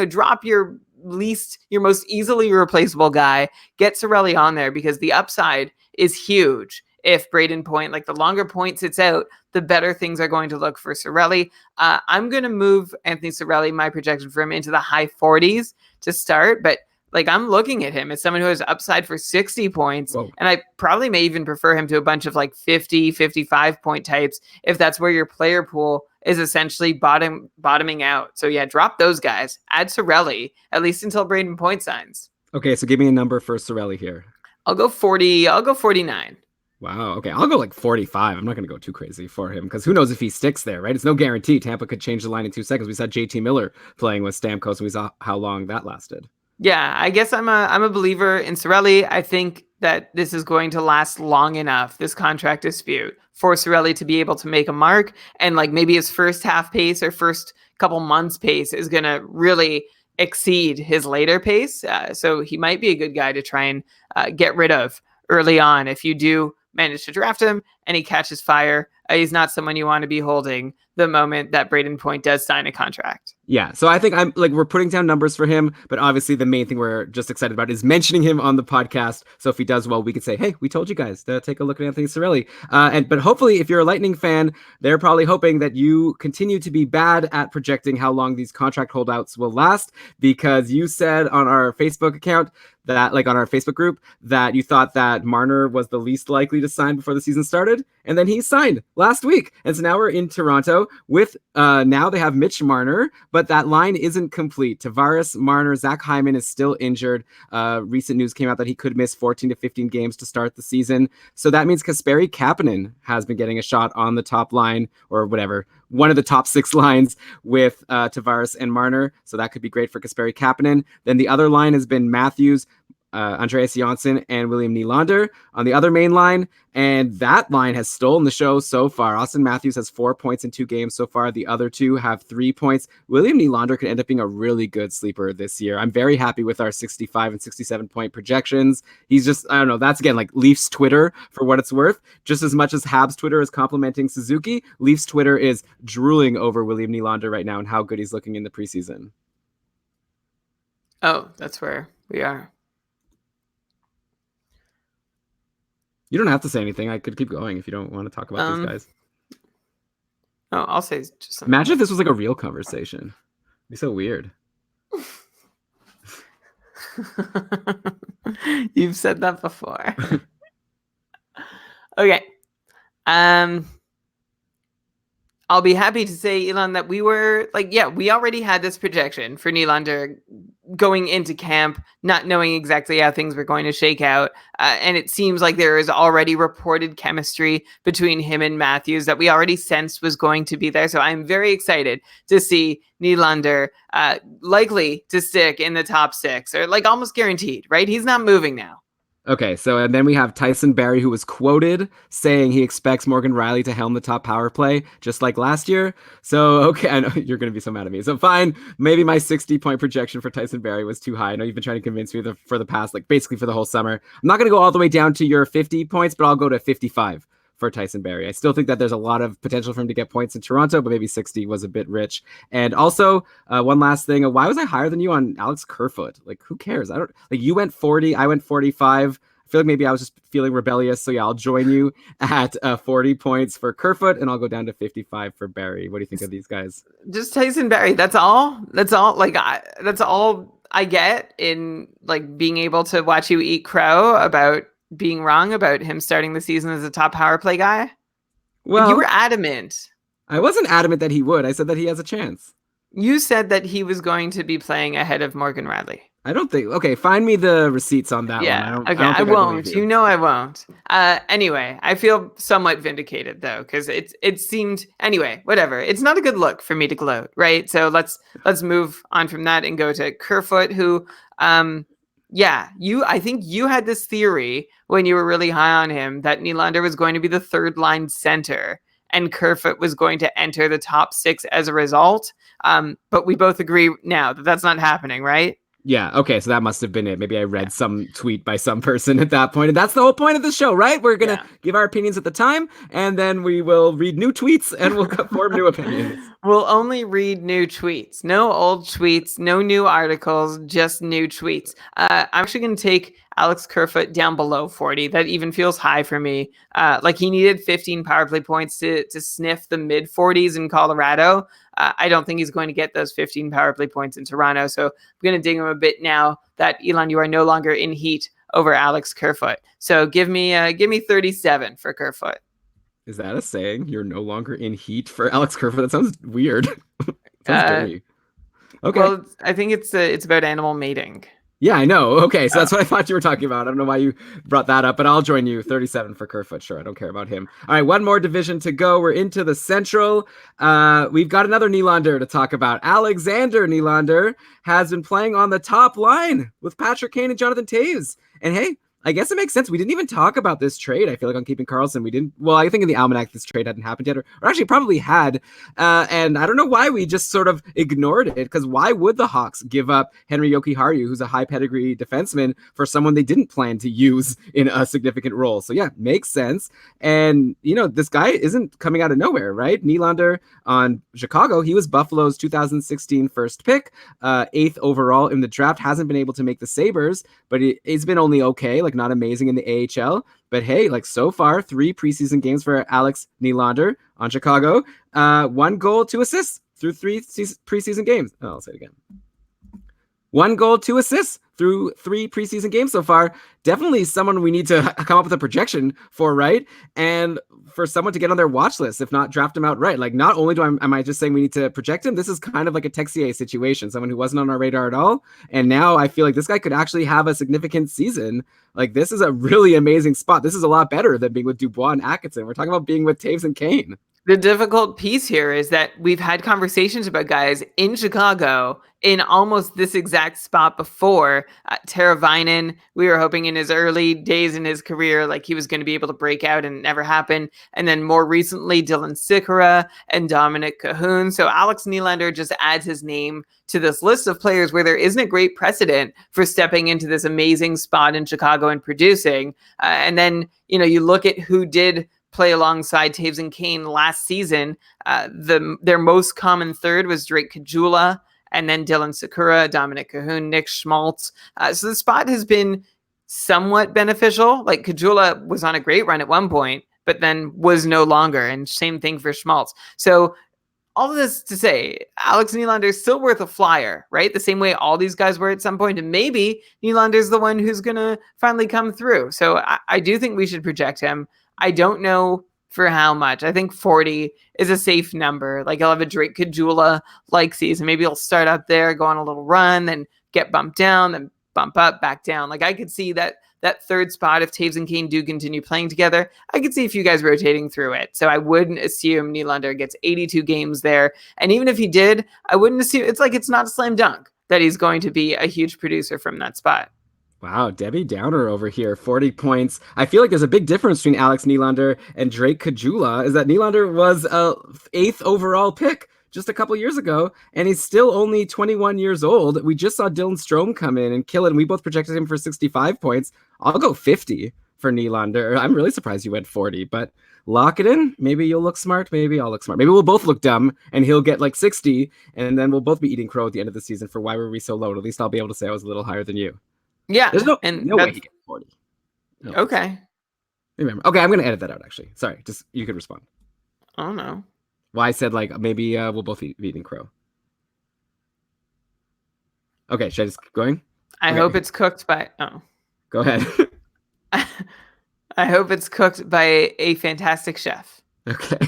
drop your most easily replaceable guy, get Cirelli on there, because the upside is huge. If Braden Point, like the longer Point sits out, the better things are going to look for Cirelli. I'm going to move Anthony Cirelli, my projection for him, into the high 40s to start, but like I'm looking at him as someone who has upside for 60 points. Whoa. And I probably may even prefer him to a bunch of like 50, 55 point types if that's where your player pool is essentially bottoming out. So yeah, drop those guys. Add Cirelli, at least until Braden Point signs. Okay, so give me a number for Cirelli here. I'll go 40. I'll go 49. Wow. Okay, I'll go like 45. I'm not going to go too crazy for him because who knows if he sticks there, right? It's no guarantee. Tampa could change the line in 2 seconds. We saw JT Miller playing with Stamkos, and we saw how long that lasted. Yeah, I guess I'm a believer in Cirelli. I think that this is going to last long enough, this contract dispute, for Cirelli to be able to make a mark, and like maybe his first half pace or first couple months pace is going to really exceed his later pace. So he might be a good guy to try and get rid of early on if you do manage to draft him and he catches fire. He's not someone you want to be holding the moment that Braden Point does sign a contract. Yeah, so I think we're putting down numbers for him, but obviously the main thing we're just excited about is mentioning him on the podcast. So if he does well, we can say, hey, we told you guys to take a look at Anthony Cirelli. But hopefully, if you're a Lightning fan, they're probably hoping that you continue to be bad at projecting how long these contract holdouts will last, because you said on our Facebook account that, like on our Facebook group, that you thought that Marner was the least likely to sign before the season started, and then he signed last week. And so now we're in Toronto with now they have Mitch Marner, but that line isn't complete. Tavares, Marner, Zach Hyman is still injured. Recent news came out that he could miss 14 to 15 games to start the season. So that means Kasperi Kapanen has been getting a shot on the top line, or whatever, one of the top 6 lines with Tavares and Marner. So that could be great for Kasperi Kapanen. Then the other line has been Matthews, Andreas Johnsson, and William Nylander on the other main line. And that line has stolen the show so far. Austin Matthews has 4 points in 2 games so far. The other 2 have 3 points. William Nylander could end up being a really good sleeper this year. I'm very happy with our 65 and 67 point projections. He's just, I don't know, that's again like Leafs Twitter for what it's worth. Just as much as Habs Twitter is complimenting Suzuki, Leafs Twitter is drooling over William Nylander right now and how good he's looking in the preseason. Oh, that's where we are. You don't have to say anything. I could keep going if you don't want to talk about these guys. No, I'll say just something. Imagine if this was like a real conversation. It'd be so weird. You've said that before. Okay. I'll be happy to say, Elon, that we were like, yeah, we already had this projection for Nylander going into camp, not knowing exactly how things were going to shake out. And it seems like there is already reported chemistry between him and Matthews that we already sensed was going to be there. So I'm very excited to see Nylander likely to stick in the top 6, or like almost guaranteed, right? He's not moving now. Okay, so and then we have Tyson Barrie, who was quoted saying he expects Morgan Rielly to helm the top power play, just like last year. So, okay, I know you're going to be so mad at me. So fine, maybe my 60-point projection for Tyson Barrie was too high. I know you've been trying to convince me for the past, like basically for the whole summer. I'm not going to go all the way down to your 50 points, but I'll go to 55 for Tyson Barrie. I still think that there's a lot of potential for him to get points in Toronto, but maybe 60 was a bit rich. And also, one last thing, why was I higher than you on Alex Kerfoot? Like, who cares? I don't like. You went 40, I went 45. I feel like maybe I was just feeling rebellious. So yeah, I'll join you at 40 points for Kerfoot, and I'll go down to 55 for Barrie. What do you think of these guys? Just Tyson Barrie. That's all. That's all. Like, that's all I get in like being able to watch you eat crow about being wrong about him starting the season as a top power play guy. Well, like, you were adamant. I wasn't adamant that he would. I said that he has a chance. You said that he was going to be playing ahead of Morgan Rielly. I don't think. Okay, find me the receipts on that one. I won't. You know I won't. Anyway, I feel somewhat vindicated though, because it seemed anyway. Whatever. It's not a good look for me to gloat, right? So let's move on from that and go to Kerfoot, who, I think you had this theory when you were really high on him that Nylander was going to be the third line center and Kerfoot was going to enter the top 6 as a result. But we both agree now that that's not happening, right? Yeah, okay, so that must have been it. Maybe I read some tweet by some person at that point, and that's the whole point of the show, right? We're gonna give our opinions at the time, and then we will read new tweets, and we'll form new opinions. We'll only read new tweets. No old tweets, no new articles, just new tweets. I'm actually going to take Alex Kerfoot down below 40. That even feels high for me. Like he needed 15 power play points to sniff the mid 40s in Colorado. I don't think he's going to get those 15 power play points in Toronto. So I'm going to ding him a bit now that, Elon, you are no longer in heat over Alex Kerfoot. So give me 37 for Kerfoot. Is that a saying? You're no longer in heat for Alex Kerfoot? That sounds weird. Sounds dirty. Okay. Well, I think it's about animal mating. Yeah, I know. Okay, so that's what I thought you were talking about. I don't know why you brought that up, but I'll join you. 37 for Kerfoot. Sure, I don't care about him. All right, one more division to go. We're into the Central. We've got another Nylander to talk about. Alexander Nylander has been playing on the top line with Patrick Kane and Jonathan Toews. And hey, I guess it makes sense. We didn't even talk about this trade. I feel like on Keeping Karlsson, we didn't. Well, I think in the Almanac, this trade hadn't happened yet, or actually probably had. And I don't know why we just sort of ignored it, because why would the Hawks give up Henry Jokiharju, who's a high pedigree defenseman, for someone they didn't plan to use in a significant role? So yeah, makes sense. And, this guy isn't coming out of nowhere, right? Nylander on Chicago, he was Buffalo's 2016 first pick, 8th overall in the draft, hasn't been able to make the Sabres, but he's been only okay, like not amazing in the AHL. But hey, like so far, 3 preseason games for Alex Nylander on Chicago, 1 goal, 2 assists through 3 preseason games. Oh, I'll say it again. 1 goal, 2 assists through 3 preseason games so far. Definitely someone we need to come up with a projection for, right? And for someone to get on their watch list, if not draft him outright. Like, not only am I just saying we need to project him, this is kind of like a Texier situation, someone who wasn't on our radar at all. And now I feel like this guy could actually have a significant season. Like, this is a really amazing spot. This is a lot better than being with Dubois and Atkinson. We're talking about being with Taves and Kane. The difficult piece here is that we've had conversations about guys in Chicago in almost this exact spot before. Teravainen, we were hoping in his early days in his career, like he was going to be able to break out, and it never happened. And then more recently, Dylan Sikora and Dominic Cahoon. So Alex Nylander just adds his name to this list of players where there isn't a great precedent for stepping into this amazing spot in Chicago and producing. And then, you look at who did play alongside Taves and Kane last season. Their most common third was Drake Caggiula, and then Dylan Sikora, Dominic Cahoon, Nick Schmaltz. So the spot has been somewhat beneficial. Like Caggiula was on a great run at one point, but then was no longer. And same thing for Schmaltz. So all of this to say, Alex Nylander is still worth a flyer, right? The same way all these guys were at some point. And maybe Nylander's the one who's going to finally come through. So I do think we should project him. I don't know for how much. I think 40 is a safe number. Like, he'll have a Drake Caggiula-like season. Maybe he'll start out there, go on a little run, then get bumped down, then bump up, back down. Like, I could see that third spot, if Taves and Kane do continue playing together, I could see a few guys rotating through it. So I wouldn't assume Nylander gets 82 games there. And even if he did, I wouldn't assume, it's not a slam dunk that he's going to be a huge producer from that spot. Wow, Debbie Downer over here, 40 points. I feel like there's a big difference between Alex Nylander and Drake Caggiula, is that Nylander was a 8th overall pick just a couple years ago, and he's still only 21 years old. We just saw Dylan Strome come in and kill it, and we both projected him for 65 points. I'll go 50 for Nylander. I'm really surprised you went 40, but lock it in. Maybe you'll look smart. Maybe I'll look smart. Maybe we'll both look dumb, and he'll get like 60, and then we'll both be eating crow at the end of the season for why were we so low. At least I'll be able to say I was a little higher than you. Yeah. There's no way he gets 40. No. Okay. Remember. Okay, I'm going to edit that out, actually. Sorry, just you could respond. Oh, no. Well, I said, like, maybe we'll both be eating crow. Okay, should I just keep going? I hope it's cooked by... Oh. Go ahead. I hope it's cooked by a fantastic chef. Okay.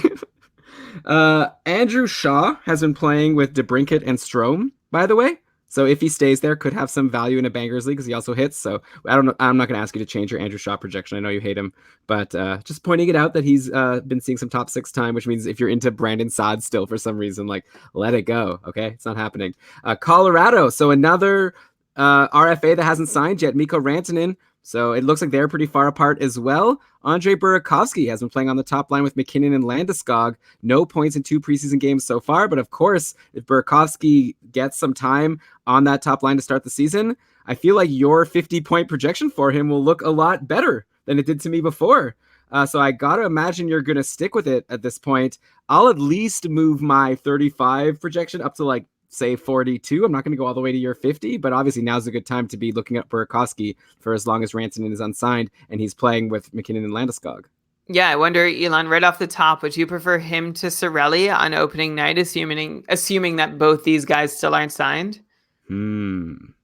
Andrew Shaw has been playing with DeBrincat and Strome, by the way. So if he stays there, could have some value in a Bangers League because he also hits. So I don't know. I'm not going to ask you to change your Andrew Shaw projection. I know you hate him, but just pointing it out that he's been seeing some top 6 time, which means if you're into Brandon Saad still for some reason, like, let it go. Okay, it's not happening. Colorado. So another RFA that hasn't signed yet. Mikko Rantanen So it looks like they're pretty far apart as well. Andre Burakovsky has been playing on the top line with McKinnon and Landeskog. No points in 2 preseason games so far, but of course, if Burakovsky gets some time on that top line to start the season, I feel like your 50-point projection for him will look a lot better than it did to me before. So I got to imagine you're going to stick with it at this point. I'll at least move my 35 projection up to like, say 42. I'm not going to go all the way to your 50, but obviously now's a good time to be looking at Burakovsky for as long as Rantanen is unsigned and he's playing with McKinnon and Landeskog. Yeah, I wonder, Elon, right off the top, would you prefer him to Cirelli on opening night, assuming that both these guys still aren't signed?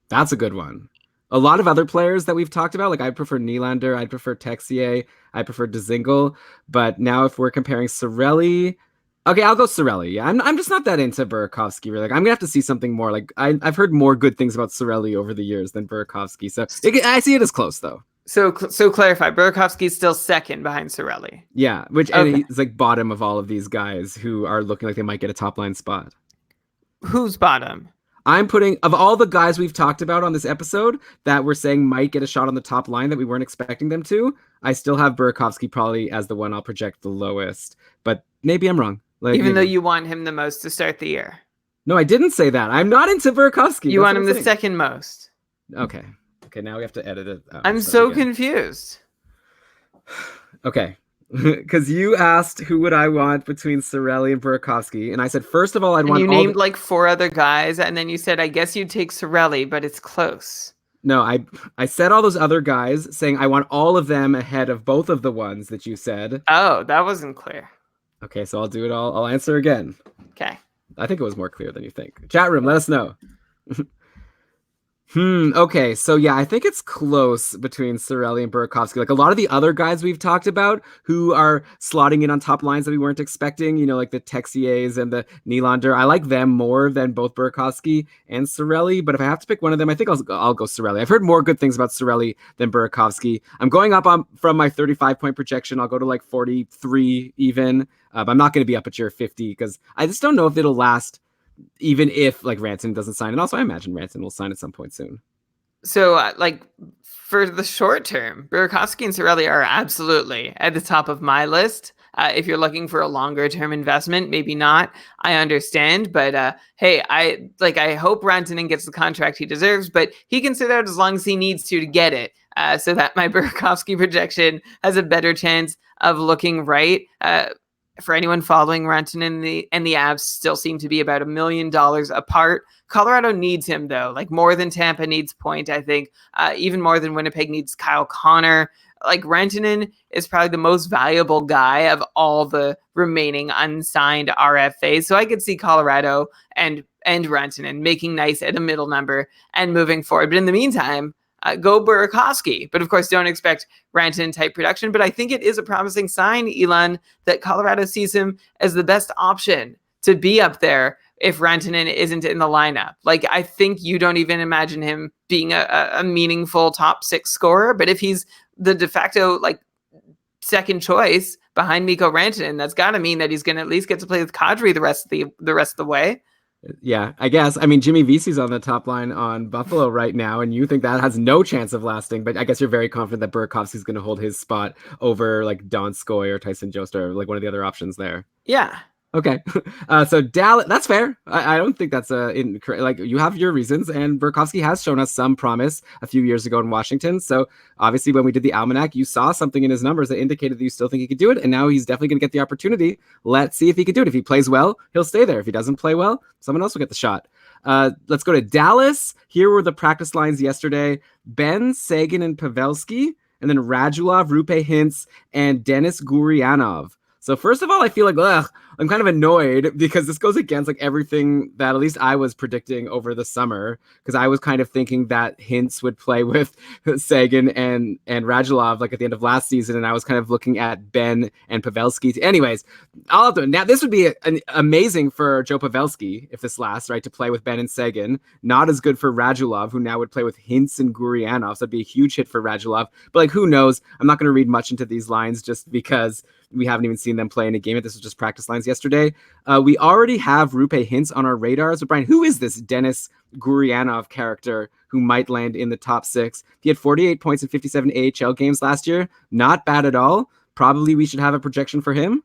That's a good one. A lot of other players that we've talked about, like I prefer Nylander, I'd prefer Texier, I prefer Dzingel, but now if we're comparing Cirelli, okay, I'll go Cirelli. Yeah, I'm just not that into Burakovsky. Really, like, I'm gonna have to see something more. Like I've heard more good things about Cirelli over the years than Burakovsky, so I see it as close though. So clarify, Burakovsky's still second behind Cirelli. Yeah, and he's like bottom of all of these guys who are looking like they might get a top line spot. Who's bottom? I'm putting, of all the guys we've talked about on this episode that we're saying might get a shot on the top line that we weren't expecting them to, I still have Burakovsky probably as the one I'll project the lowest, but maybe I'm wrong. Like, even though you want him the most to start the year. No, I didn't say that. I'm not into Burakovsky. You want him the second most. Okay, now we have to edit it out. I'm so confused. Okay. Because you asked who would I want between Cirelli and Burakovsky, and I said first of all I'd want. You named like 4 other guys, and then you said I guess you'd take Cirelli, but it's close. No, I said all those other guys, saying I want all of them ahead of both of the ones that you said. Oh, that wasn't clear. Okay, so I'll do it all. I'll answer again. Okay. I think it was more clear than you think. Chat room, let us know. Okay, so yeah, I think it's close between Cirelli and Burakovsky. Like a lot of the other guys we've talked about who are slotting in on top lines that we weren't expecting, you know, like the Texiers and the Nylander. I like them more than both Burakovsky and Cirelli, but if I have to pick one of them, I think I'll go Cirelli. I've heard more good things about Cirelli than Burakovsky. I'm going up from my 35-point projection. I'll go to like 43 even, but I'm not going to be up at your 50 because I just don't know if it'll last even if like Rantanen doesn't sign. And also I imagine Rantanen will sign at some point soon. So like for the short term, Burakovsky and Cirelli are absolutely at the top of my list. If you're looking for a longer term investment, maybe not. I understand, but hey, I hope Rantanen gets the contract he deserves, but he can sit out as long as he needs to get it, so that my Burakovsky projection has a better chance of looking right. For anyone following, Rantanen and the Avs still seem to be about $1 million apart. Colorado needs him, though, like more than Tampa needs Point, I think, even more than Winnipeg needs Kyle Connor. Like Rantanen is probably the most valuable guy of all the remaining unsigned RFAs. So I could see Colorado and Rantanen making nice at a middle number and moving forward. But in the meantime, go Burakovsky. But of course, don't expect Rantanen-type production. But I think it is a promising sign, Elon, that Colorado sees him as the best option to be up there if Rantanen isn't in the lineup. Like, I think you don't even imagine him being a meaningful top 6 scorer. But if he's the de facto, like, second choice behind Mikko Rantanen, that's got to mean that he's going to at least get to play with Kadri the rest of the way. Yeah, I guess. I mean, Jimmy Vesey's on the top line on Buffalo right now, and you think that has no chance of lasting, but I guess you're very confident that Burakovsky's going to hold his spot over like Donskoy or Tyson Jost or like one of the other options there. Yeah. Okay. So Dallas, that's fair. I don't think that's incorrect. Like, you have your reasons, and Burakovsky has shown us some promise a few years ago in Washington. So obviously when we did the Almanac, you saw something in his numbers that indicated that you still think he could do it. And now he's definitely going to get the opportunity. Let's see if he can do it. If he plays well, he'll stay there. If he doesn't play well, someone else will get the shot. Let's go to Dallas. Here were the practice lines yesterday. Ben, Sagan, and Pavelski, and then Radulov, Rupe Hintz, and Denis Gurianov. So first of all, I feel like, I'm kind of annoyed because this goes against like everything that at least I was predicting over the summer, because I was kind of thinking that Hintz would play with Sagan and Radulov like at the end of last season, and I was kind of looking at Ben and Pavelski. Anyways, I'll do it. Now this would be amazing for Joe Pavelski if this lasts, right, to play with Ben and Sagan. Not as good for Radulov, who now would play with Hintz and Gurianov, so it'd be a huge hit for Radulov. But like, who knows? I'm not going to read much into these lines just because we haven't even seen them play in a game. This was just practice lines was yesterday. We already have Rupe Hintz on our radar. So, Brian, who is this Denis Gurianov character who might land in the top 6? He had 48 points in 57 AHL games last year. Not bad at all. Probably we should have a projection for him.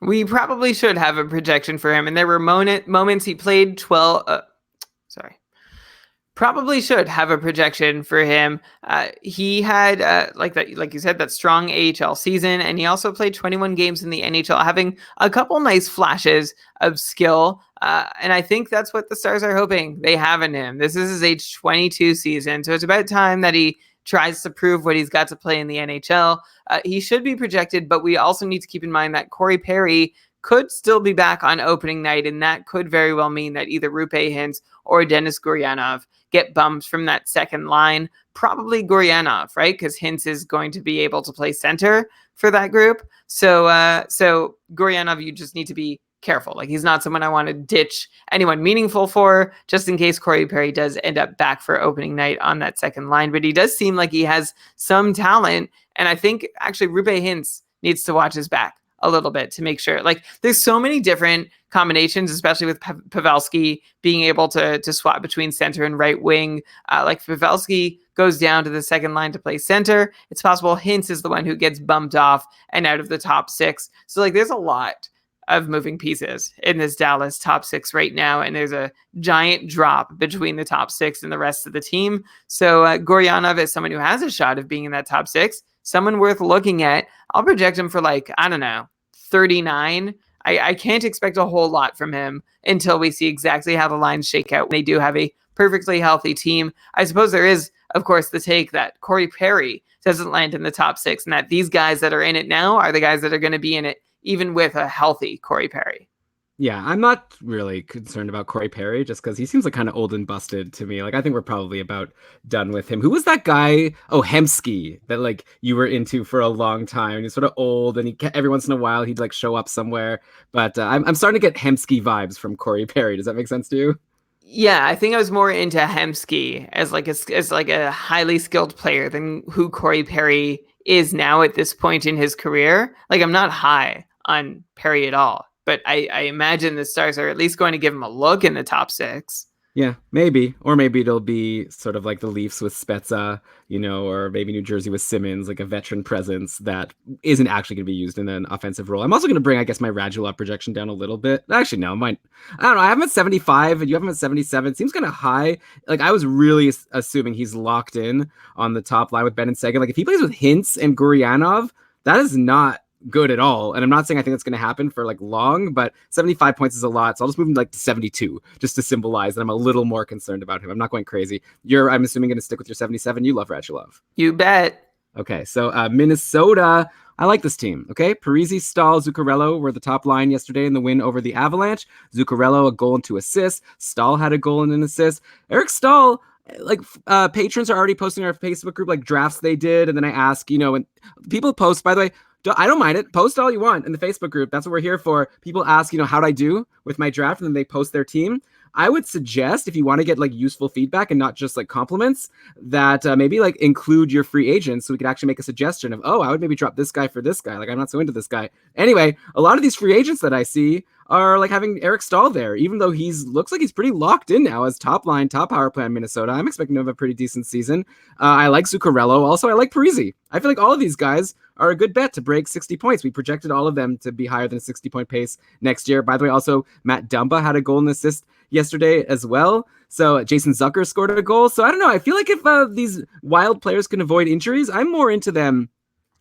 We probably should have a projection for him. And there were moments he played 12... Probably should have a projection for him. He had, like you said, that strong AHL season, and he also played 21 games in the NHL, having a couple nice flashes of skill. And I think that's what the Stars are hoping they have in him. This is his age 22 season, so it's about time that he tries to prove what he's got to play in the NHL. He should be projected, but we also need to keep in mind that Corey Perry could still be back on opening night, and that could very well mean that either Rupe Hintz or Denis Gurianov get bumped from that second line. Probably Gurianov, right? Because Hintz is going to be able to play center for that group. So Gurianov, you just need to be careful. Like, he's not someone I want to ditch anyone meaningful for, just in case Corey Perry does end up back for opening night on that second line. But he does seem like he has some talent, and I think actually Rupe Hintz needs to watch his back a little bit to make sure. Like, there's so many different combinations, especially with Pavelski being able to swap between center and right wing. Like, Pavelski goes down to the second line to play center, it's possible Hintz is the one who gets bumped off and out of the top 6. So, like, there's a lot of moving pieces in this Dallas top 6 right now, and there's a giant drop between the top 6 and the rest of the team. So Gurianov is someone who has a shot of being in that top 6, someone worth looking at. I'll project him for, like, I don't know, 39. I can't expect a whole lot from him until we see exactly how the lines shake out. They do have a perfectly healthy team. I suppose there is, of course, the take that Corey Perry doesn't land in the top 6, and that these guys that are in it now are the guys that are going to be in it even with a healthy Corey Perry. Yeah, I'm not really concerned about Corey Perry just because he seems like kind of old and busted to me. Like, I think we're probably about done with him. Who was that guy? Oh, Hemsky, that like you were into for a long time. He's sort of old, and every once in a while he'd like show up somewhere. But I'm starting to get Hemsky vibes from Corey Perry. Does that make sense to you? Yeah, I think I was more into Hemsky as like a highly skilled player than who Corey Perry is now at this point in his career. Like, I'm not high on Perry at all, but I imagine the Stars are at least going to give him a look in the top 6. Yeah, maybe. Or maybe it'll be sort of like the Leafs with Spezza, or maybe New Jersey with Simmons, like a veteran presence that isn't actually going to be used in an offensive role. I'm also going to bring, I guess, my Radulov projection down a little bit. Actually, no, I don't know. I have him at 75 and you have him at 77. Seems kind of high. Like, I was really assuming he's locked in on the top line with Ben and Seguin. Like, if he plays with Hintz and Gurianov, that is not good at all. And I'm not saying I think that's going to happen for like long, but 75 points is a lot. So I'll just move him like to 72 just to symbolize that I'm a little more concerned about him. I'm not going crazy. I'm assuming, going to stick with your 77. You love Radulov. You bet. Okay. So Minnesota, I like this team. Okay. Parise, Stahl, Zuccarello were the top line yesterday in the win over the Avalanche. Zuccarello, a goal and 2 assists. Stahl had a goal and an assist. Eric Stahl, like patrons are already posting our Facebook group, like drafts they did. And then I ask, and people post, by the way, I don't mind it. Post all you want in the Facebook group. That's what we're here for. People ask, how'd I do with my draft? And then they post their team. I would suggest, if you want to get like useful feedback and not just like compliments, that maybe like include your free agents so we could actually make a suggestion of, I would maybe drop this guy for this guy. Like, I'm not so into this guy. Anyway, a lot of these free agents that I see are like having Eric Stahl there, even though looks like he's pretty locked in now as top line, top power play in Minnesota. I'm expecting to have a pretty decent season. I like Zuccarello. Also, I like Parise. I feel like all of these guys are a good bet to break 60 points. We projected all of them to be higher than a 60-point pace next year. By the way, also Matt Dumba had a goal and assist yesterday as well. So Jason Zucker scored a goal. So I don't know. I feel like if these wild players can avoid injuries, I'm more into them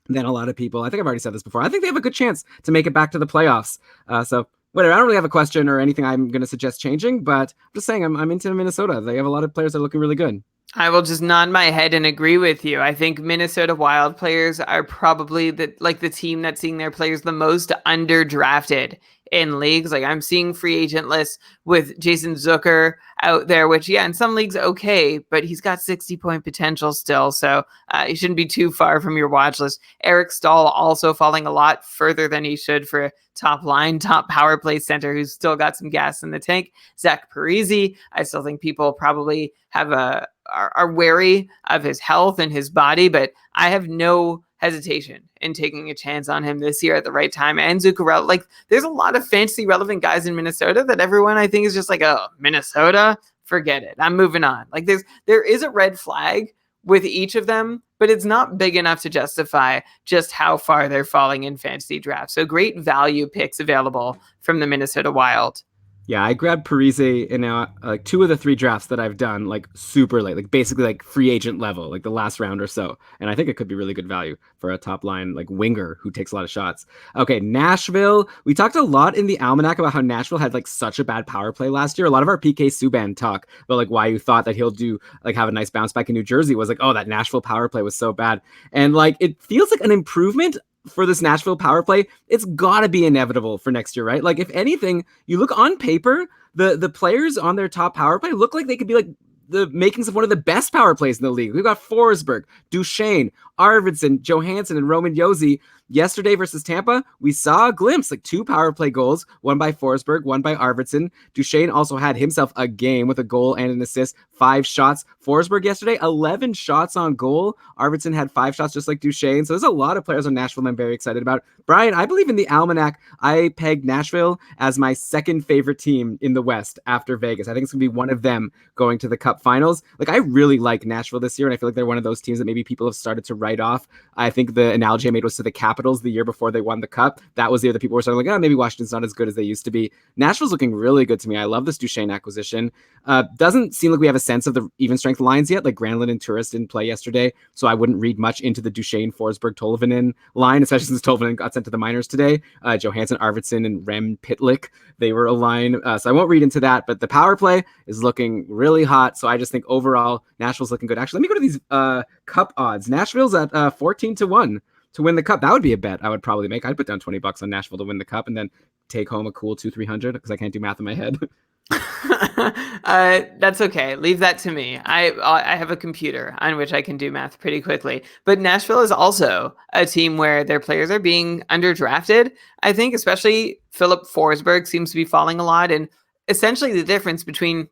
than a lot of people. I think I've already said this before. I think they have a good chance to make it back to the playoffs. So whatever. I don't really have a question or anything I'm going to suggest changing, but I'm just saying I'm into Minnesota. They have a lot of players that are looking really good. I will just nod my head and agree with you. I think Minnesota Wild players are probably the team that's seeing their players the most underdrafted in leagues. Like, I'm seeing free agent lists with Jason Zucker out there, which, yeah, in some leagues, okay, but he's got 60-point potential still, so he shouldn't be too far from your watch list. Eric Stahl also falling a lot further than he should for a top line, top power play center who's still got some gas in the tank. Zach Parise, I still think people probably are wary of his health and his body, but I have no hesitation in taking a chance on him this year at the right time. And Zuccarello, like there's a lot of fantasy relevant guys in Minnesota that everyone I think is just like, oh, Minnesota, forget it. I'm moving on. Like there is a red flag with each of them, but it's not big enough to justify just how far they're falling in fantasy drafts. So great value picks available from the Minnesota Wild. Yeah, I grabbed Parise in like 2 of the 3 drafts that I've done, like super late, like basically like free agent level, like the last round or so. And I think it could be really good value for a top line like winger who takes a lot of shots. Okay, Nashville. We talked a lot in the Almanac about how Nashville had like such a bad power play last year. A lot of our PK Subban talk about like why you thought that he'll do like have a nice bounce back in New Jersey was like, oh, that Nashville power play was so bad. And like it feels like an improvement for this Nashville power play. It's gotta be inevitable for next year, right? Like if anything, you look on paper, the players on their top power play look like they could be like the makings of one of the best power plays in the league. We've got Forsberg, Duchesne, Arvidsson, Johansson, and Roman Josi. Yesterday versus Tampa, we saw a glimpse, like 2 power play goals, one by Forsberg, one by Arvidsson. Duchesne also had himself a game with a goal and an assist, 5 shots. Forsberg yesterday, 11 shots on goal. Arvidsson had 5 shots just like Duchesne. So there's a lot of players on Nashville I'm very excited about. Brian, I believe in the Almanac, I pegged Nashville as my second favorite team in the West after Vegas. I think it's going to be one of them going to the Cup Finals. Like I really like Nashville this year, and I feel like they're one of those teams that maybe people have started to write off. I think the analogy I made was to the Capitals the year before they won the Cup. That was the year that people were starting like, oh, maybe Washington's not as good as they used to be. Nashville's looking really good to me. I love this Duchesne acquisition. Doesn't seem like we have a sense of the even strength lines yet. Like Granlund and Turris didn't play yesterday, so I wouldn't read much into the Duchesne, Forsberg, Tolvanen line, especially since Tolvanen got sent to the minors today. Johansson, Arvidsson, and Rem Pitlick, they were a line, so I won't read into that, but the power play is looking really hot, so I just think overall Nashville's looking good. Actually, let me go to these Cup odds. Nashville's at 14-1 to win the Cup. That would be a bet I would probably make. I'd put down $20 on Nashville to win the Cup and then take home a cool 200-300 because I can't do math in my head. That's okay. Leave that to me. I have a computer on which I can do math pretty quickly. But Nashville is also a team where their players are being underdrafted. I think especially Philip Forsberg seems to be falling a lot. And essentially the difference between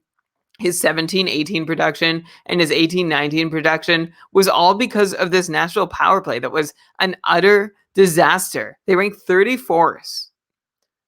his 17-18 production and his 18-19 production was all because of this Nashville power play that was an utter disaster. They ranked 34th.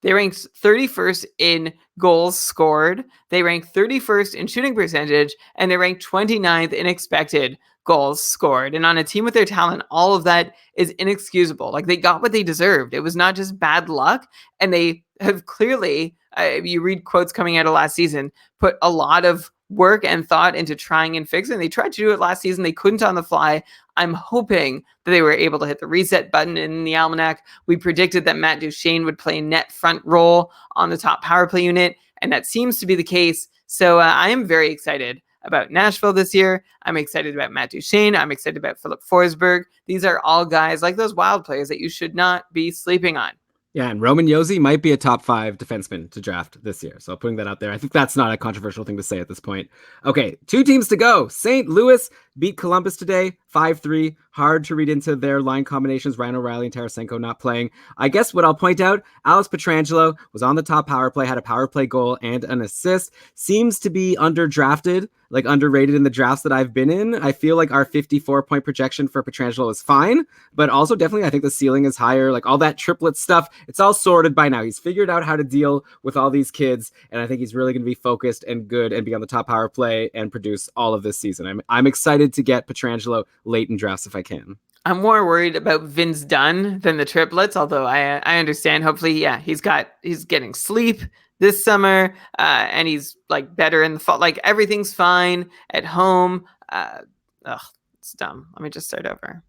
They ranked 31st in goals scored. They ranked 31st in shooting percentage, and they ranked 29th in expected goals scored. And on a team with their talent, all of that is inexcusable. Like they got what they deserved. It was not just bad luck, and they have clearly, you read quotes coming out of last season, put a lot of work and thought into trying and fixing. They tried to do it last season. They couldn't on the fly. I'm hoping that they were able to hit the reset button in the Almanac. We predicted that Matt Duchesne would play net front role on the top power play unit, and that seems to be the case. So I am very excited about Nashville this year. I'm excited about Matt Duchesne. I'm excited about Philip Forsberg. These are all guys like those Wild players that you should not be sleeping on. Yeah, and Roman Josi might be a top 5 defenseman to draft this year. So putting that out there, I think that's not a controversial thing to say at this point. Okay, 2 teams to go. St. Louis beat Columbus today, 5-3. Hard to read into their line combinations. Ryan O'Reilly and Tarasenko not playing. I guess what I'll point out, Alex Pietrangelo was on the top power play, had a power play goal and an assist. Seems to be underdrafted, like underrated in the drafts that I've been in. I feel like our 54-point projection for Pietrangelo is fine, but also definitely I think the ceiling is higher. Like all that triplet stuff, it's all sorted by now. He's figured out how to deal with all these kids, and I think he's really going to be focused and good and be on the top power play and produce all of this season. I'm excited to get Pietrangelo late in drafts if I can. I'm more worried about Vince Dunn than the triplets, although I understand. Hopefully, yeah, he's getting sleep this summer, and he's like better in the fall. Like everything's fine at home. It's dumb. Let me just start over.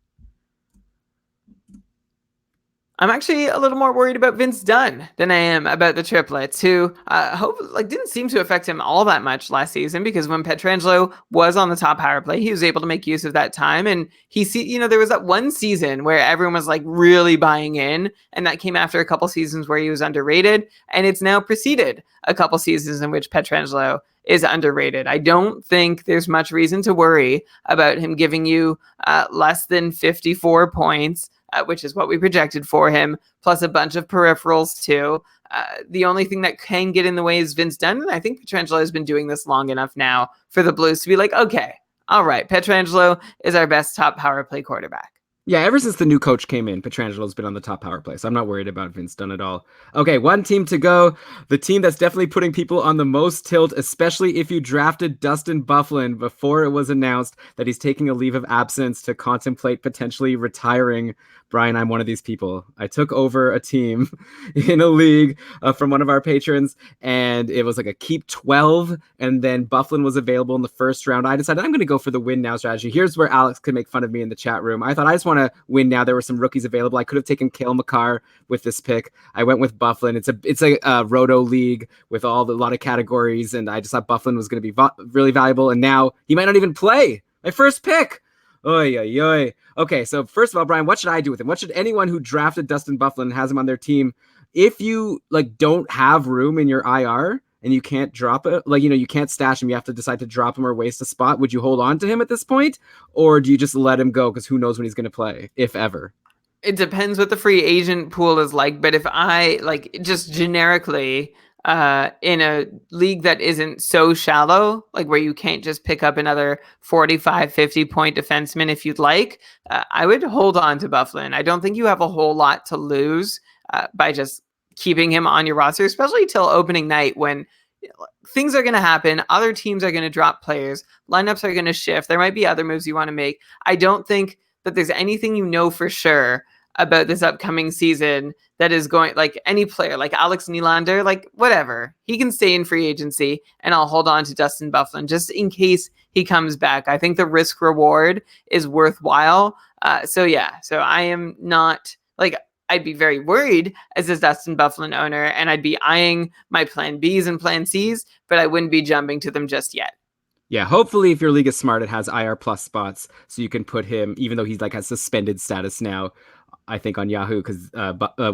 I'm actually a little more worried about Vince Dunn than I am about the triplets, who didn't seem to affect him all that much last season, because when Pietrangelo was on the top power play, he was able to make use of that time. And there was that one season where everyone was like really buying in, and that came after a couple seasons where he was underrated. And it's now preceded a couple seasons in which Pietrangelo is underrated. I don't think there's much reason to worry about him giving you less than 54 points, which is what we projected for him, plus a bunch of peripherals too. The only thing that can get in the way is Vince Dunn, and I think Pietrangelo has been doing this long enough now for the Blues to be like, okay, all right, Pietrangelo is our best top power play quarterback. Yeah, ever since the new coach came in, Petrangelo's been on the top power play, so I'm not worried about Vince Dunn at all. Okay, one team to go. The team that's definitely putting people on the most tilt, especially if you drafted Dustin Byfuglien before it was announced that he's taking a leave of absence to contemplate potentially retiring. Brian, I'm one of these people. I took over a team in a league from one of our patrons, and it was like a keep 12, and then Byfuglien was available in the first round. I decided I'm going to go for the win now strategy. Here's where Alex could make fun of me in the chat room. I thought I just want to win now. There were some rookies available. I could have taken Cale Makar with this pick. I went with Byfuglien. It's a roto league with a lot of categories, and I just thought Byfuglien was going to be really valuable, and now he might not even play. My first pick. Oy, oy, oy. Okay, so first of all, Brian, what should I do with him? What should anyone who drafted Dustin Byfuglien and has him on their team, if you like don't have room in your IR and you can't drop it, like, you can't stash him, you have to decide to drop him or waste a spot, would you hold on to him at this point? Or do you just let him go because who knows when he's going to play, if ever? It depends what the free agent pool is like, but if I like just generically in a league that isn't so shallow, like where you can't just pick up another 45, 50 point defenseman if you'd like, I would hold on to Byfuglien. I don't think you have a whole lot to lose by just keeping him on your roster, especially till opening night when things are going to happen. Other teams are going to drop players. Lineups are going to shift. There might be other moves you want to make. I don't think that there's anything for sure about this upcoming season that is going, like any player, like Alex Nylander, like whatever. He can stay in free agency and I'll hold on to Dustin Byfuglien just in case he comes back. I think the risk reward is worthwhile. So I am not like, I'd be very worried as a Dustin Byfuglien owner, and I'd be eyeing my plan Bs and plan Cs, but I wouldn't be jumping to them just yet. Yeah, hopefully if your league is smart, it has IR plus spots, so you can put him, even though he's like has suspended status now, I think on Yahoo, because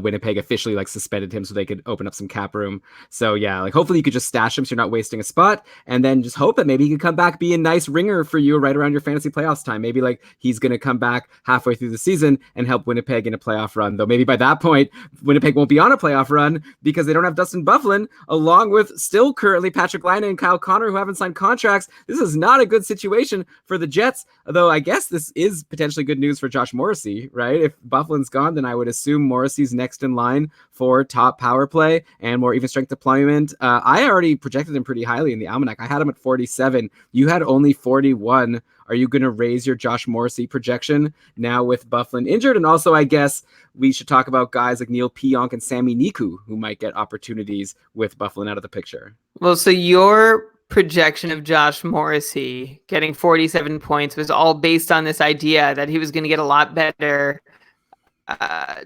Winnipeg officially like suspended him so they could open up some cap room. So yeah, like hopefully you could just stash him so you're not wasting a spot, and then just hope that maybe he could come back, be a nice ringer for you right around your fantasy playoffs time. Maybe like he's gonna come back halfway through the season and help Winnipeg in a playoff run. Though maybe by that point Winnipeg won't be on a playoff run because they don't have Dustin Byfuglien, along with still currently Patrick Laine and Kyle Connor, who haven't signed contracts. This is not a good situation for the Jets. Though I guess this is potentially good news for Josh Morrissey, right? If Byfuglien's gone, then I would assume Morrissey's next in line for top power play and more even strength deployment. I already projected him pretty highly in the Almanac. I had him at 47. You had only 41. Are you going to raise your Josh Morrissey projection now with Byfuglien injured? And also, I guess we should talk about guys like Neil Pionk and Sami Niku, who might get opportunities with Byfuglien out of the picture. Well, so your projection of Josh Morrissey getting 47 points was all based on this idea that he was going to get a lot better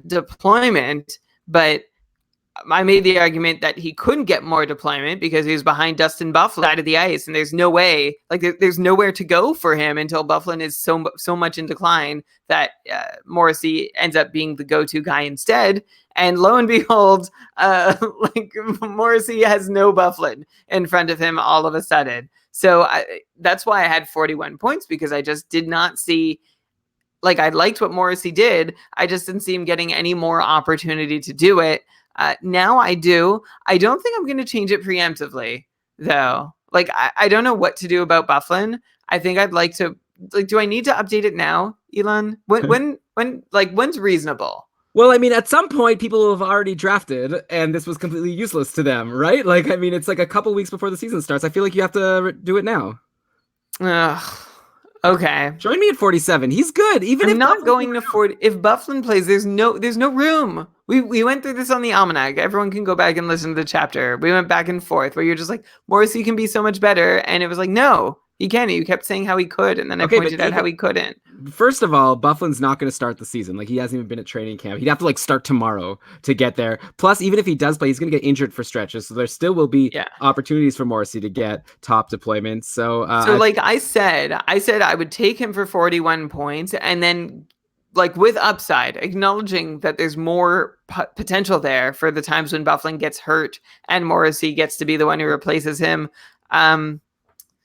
deployment, but I made the argument that he couldn't get more deployment because he was behind Dustin Byfuglien out of the ice, and there's no way, like there's nowhere to go for him until Byfuglien is so much in decline that Morrissey ends up being the go-to guy instead. And lo and behold, like Morrissey has no Byfuglien in front of him all of a sudden. So that's why I had 41 points, because I just did not see. Like, I liked what Morrissey did. I just didn't see him getting any more opportunity to do it. Now I do. I don't think I'm going to change it preemptively, though. Like, I don't know what to do about Byfuglien. I think I'd like to, like, do I need to update it now, Elon? When's reasonable? Well, I mean, at some point, people will have already drafted, and this was completely useless to them, right? Like, I mean, it's like a couple weeks before the season starts. I feel like you have to do it now. Ugh. Okay. Join me at 47. He's good. Even I'm if not going to 40. If Byfuglien plays, there's no room. We went through this on the Almanac. Everyone can go back and listen to the chapter. We went back and forth where you're just like, Morrissey can be so much better. And it was like, no, he can't. You kept saying how he could. And then I pointed out how he couldn't. First of all, Byfuglien's not going to start the season. Like, he hasn't even been at training camp. He'd have to like start tomorrow to get there. Plus, even if he does play, he's going to get injured for stretches. So there still will be opportunities for Morrissey to get top deployments. So like I said I would take him for 41 points, and then like with upside, acknowledging that there's more potential there for the times when Byfuglien gets hurt and Morrissey gets to be the one who replaces him.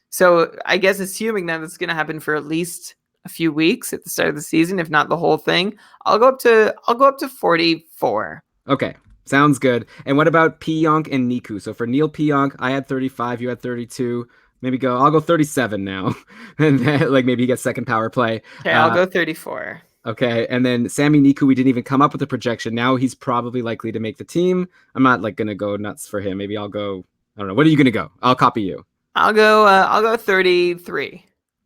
So I guess assuming that it's going to happen for at least a few weeks at the start of the season, if not the whole thing, I'll go up to 44. Okay. Sounds good. And what about Pionk and Niku? So for Neil Pionk, I had 35, you had 32. I'll go 37 now. And then, like, maybe he gets second power play. Okay, I'll go 34. Okay, and then Sami Niku, we didn't even come up with a projection. Now he's probably likely to make the team. I'm not like gonna go nuts for him. Maybe I'll go. I don't know. What are you gonna go? I'll copy you. I'll go 33.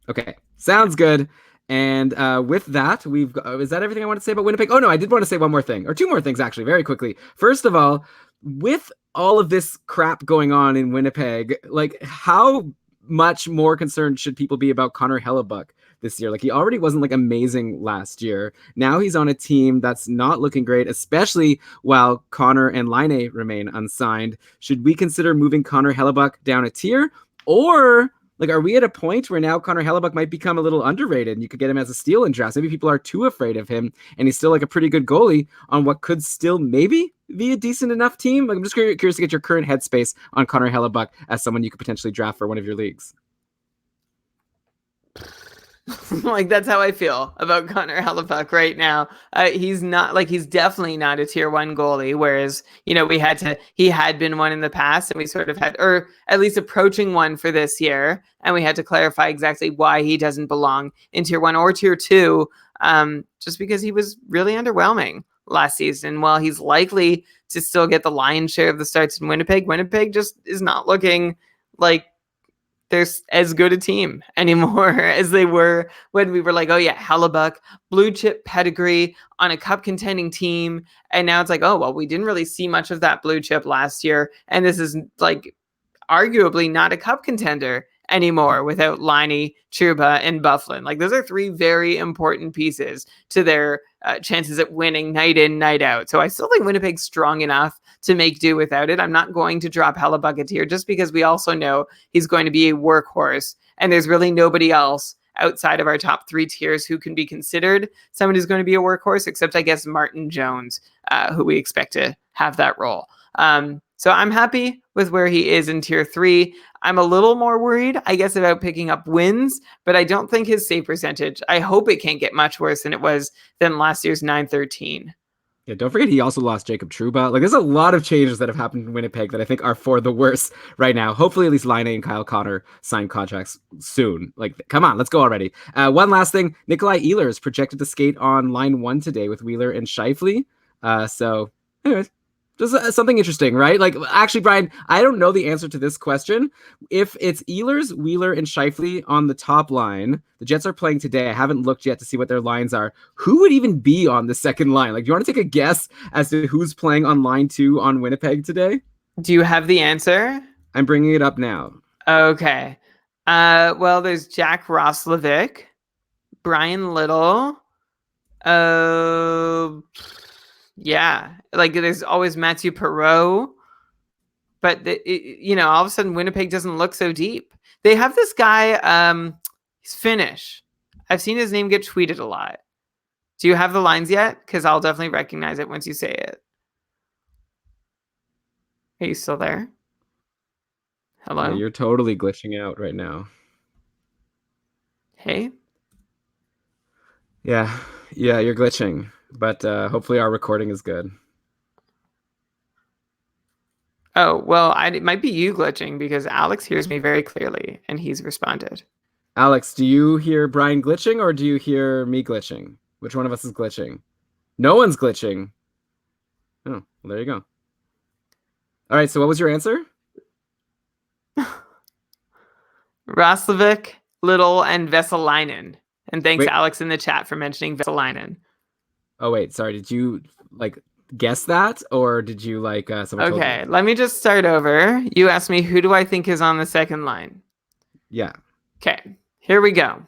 Okay, sounds good. And with that, is that everything I want to say about Winnipeg? Oh no, I did want to say one more thing, or two more things actually, very quickly. First of all, with all of this crap going on in Winnipeg, like how much more concerned should people be about Connor Hellebuck this year? Like he already wasn't like amazing last year. Now he's on a team that's not looking great, especially while Connor and Laine remain unsigned. Should we consider moving Connor Hellebuck down a tier, or like, are we at a point where now Connor Hellebuck might become a little underrated and you could get him as a steal in drafts? Maybe people are too afraid of him and he's still like a pretty good goalie on what could still maybe be a decent enough team. Like, I'm just curious to get your current headspace on Connor Hellebuck as someone you could potentially draft for one of your leagues. Like that's how I feel about Connor Hellebuck right now. He's definitely not a tier 1 goalie. Whereas, he had been one in the past and we sort of had, or at least approaching one for this year. And we had to clarify exactly why he doesn't belong in tier 1 or tier 2. Just because he was really underwhelming last season. While he's likely to still get the lion's share of the starts in Winnipeg just is not looking like there's as good a team anymore as they were when we were like, oh yeah, Hellebuck, blue chip pedigree on a cup contending team. And now it's like, oh, well, we didn't really see much of that blue chip last year. And this is like arguably not a cup contender anymore without Laine, Trouba, and Byfuglien. Like those are 3 very important pieces to their chances at winning night in, night out. So I still think Winnipeg's strong enough to make do without it. I'm not going to drop Hellebuck a tier just because we also know he's going to be a workhorse and there's really nobody else outside of our top 3 tiers who can be considered someone who's going to be a workhorse, except I guess Martin Jones, who we expect to have that role. So I'm happy with where he is in tier 3. I'm a little more worried, I guess, about picking up wins, but I don't think his save percentage, I hope it can't get much worse than it was than last year's 913. Yeah, don't forget he also lost Jacob Trouba. Like, there's a lot of changes that have happened in Winnipeg that I think are for the worse right now. Hopefully, at least Laine and Kyle Connor sign contracts soon. Like, come on, let's go already. One last thing. Nikolai Ehlers is projected to skate on line 1 today with Wheeler and Scheifele. So, anyways, just something interesting, right? Like, actually, Brian, I don't know the answer to this question. If it's Ehlers, Wheeler, and Scheifele on the top line, the Jets are playing today. I haven't looked yet to see what their lines are. Who would even be on the second line? Like, do you want to take a guess as to who's playing on line 2 on Winnipeg today? Do you have the answer? I'm bringing it up now. Okay. Well, there's Jack Roslovic, Brian Little. Yeah, like there's always Mathieu Perreault, but all of a sudden Winnipeg doesn't look so deep. They have this guy, he's Finnish. I've seen his name get tweeted a lot. Do you have the lines yet? Because I'll definitely recognize it once you say it. Are you still there? Hello? Yeah, you're totally glitching out right now. Hey? Yeah, you're glitching. But hopefully our recording is good. Oh, well, it might be you glitching because Alex hears me very clearly and he's responded. Alex, do you hear Brian glitching or do you hear me glitching? Which one of us is glitching? No one's glitching. Oh, well, there you go. All right, so what was your answer? Roslovic, Little, and Vesalainen. And thanks, Alex, in the chat for mentioning Vesalainen. Oh, wait, sorry. Did you, guess that? Or did you, someone Okay, told you? let me just start over. You asked me, who do I think is on the second line? Yeah. Okay, here we go.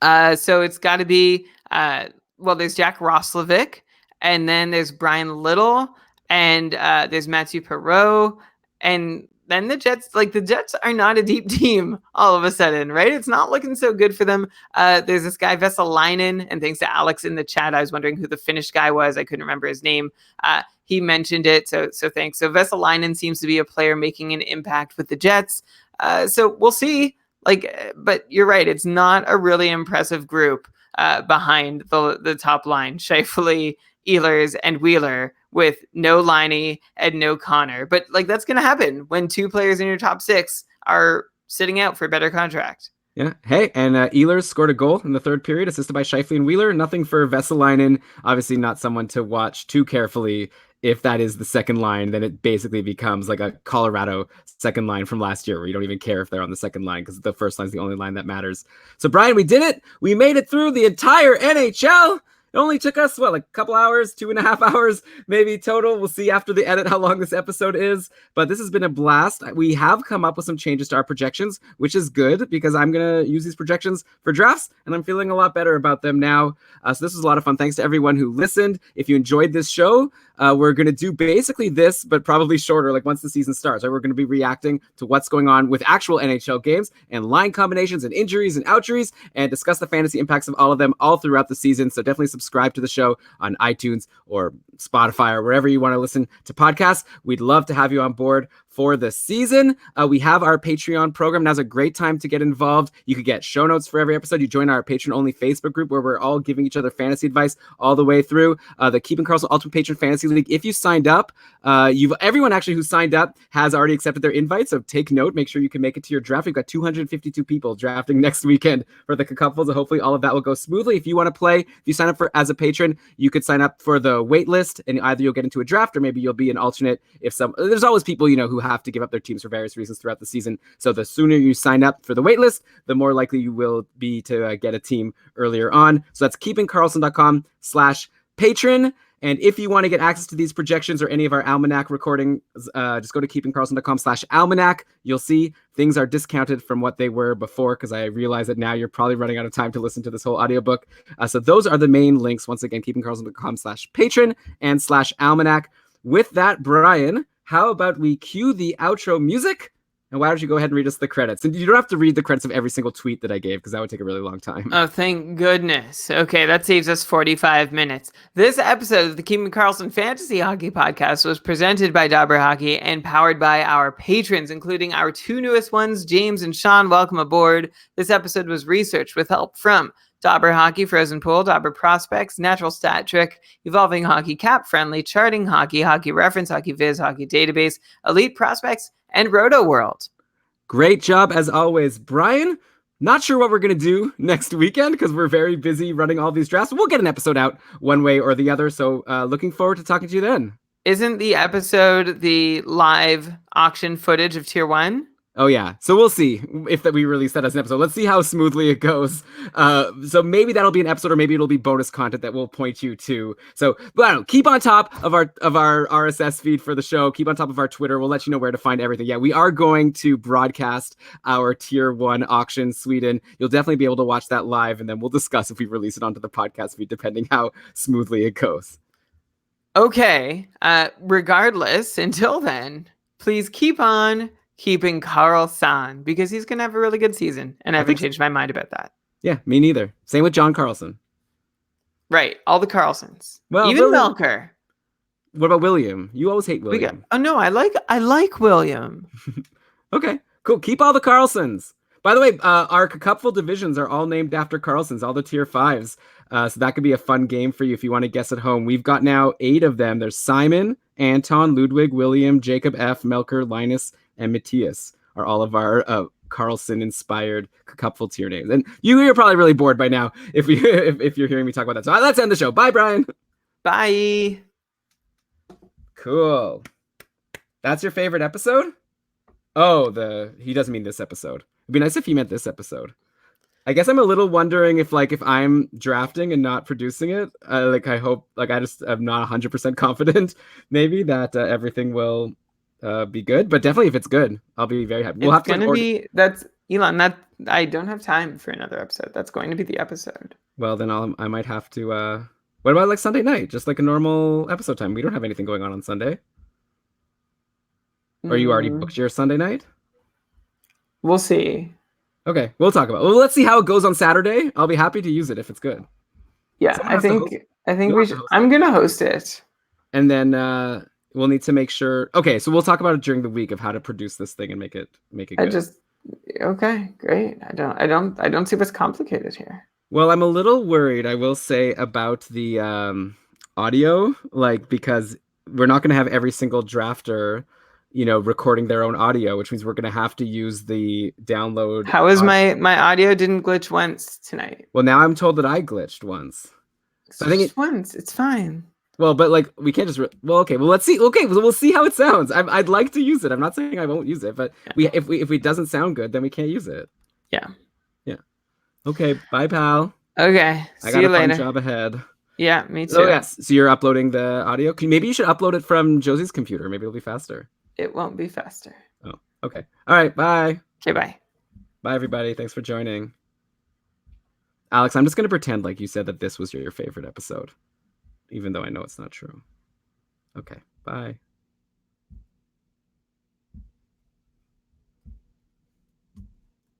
So it's got to be, there's Jack Roslovic, and then there's Brian Little, and there's Mathieu Perreault, and then the Jets are not a deep team all of a sudden, right? It's not looking so good for them. There's this guy, Vesalainen, and thanks to Alex in the chat, I was wondering who the Finnish guy was. I couldn't remember his name. He mentioned it, so thanks. So Vesalainen seems to be a player making an impact with the Jets. So we'll see. But you're right, it's not a really impressive group behind the top line. Scheifele, Ehlers, and Wheeler, with no Laine and no Connor. But that's going to happen when 2 players in your top 6 are sitting out for a better contract. Yeah. Hey, and Ehlers scored a goal in the third period, assisted by Scheifele and Wheeler. Nothing for Vesalainen. Obviously, not someone to watch too carefully. If that is the second line, then it basically becomes like a Colorado second line from last year, where you don't even care if they're on the second line because the first line is the only line that matters. So, Brian, we did it. We made it through the entire NHL. It only took us, what, like a couple hours, 2.5 hours, maybe total. We'll see after the edit how long this episode is. But this has been a blast. We have come up with some changes to our projections, which is good because I'm going to use these projections for drafts, and I'm feeling a lot better about them now. So this was a lot of fun. Thanks to everyone who listened. If you enjoyed this show, we're going to do basically this, but probably shorter, like once the season starts. Right? We're going to be reacting to what's going on with actual NHL games and line combinations and injuries and outjuries, and discuss the fantasy impacts of all of them all throughout the season. So definitely subscribe to the show on iTunes or Spotify or wherever you want to listen to podcasts. We'd love to have you on board for the season. We have our Patreon program. Now's a great time to get involved. You could get show notes for every episode. You join our patron-only Facebook group where we're all giving each other fantasy advice all the way through. The Keeping Karlsson Ultimate Patron Fantasy League. If you signed up, everyone actually who signed up has already accepted their invite, so take note. Make sure you can make it to your draft. We've got 252 people drafting next weekend for the couples, so hopefully all of that will go smoothly. If you want to play, if you sign up as a patron, you could sign up for the wait list, and either you'll get into a draft or maybe you'll be an alternate. There's always people who have to give up their teams for various reasons throughout the season. So the sooner you sign up for the wait list, the more likely you will be to get a team earlier on. So that's keepingkarlsson.com/patron. And if you want to get access to these projections or any of our almanac recordings, just go to keepingkarlsson.com/almanac. You'll see things are discounted from what they were before, because I realize that now you're probably running out of time to listen to this whole audiobook. So those are the main links. Once again, keepingkarlsson.com/patron and /almanac. With that, Brian, how about we cue the outro music? And why don't you go ahead and read us the credits? And you don't have to read the credits of every single tweet that I gave, because that would take a really long time. Oh, thank goodness. Okay, that saves us 45 minutes. This episode of the Keeping Karlsson Fantasy Hockey Podcast was presented by Dobber Hockey and powered by our patrons, including our two newest ones, James and Sean. Welcome aboard. This episode was researched with help from Dobber Hockey, Frozen Pool, Dobber Prospects, Natural Stat Trick, Evolving Hockey, Cap Friendly, Charting Hockey, Hockey Reference, Hockey Viz, Hockey Database, Elite Prospects, and Roto World. Great job as always, Brian. Not sure what we're going to do next weekend because we're very busy running all these drafts. We'll get an episode out one way or the other. So looking forward to talking to you then. Isn't the episode the live auction footage of Tier 1? Oh, yeah. So we'll see if we release that as an episode. Let's see how smoothly it goes. So maybe that'll be an episode, or maybe it'll be bonus content that we'll point you to. So, but I don't know, keep on top of our RSS feed for the show. Keep on top of our Twitter. We'll let you know where to find everything. Yeah, we are going to broadcast our Tier 1 auction, Sweden. You'll definitely be able to watch that live, and then we'll discuss if we release it onto the podcast feed, depending how smoothly it goes. Okay. Regardless, until then, please keep on keeping Karlsson, because he's going to have a really good season, and I haven't changed my mind about that. Yeah, me neither. Same with John Karlsson. Right, all the Karlssons. Well, even Melker. What about William? You always hate William. Oh no, I like William. Okay, cool. Keep all the Karlssons. By the way, our cupful divisions are all named after Karlssons, all the Tier 5s. So that could be a fun game for you if you want to guess at home. We've got now 8 of them. There's Simon, Anton, Ludwig, William, Jacob F, Melker, Linus, and Matthias are all of our Karlsson-inspired cupful tier names. And you're probably really bored by now if you're hearing me talk about that. So let's end the show. Bye, Brian. Bye. Cool. That's your favorite episode? Oh, he doesn't mean this episode. It'd be nice if he meant this episode. I guess I'm a little wondering if I'm drafting and not producing it. I hope, I just am not 100% confident maybe that everything will be good, but definitely if it's good, I'll be very happy. That's Elon. That I don't have time for another episode. That's going to be the episode. Well, then I might have to. What about Sunday night? Just like a normal episode time. We don't have anything going on Sunday. Or you already booked your Sunday night? We'll see. Okay, we'll talk about it. Well, let's see how it goes on Saturday. I'll be happy to use it if it's good. Yeah, I think we should. I'm gonna host it. And then we'll need to make sure. Okay, so we'll talk about it during the week of how to produce this thing and make it good. Okay, great. I don't see what's complicated here. Well, I'm a little worried, I will say, about the audio, because we're not going to have every single drafter, recording their own audio, which means we're going to have to use the download. How is my audio didn't glitch once tonight? Well, now I'm told that I glitched once. I think once. It's fine. Well, but like we can't just. Well, okay. Well, let's see. Okay, we'll see how it sounds. I'd like to use it. I'm not saying I won't use it, but if it doesn't sound good, then we can't use it. Yeah. Yeah. Okay. Bye, pal. Okay. See you later. I got a fun job ahead. Yeah, me too. Oh yes. So you're uploading the audio. Maybe you should upload it from Josie's computer. Maybe it'll be faster. It won't be faster. Oh. Okay. All right. Bye. Okay. Bye. Bye, everybody. Thanks for joining. Alex, I'm just gonna pretend like you said that this was your favorite episode, even though I know it's not true. Okay. Bye.